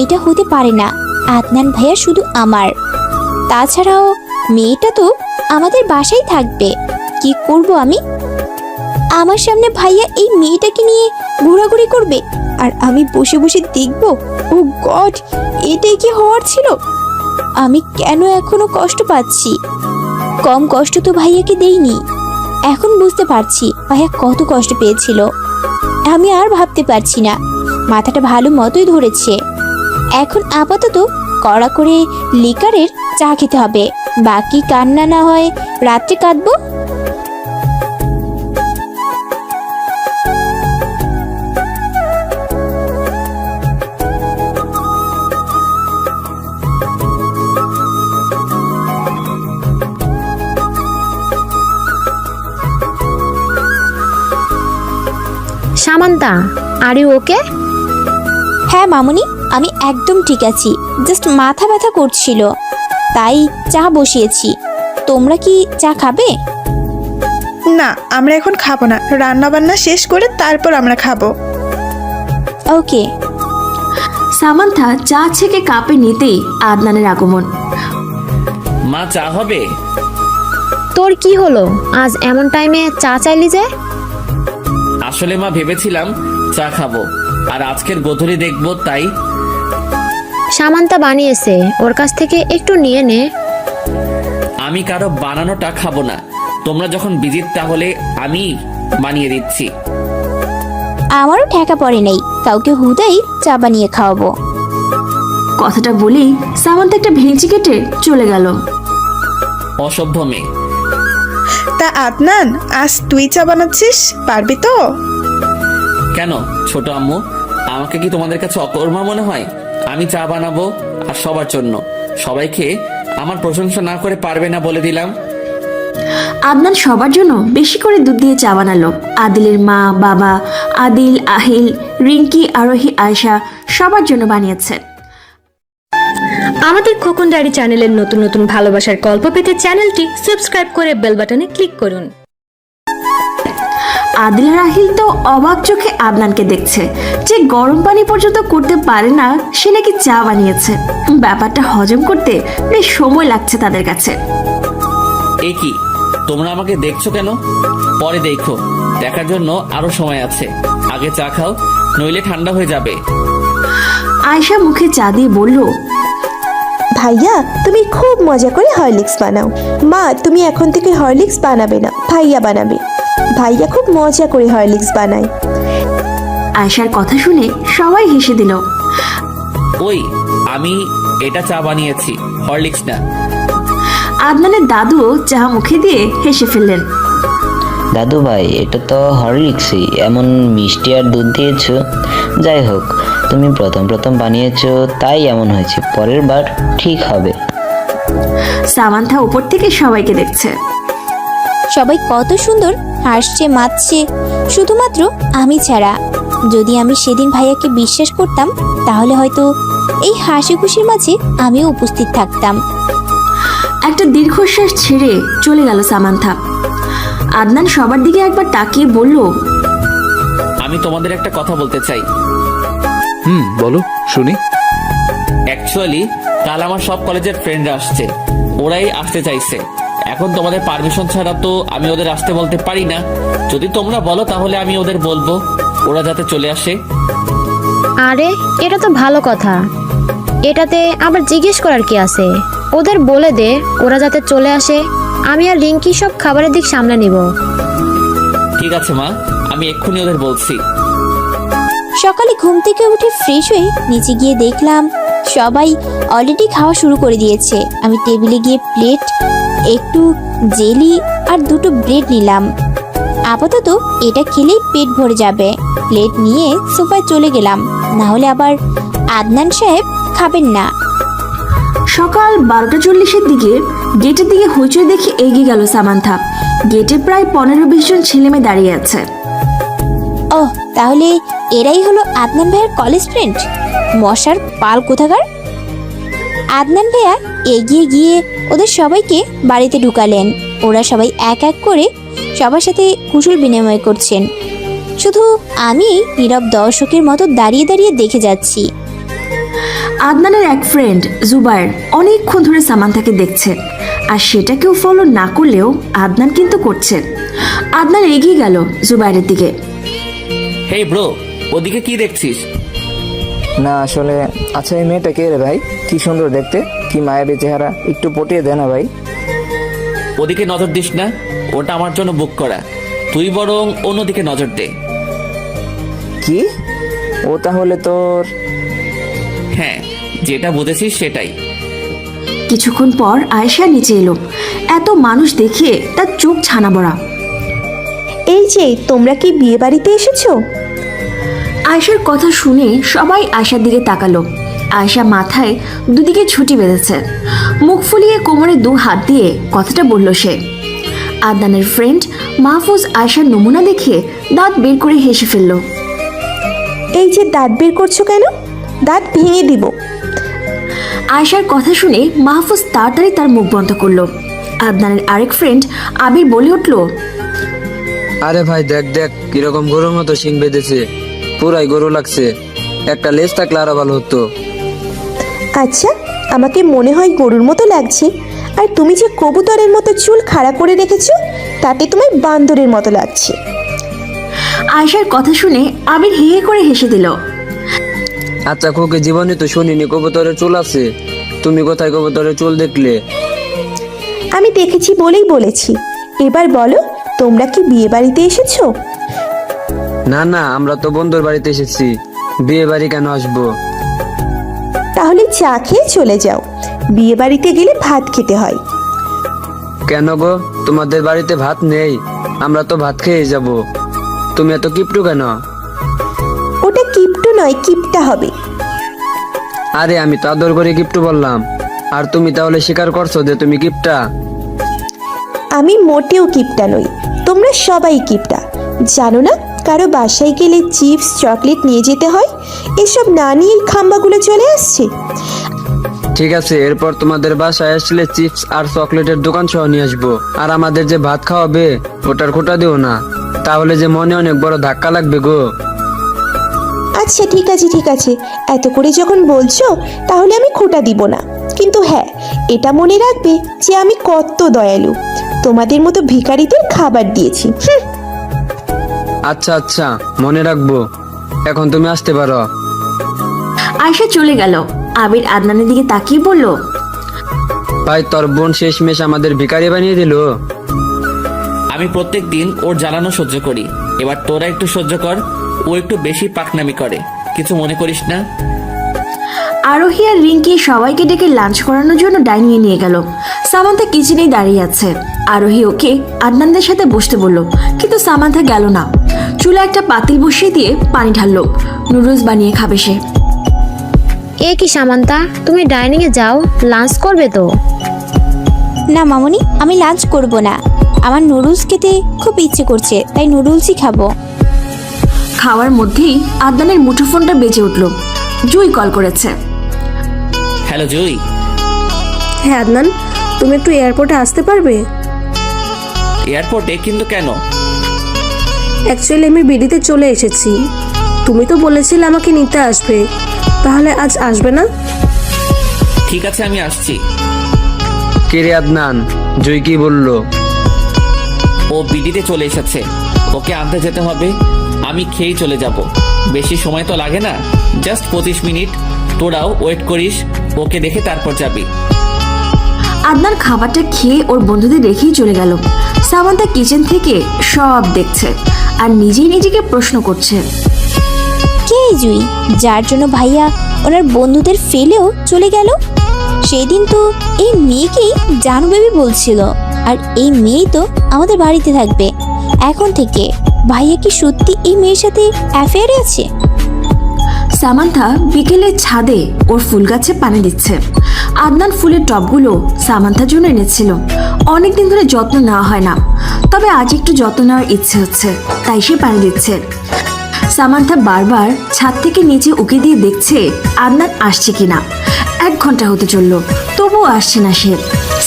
এটা হতে পারে না। আদনান ভাইয়া শুধু আমার, তাছাড়াও মেয়েটা তো আমাদের বাসায় থাকবে। কি করব আমি? আমার সামনে ভাইয়া এই মেয়েটাকে নিয়ে ঘোরাঘুরি করবে আর আমি বসে বসে দেখব? ও গড, এটাই কি হওয়ার ছিল? আমি কেন এখনো কষ্ট পাচ্ছি? কম কষ্ট তো ভাইয়াকে দেইনি। এখন বুঝতে পারছি ভাইয়া কত কষ্ট পেয়েছিল। আমি আর ভাবতে পারছি না, মাথাটা ভালো মতোই ধরেছে। এখন আপাতত কড়া করে লিকারের চা খেতে হবে, বাকি কান্না না হয় রাত্রে কাঁদবো। Samantha, are you okay? হ্যাঁ মামুনি, আমি একদম ঠিক আছি। জাস্ট মাথা ব্যথা করছিল, তাই চা বসিয়েছি। তোমরা কি চা খাবে? না, আমরা এখন খাবো না, রান্না বান্না শেষ করে তারপর আমরা খাবো। ওকে। সামান্থা চা ছেঁকে কাপে নিতেই আদনানের আগমন। মা, চা হবে? তোর কি হলো, আজ এমন টাইমে চা চাইলি যে? আসলে মা, ভেবেছিলাম চা খাবো আর আজকের গোধূলি দেখবো, তাই। সামান্তা বানিয়েছে, ওর কাছ থেকে একটু নিয়ে নে। আমি কারো বানানোটা খাবো না। তোমরা যখন বিজি তাহলে আমি বানিয়ে দিচ্ছি। আমারও ঠেকা পড়ে নেই, কাউকে হুদাই চা বানিয়ে খাওয়াবো। কথাটা বলেই সামান্থা একটা ভেঙচি কেটে চলে গেল। অসভ্য মেয়ে। তা আদনান, আজ তুই চা বানাচ্ছিস, পারবি তো? কেন ছোট আম্মু, আমাকে কি তোমাদের কাছে অকর্মা মনে হয়? আমি চা বানাবো আর সবার জন্য। সবাইকে আমার প্রশংসা না করে পারবে না বলে দিলাম। আদনান সবার জন্য বেশি করে দুধ দিয়ে চা বানালো। আদিলের মা, বাবা, আদিল, আহিল, রিঙ্কি, আরোহী, আয়েশা সবার জন্য বানিয়েছে। আমাদের খোকন ডায়েরি চ্যানেলের নতুন নতুন ভালোবাসার গল্প পেতে চ্যানেলটি সাবস্ক্রাইব করে বেল বাটনে ক্লিক করুন। আদিল আর আহিল তো অবাক চোখে আদনানকে দেখছে, যে গরম পানি পর্যন্ত করতে পারে না সে নাকি চা বানিয়েছে। ব্যাপারটা হজম করতে বেশ সময় লাগছে তাদের কাছে। এ কি, তোমরা আমাকে দেখছো কেন? পরে দেখো, দেখার জন্য আরো সময় আছে। আগে চা খাও, নইলে ঠান্ডা হয়ে যাবে। আয়েশা মুখে চা দিয়ে বলল, ভাইয়া তুমি খুব মজা করে হরলিক্স বানাও। মা, তুমি এখন থেকে হরলিক্স বানাবে না, ভাইয়া বানাবে। ভাইয়া খুব মজা করে হরলিক্স বানায়। আয়েশার কথা শুনে সবাই হেসে দিল। ওই আমি এটা চা বানিয়েছি, হরলিক্স না। আদনানের দাদুও চা মুখে দিয়ে হেসে ফেললেন। দাদু ভাই, এটা তো হরলিক্সই, এমন মিষ্টি আর দুধ দিয়েছো। যাই হোক, তুমি প্রথম প্রথম বানিয়েছো তাই এমন হয়েছে, পরের বার ঠিক হবে। সামান্থা উপর থেকে সবাইকে দেখছে। সবাই কত সুন্দর হাসছে মাতছে, শুধুমাত্র আমি ছাড়া। যদি আমি সেদিন ভাইয়াকে বিশ্বাস করতাম তাহলে হয়তো এই হাসি খুশির মাঝে আমিও উপস্থিত থাকতাম। একটা দীর্ঘশ্বাস ছেড়ে চলে গেল সামান্থা। আদনান সবার দিকে একবার তাকিয়ে বলল, আমি তোমাদের একটা কথা বলতে চাই। বলো শুনি। অ্যাকচুয়ালি কাল আমার সব কলেজের ফ্রেন্ডরা আসছে, ওরাই আসতে চাইছে। এখন তোমাদের পারমিশন ছাড়া তো আমি ওদের আসতে বলতে পারি না। যদি তোমরা বলো তাহলে আমি ওদের বলবো ওরা যাতে চলে আসে। আরে এটা তো ভালো কথা, এটাতে আবার জিজ্ঞেস করার কি আছে? ওদের বলে দে ওরা যাতে চলে আসে। আমি আর রিঙ্কি সব খাবারের দিক সামলে নিব। ঠিক আছে মা, আমি এক্ষুনি ওদের বলছি। সকালে ঘুম থেকে উঠে ফ্রেশ হয়ে নিচে গিয়ে দেখলাম সবাই অলরেডি খাওয়া শুরু করে দিয়েছে। আমি টেবিলে গিয়ে প্লেট, একটু জেলি আর দুটো ব্রেড নিলাম। আপাতত এটা খেলেই পেট ভরে যাবে। প্লেট নিয়ে সোফায় চলে গেলাম, না হলে আবার আদনান সাহেব খাবেন না। সকাল 12:40 দিকে গেটের দিকে হইচই দেখে এগিয়ে গেল সামান্থা। গেটে প্রায় 15-20 জন ছেলে মেয়ে দাঁড়িয়ে আছে। ওহ, তাহলে এরাই হলো আদনান ভাইয়ের কলেজ ফ্রেন্ড। মশার পাল কোথাকার। আদনান ভাইয়া এগিয়ে গিয়ে ওদের সবাইকে বাড়িতে ঢুকালেন। ওরা সবাই এক এক করে সবার সাথে কুশল বিনিময় করছেন, শুধু আমি নীরব দর্শকের মতো দাঁড়িয়ে দাঁড়িয়ে দেখে যাচ্ছি। আদনানের এক ফ্রেন্ড জুবায়ের অনেকক্ষণ ধরে সামান্থাকে দেখছে, আর সেটা কেউ ফলো না করলেও আদনান কিন্তু করছে। আদনান এগিয়ে গেল জুবায়েরের দিকে। হেই ব্রো, ওদিকে কি দেখছিস? না আসলে, আচ্ছা এই মেয়েটা কে রে ভাই? কি সুন্দর দেখতে, কি মায়াবী চেহারা, একটু পটিয়ে দে না ভাই। ওদিকে নজর দিস না, ওটা আমার জন্য বুক করা। তুই বরং অন্যদিকে নজর দে। কি? ও তাহলে তোর? হ্যাঁ, যেটা বুঝেছিস সেটাই। কিছুক্ষণ পর আয়েশা নিচে এলো। এত মানুষ দেখে তার চোখ ছানা বড়া। এই যে, তোমরা কি বিয়ে বাড়িতে এসেছো? আয়েশার কথা শুনে সবাই আয়েশার দিকে তাকালো। আয়েশা মাথায় দুদিকে ছুটি বেঁধেছে, মুখ ফুলিয়ে কোমরে 2 হাত দিয়ে কথাটা বলল সে। আদনানের ফ্রেন্ড মাহফুজ আয়েশার নমুনা দেখে দাঁত বের করে হেসে ফেলল। এই যে দাঁত বের করছো কেন? দাঁত ভেঙে দিব। আয়েশার কথা শুনে মাহফুজ তাড়াতাড়ি তার মুখ বন্ধ করলো। আদনানের আরেক ফ্রেন্ড আবির বলে উঠল, আরে ভাই দেখ দেখ, কিরকম গরুর মতো শিং বেঁধেছে, পুরাই গরু লাগছে। একটা লেজ থাকলে আরো ভালো হতো। আচ্ছা, আমাকে মনে হয় গরুর মতো লাগছে, আর তুমি যে কবুতরের মতো চুল খাড়া করে রেখেছো তাতে তোমায় বান্দরের মতো লাগছে। আয়েশার কথা শুনে আবির হে হে করে হেসে দিল। আচ্ছা খোকে, জীবনে তো শুনিনি কবুতরের চুল আছে। তুমি কোথায় কবুতরের চুল দেখলে? আমি দেখেছি বলেই বলেছি। এবার বলো, তোমরা কি বিয়ে বাড়িতে এসেছো? না না, আমরা তো বন্ধুর বাড়িতে এসেছি, বিয়ে বাড়ি কেন আসবো? তাহলে চা খেয়ে চলে যাও। বিয়ে বাড়িতে গেলে ভাত খেতে হয়। কেন গো, তোমাদের বাড়িতে ভাত নেই? আমরা তো ভাত খেয়ে যাব। তুমি এত কিপটু কেন? ওটা কিপটু নয়, কিপটা হবে। আরে আমি তো আদর করে কিপটু বললাম, আর তুমি তাহলে স্বীকার করছো যে তুমি কিপটা? আমি মোটেও কিপটা নই, তোমরা সবাই কিপটা। জানো না, কারো বাসায় গেলে চিপস চকলেট নিয়ে যেতে হয়, এসব না নিয়ে খাম্বাগুলো চলে আসছে। ঠিক আছে, এরপর তোমাদের বাসায় আসলে চিপস আর চকলেটের দোকান সহ নিয়ে আসবো। আর আমাদের যে ভাত খাওয়াবে ওটার খোটা দিও না, তাহলে যে মনে অনেক বড় ধাক্কা লাগবে গো। আচ্ছা ঠিক আছে ঠিক আছে, এত করে যখন বলছো তাহলে আমি খোটা দিব না। কিন্তু হ্যাঁ, এটা মনে রাখবে যে আমি কত দয়ালু, তোমাদের মতো ভিখারিদের খাবার দিয়েছি। আচ্ছা আচ্ছা, মনে রাখবো। এখন তুমি আসতে পারো। আয়েশা চলে গেল। আবির আদনানের দিকে তাকিয়ে বলল, ভাই তোর বোন শেষমেশ আমাদের ভিখারি বানিয়ে দিল। আমি প্রত্যেক দিন ওর জ্বালানো সহ্য করি, এবার তোরা একটু সহ্য কর। ও একটু বেশি পাকনামি করে, কিছু মনে করিস না। আরোহী আর রিঙ্কি সবাইকে ডেকে লাঞ্চ করানোর জন্য ডাইনিংয়ে নিয়ে গেল। সামান্থা কিচেনেই দাঁড়িয়ে আছে। আরোহী ওকে আদনানদের সাথে বসতে বলল, কিন্তু সামান্থা গেল না। চুলা একটা পাতিল বসিয়ে দিয়ে পানি ঢাললো। নুডলস বানিয়ে খাবে সে। এ কি সামান্তা, তুমি ডাইনিংয়ে যাও, লাঞ্চ করবে তো? না মামনি, আমি লাঞ্চ করব না। আমার নুডলস খেতে খুব ইচ্ছে করছে, তাই নুডলসই খাবো। খাওয়ার মধ্যেই আদনানের মুঠোফোনটা বেজে উঠল। জুই কল করেছে। হ্যালো জুই। হ্যাঁ আদনান, তুমি একটু এয়ারপোর্টে আসতে পারবে? এয়ারপোর্টে? কিন্তু কেন? অ্যাকচুয়ালি আমি বিডিতে চলে এসেছি। তুমি তো বলেছিলে আমাকে নিতে আসবে, তাহলে আজ আসবে না? ঠিক আছে, আমি আসছি। কে রে আদনান, জয় কি বললো? ও বিডিতে চলে এসেছে, ওকে আনতে যেতে হবে। আমি খেয়েই চলে যাব, বেশি সময় তো লাগে না, জাস্ট 25 মিনিট। তোরাও ওয়েট করিস, ওকে দেখে তারপর যাবি। আদনান খাবারটা খেয়ে ওর বন্ধুদের রেখেই চলে গেল। সামান্থা কিচেন থেকে সব দেখছে আর নিজেই নিজেকে প্রশ্ন করছে, কে এই জুই যার জন্য ভাইয়া ওনার বন্ধুদের ফেলেও চলে গেল? সেদিন তো এই মেয়েকেই জানু বেবি বলছিল, আর এই মেয়েই তো আমাদের বাড়িতে থাকবে এখন থেকে। ভাইয়া কি সত্যি এই মেয়ের সাথে অ্যাফেয়ারে আছে? সামান্থা বিকেলে ছাদে ওর ফুল গাছে পানি দিচ্ছে। আদনান ফুলের টবগুলো সামান্থার জন্য এনেছিল। অনেকদিন ধরে যত্ন নেওয়া হয় না, তবে আজ একটু যত্ন নেওয়ার ইচ্ছে হচ্ছে, তাই সে পানি দিচ্ছে। সামান্থা বারবার ছাদ থেকে নিচে উকি দিয়ে দেখছে আদনান আসছে কিনা। 1 ঘন্টা হতে চলল, তবুও আসছে না সে।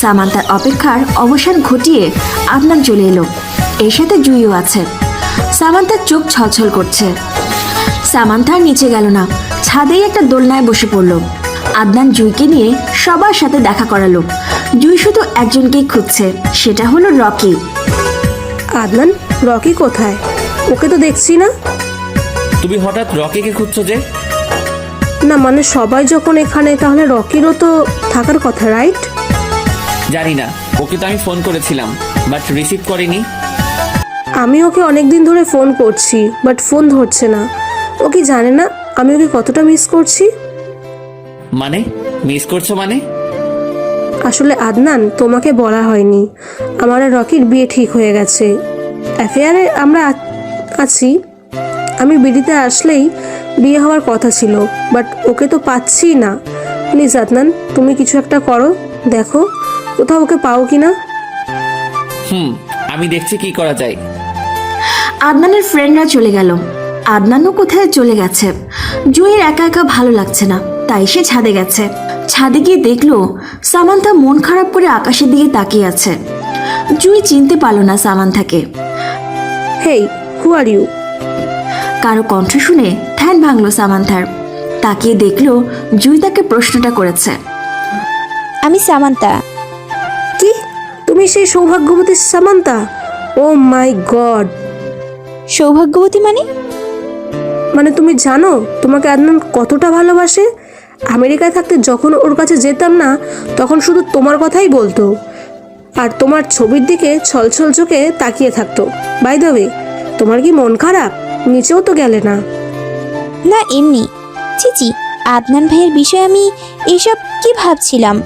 সামান্থার অপেক্ষার অবসান ঘটিয়ে আদনান চলে এলো। এর সাথে জুইও আছে। সামান্থার চোখ ছলছল করছে। সামান্থা আর নিচে গেল না, ছাদেই একটা দোলনায় বসে পড়ল। আদনান জুইকে নিয়ে সবার সাথে দেখা করালো। জুই শুধু একজনকেই খুঁজছে, সেটা হলো রকি। আদনান, রকি কোথায়? ওকে তো দেখছি না। তুমি হঠাৎ রকিকে খুঁজছো যে? না মানে সবাই যখন এখানে, তাহলে রকিরও তো থাকার কথা, রাইট? জানি না, ওকে তো আমি ফোন করেছিলাম, বাট রিসিভ করেনি। আমি ওকে অনেকদিন ধরে ফোন করছি, বাট ফোন ধরছে না। ও কি জানে না আমি ওকে কতটা মিস করছি? মানে মিস করছো মানে? আসলে আদনান, তোমাকে বলা হয়নি, আমার আর রকির বিয়ে ঠিক হয়ে গেছে। অ্যাফেয়ারে আমরা আছি। আমি বিডিতে আসলেই বিয়ে হওয়ার কথা ছিল, বাট ওকে তো পাচ্ছি না। প্লিজ আদনান, তুমি কিছু একটা করো, দেখো কোথাও ওকে পাও কিনা। আমি দেখছি কি করা যায়। আদনানের ফ্রেন্ডরা চলে গেল। আদনানও কোথায় চলে গেছে। জুইয়ের একা একা ভালো লাগছে না, তাই সে ছাদে গেছে। ছাদে গিয়ে দেখলো সামান্থা মন খারাপ করে আকাশের দিকে তাকিয়ে আছে। জুই চিনতে পারলো না সামান্থাকে। হেই, হু আর ইউ? কারো কণ্ঠ শুনে ধ্যান ভাঙলো সামান্থার। তাকিয়ে দেখলো জুই তাকে প্রশ্নটা করেছে। আমি সামান্থা। কি, তুমি সেই সৌভাগ্যবতী সামান্থা? ও মাই গড! সৌভাগ্যবতী মানে তুমি জানো তোমাকে আদনান কতটা ভালোবাসে? আমেরিকায় থাকতে যখন ওর কাছে যেতাম না, তখন শুধু তোমার কথাই বলতো, আর তোমার ছবির দিকে ছলছল চোখে তাকিয়ে থাকতো। বাই দ্য ওয়ে, তোমার কি মন খারাপ? নিচেও তো গেলে না। না এমনি। চিচি, আদনান ভাইয়ের বিষয়ে আমি এসব কি ভাবছিলাম।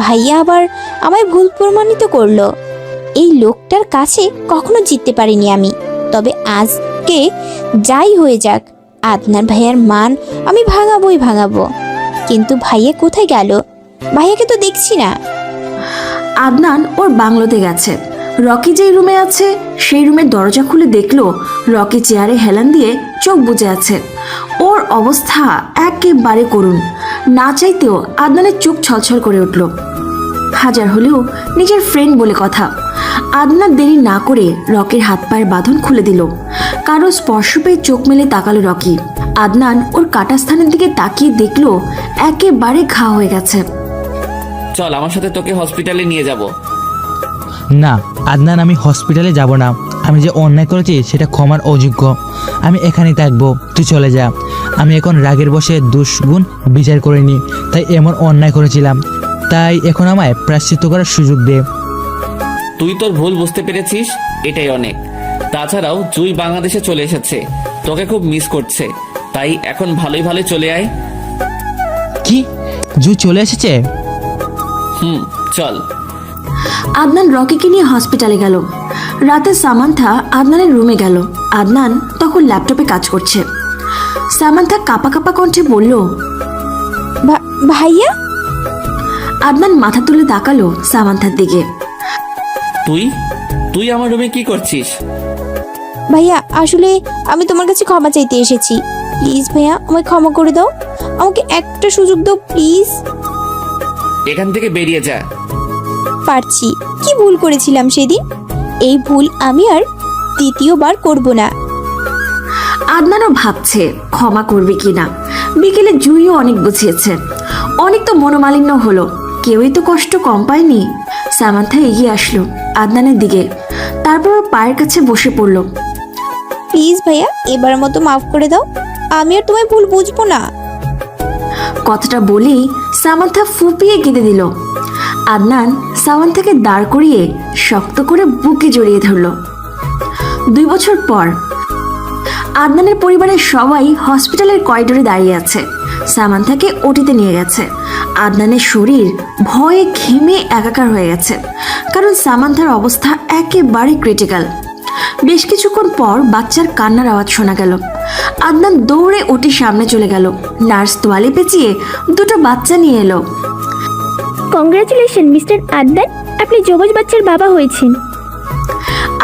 ভাইয়া আবার আমায় ভুল প্রমাণিত করলো। এই লোকটার কাছে কখনো জিততে পারিনি আমি, তবে আজকে যাই হয়ে যাক, আদনান ভাইয়ার মান আমি ভাঙাবো। কিন্তু ভাইয়া কোথায় গেল? ভাইয়াকে তো দেখছি না। আদনান ওর বাংলোতে গেছে। রকি যেই রুমে আছে সেই রুমের দরজা খুলে দেখলো রকি চেয়ারে হেলান দিয়ে চোখ বুজে আছে। ওর অবস্থা একেবারে করুণ। না চাইতেও আদনানের চোখ ছলছল করে উঠল। হাজার হলেও নিজের ফ্রেন্ড বলে কথা। আদনান দেরি না করে রকির হাত পায়ের বাঁধন খুলে দিল। কারো স্পর্শ পেয়ে চোখ মেলে তাকালো রকি। আদনান ওর কাটা স্থানের দিকে তাকিয়ে দেখলো একেবারে ঘা হয়ে গেছে। চল আমার সাথে, তোকে হসপিটালে নিয়ে যাব। না আদনান, আমি হসপিটালে যাব না। আমি যে অন্যায় করেছি সেটা ক্ষমার অযোগ্য। আমি এখানেই থাকবো, তুই চলে যা। আমি এখন রাগের বসে দুষ্গুণ বিচার করিনি, তাই এমন অন্যায় করেছিলাম। তাই এখন আমায় প্রায়শ্চিত্ত করার সুযোগ দে। তুই তোর ভুল বুঝতে পেরেছিস, এটাই অনেক। তাছাড়াও জুই বাংলাদেশে চলে এসেছে, তোকে খুব মিস করছে, তাই এখন ভালোই ভালোই চলে আয়। কি জু চলে এসেছে? হুম, চল। আদনান রকিকে নিয়ে হসপিটালে গেল। রাতে সামান্থা আদনানের রুমে গেল। আদনান তখন ল্যাপটপে কাজ করছে। সামান্থা কাঁপা কাঁপা কণ্ঠে বলল, ভাইয়া। আদনান মাথা তুলে তাকালো সামান্থার দিকে। তুই তুই আমার রুমে কি করছিস? ভাইয়া আসলে আমি তোমার কাছে ক্ষমা চাইতে এসেছি। প্লিজ ভাইয়া, আমায় ক্ষমা করে দাও, আমাকে একটা সুযোগ দাও প্লিজ। এখান থেকে বেরিয়ে যা। পারছি। কি ভুল করেছিলাম সেদিন, এই ভুল আমি আর দ্বিতীয়বার করব না। আদনানও ভাবছে ক্ষমা করবে কিনা। বিকেলে জুইও অনেক বুঝিয়েছে, অনেক তো মনোমালিন্য হলো, কেউই তো কষ্ট কম পায়নি। সামান্থা এগিয়ে আসলো আদনানের দিকে, তারপর ওর পায়ের কাছে বসে পড়ল। প্লিজ ভাইয়া, এবার মতো মাফ করে দাও, আমি আর তোমায় ভুল বুঝবো না। কথাটা বলেই সামান্থা ফুপিয়ে কেঁদে দিল। আদনান সামান্থাকে দাঁড় করিয়ে শক্ত করে বুকে জড়িয়ে ধরল। 2 বছর পর আদনানের পরিবারের সবাই হসপিটালের করিডোরে দাঁড়িয়ে আছে। সামান্থাকে ওটিতে নিয়ে গেছে। আদনানের শরীর ভয়ে ঘেমে একাকার হয়ে গেছে, কারণ সামান্থার অবস্থা একেবারে ক্রিটিক্যাল। বেশ কিছুক্ষণ পর বাচ্চার কান্নার আওয়াজ শোনা গেল। আদনান দৌড়ে ওটির সামনে চলে গেল। নার্স তোয়ালে পেঁচিয়ে 2টো বাচ্চা নিয়ে এলো। কংগ্রাচুলেশন মিস্টার আদনান, আপনি যমজ বাচ্চার বাবা হয়েছেন।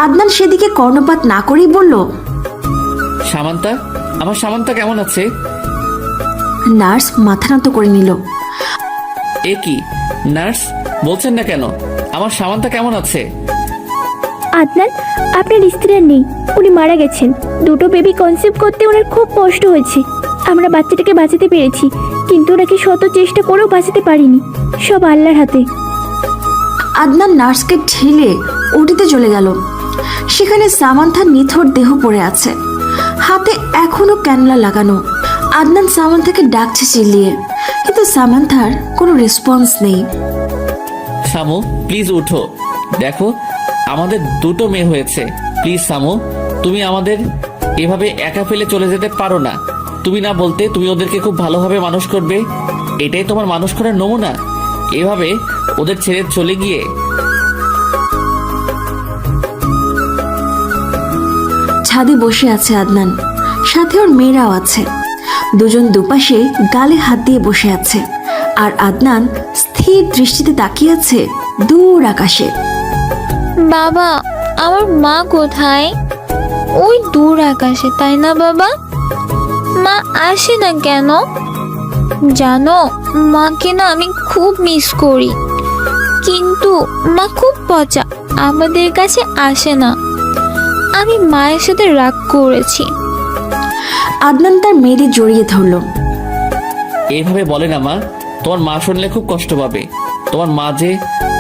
আদনান সেদিকে কর্ণপাত না করেই বলল, সামান্তা, আমার সামান্তা কেমন আছে? নার্স মাথা নত করে নিল। এ কি নার্স, বলছেন না কেন? আমার সামান্তা কেমন আছে? আদনান, আপনার স্ত্রী আর নেই, উনি মারা গেছেন। 2টো বেবি কনসিভ করতে ওনার খুব কষ্ট হয়েছে। আমরা বাচ্চাটাকে বাঁচাতে পেরেছি, কিন্তু ওনাকে শত চেষ্টা করেও বাঁচাতে পারিনি। সব আল্লাহর হাতে। আদনান নার্সকে ঠেলে ওটিতে চলে গেল। সেখানে সামান্থার নিথর দেহ পড়ে আছে, হাতে এখনো ক্যানুলা লাগানো। আদনান সামান্থাকে ডাকছে চিল্লিয়ে, কিন্তু সামান্থার কোনো রেসপন্স নেই। সামু প্লিজ উঠো, দেখো আমাদের 2টো মেয়ে হয়েছে। প্লিজ সামু, তুমি আমাদের এভাবে একা ফেলে চলে যেতে পারো না। তুমি না বলতে তুমি ওদেরকে খুব ভালোভাবে মানুষ করবে, এটাই তোমার মানুষ করার নমুনা। এভাবে ওদের ছেড়ে চলে গিয়ে। ছাদে বসে আছে আদনান, সাথে ওর মেয়েরাও আছে। দুজন দুপাশে গালে হাত দিয়ে বসে আছে, আর আদনান স্থির দৃষ্টিতে তাকিয়ে আছে দূর আকাশে। বাবা, আমার মা কোথায়? ওই দূর আকাশে, তাই না বাবা? মা আসে না কেন? জানো, মাকে না আমি খুব মিস করি, কিন্তু মা খুব পচা, আমাদের কাছে আসে না। আমি মায়ের সাথে রাগ করেছি। আদনান তার মেয়েদের জড়িয়ে ধরল। এইভাবে বলে না মা, তোমার মা শুনলে খুব কষ্ট পাবে। তোমার মা যে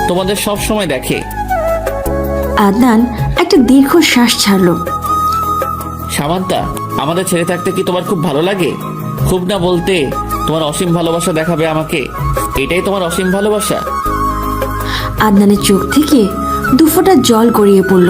তোমাদের সব সময় দেখে। আদনান একটা দীর্ঘ শ্বাস ছাড়ল। সামান্তা, আমাদের ছেড়ে থাকতে কি তোমার খুব ভালো লাগে? খুব না বলতে তোমার অসীম ভালোবাসা দেখাবে আমাকে, এটাই তোমার অসীম ভালোবাসা? আদনানের চোখ থেকে 2 ফোঁটা জল গড়িয়ে পড়ল।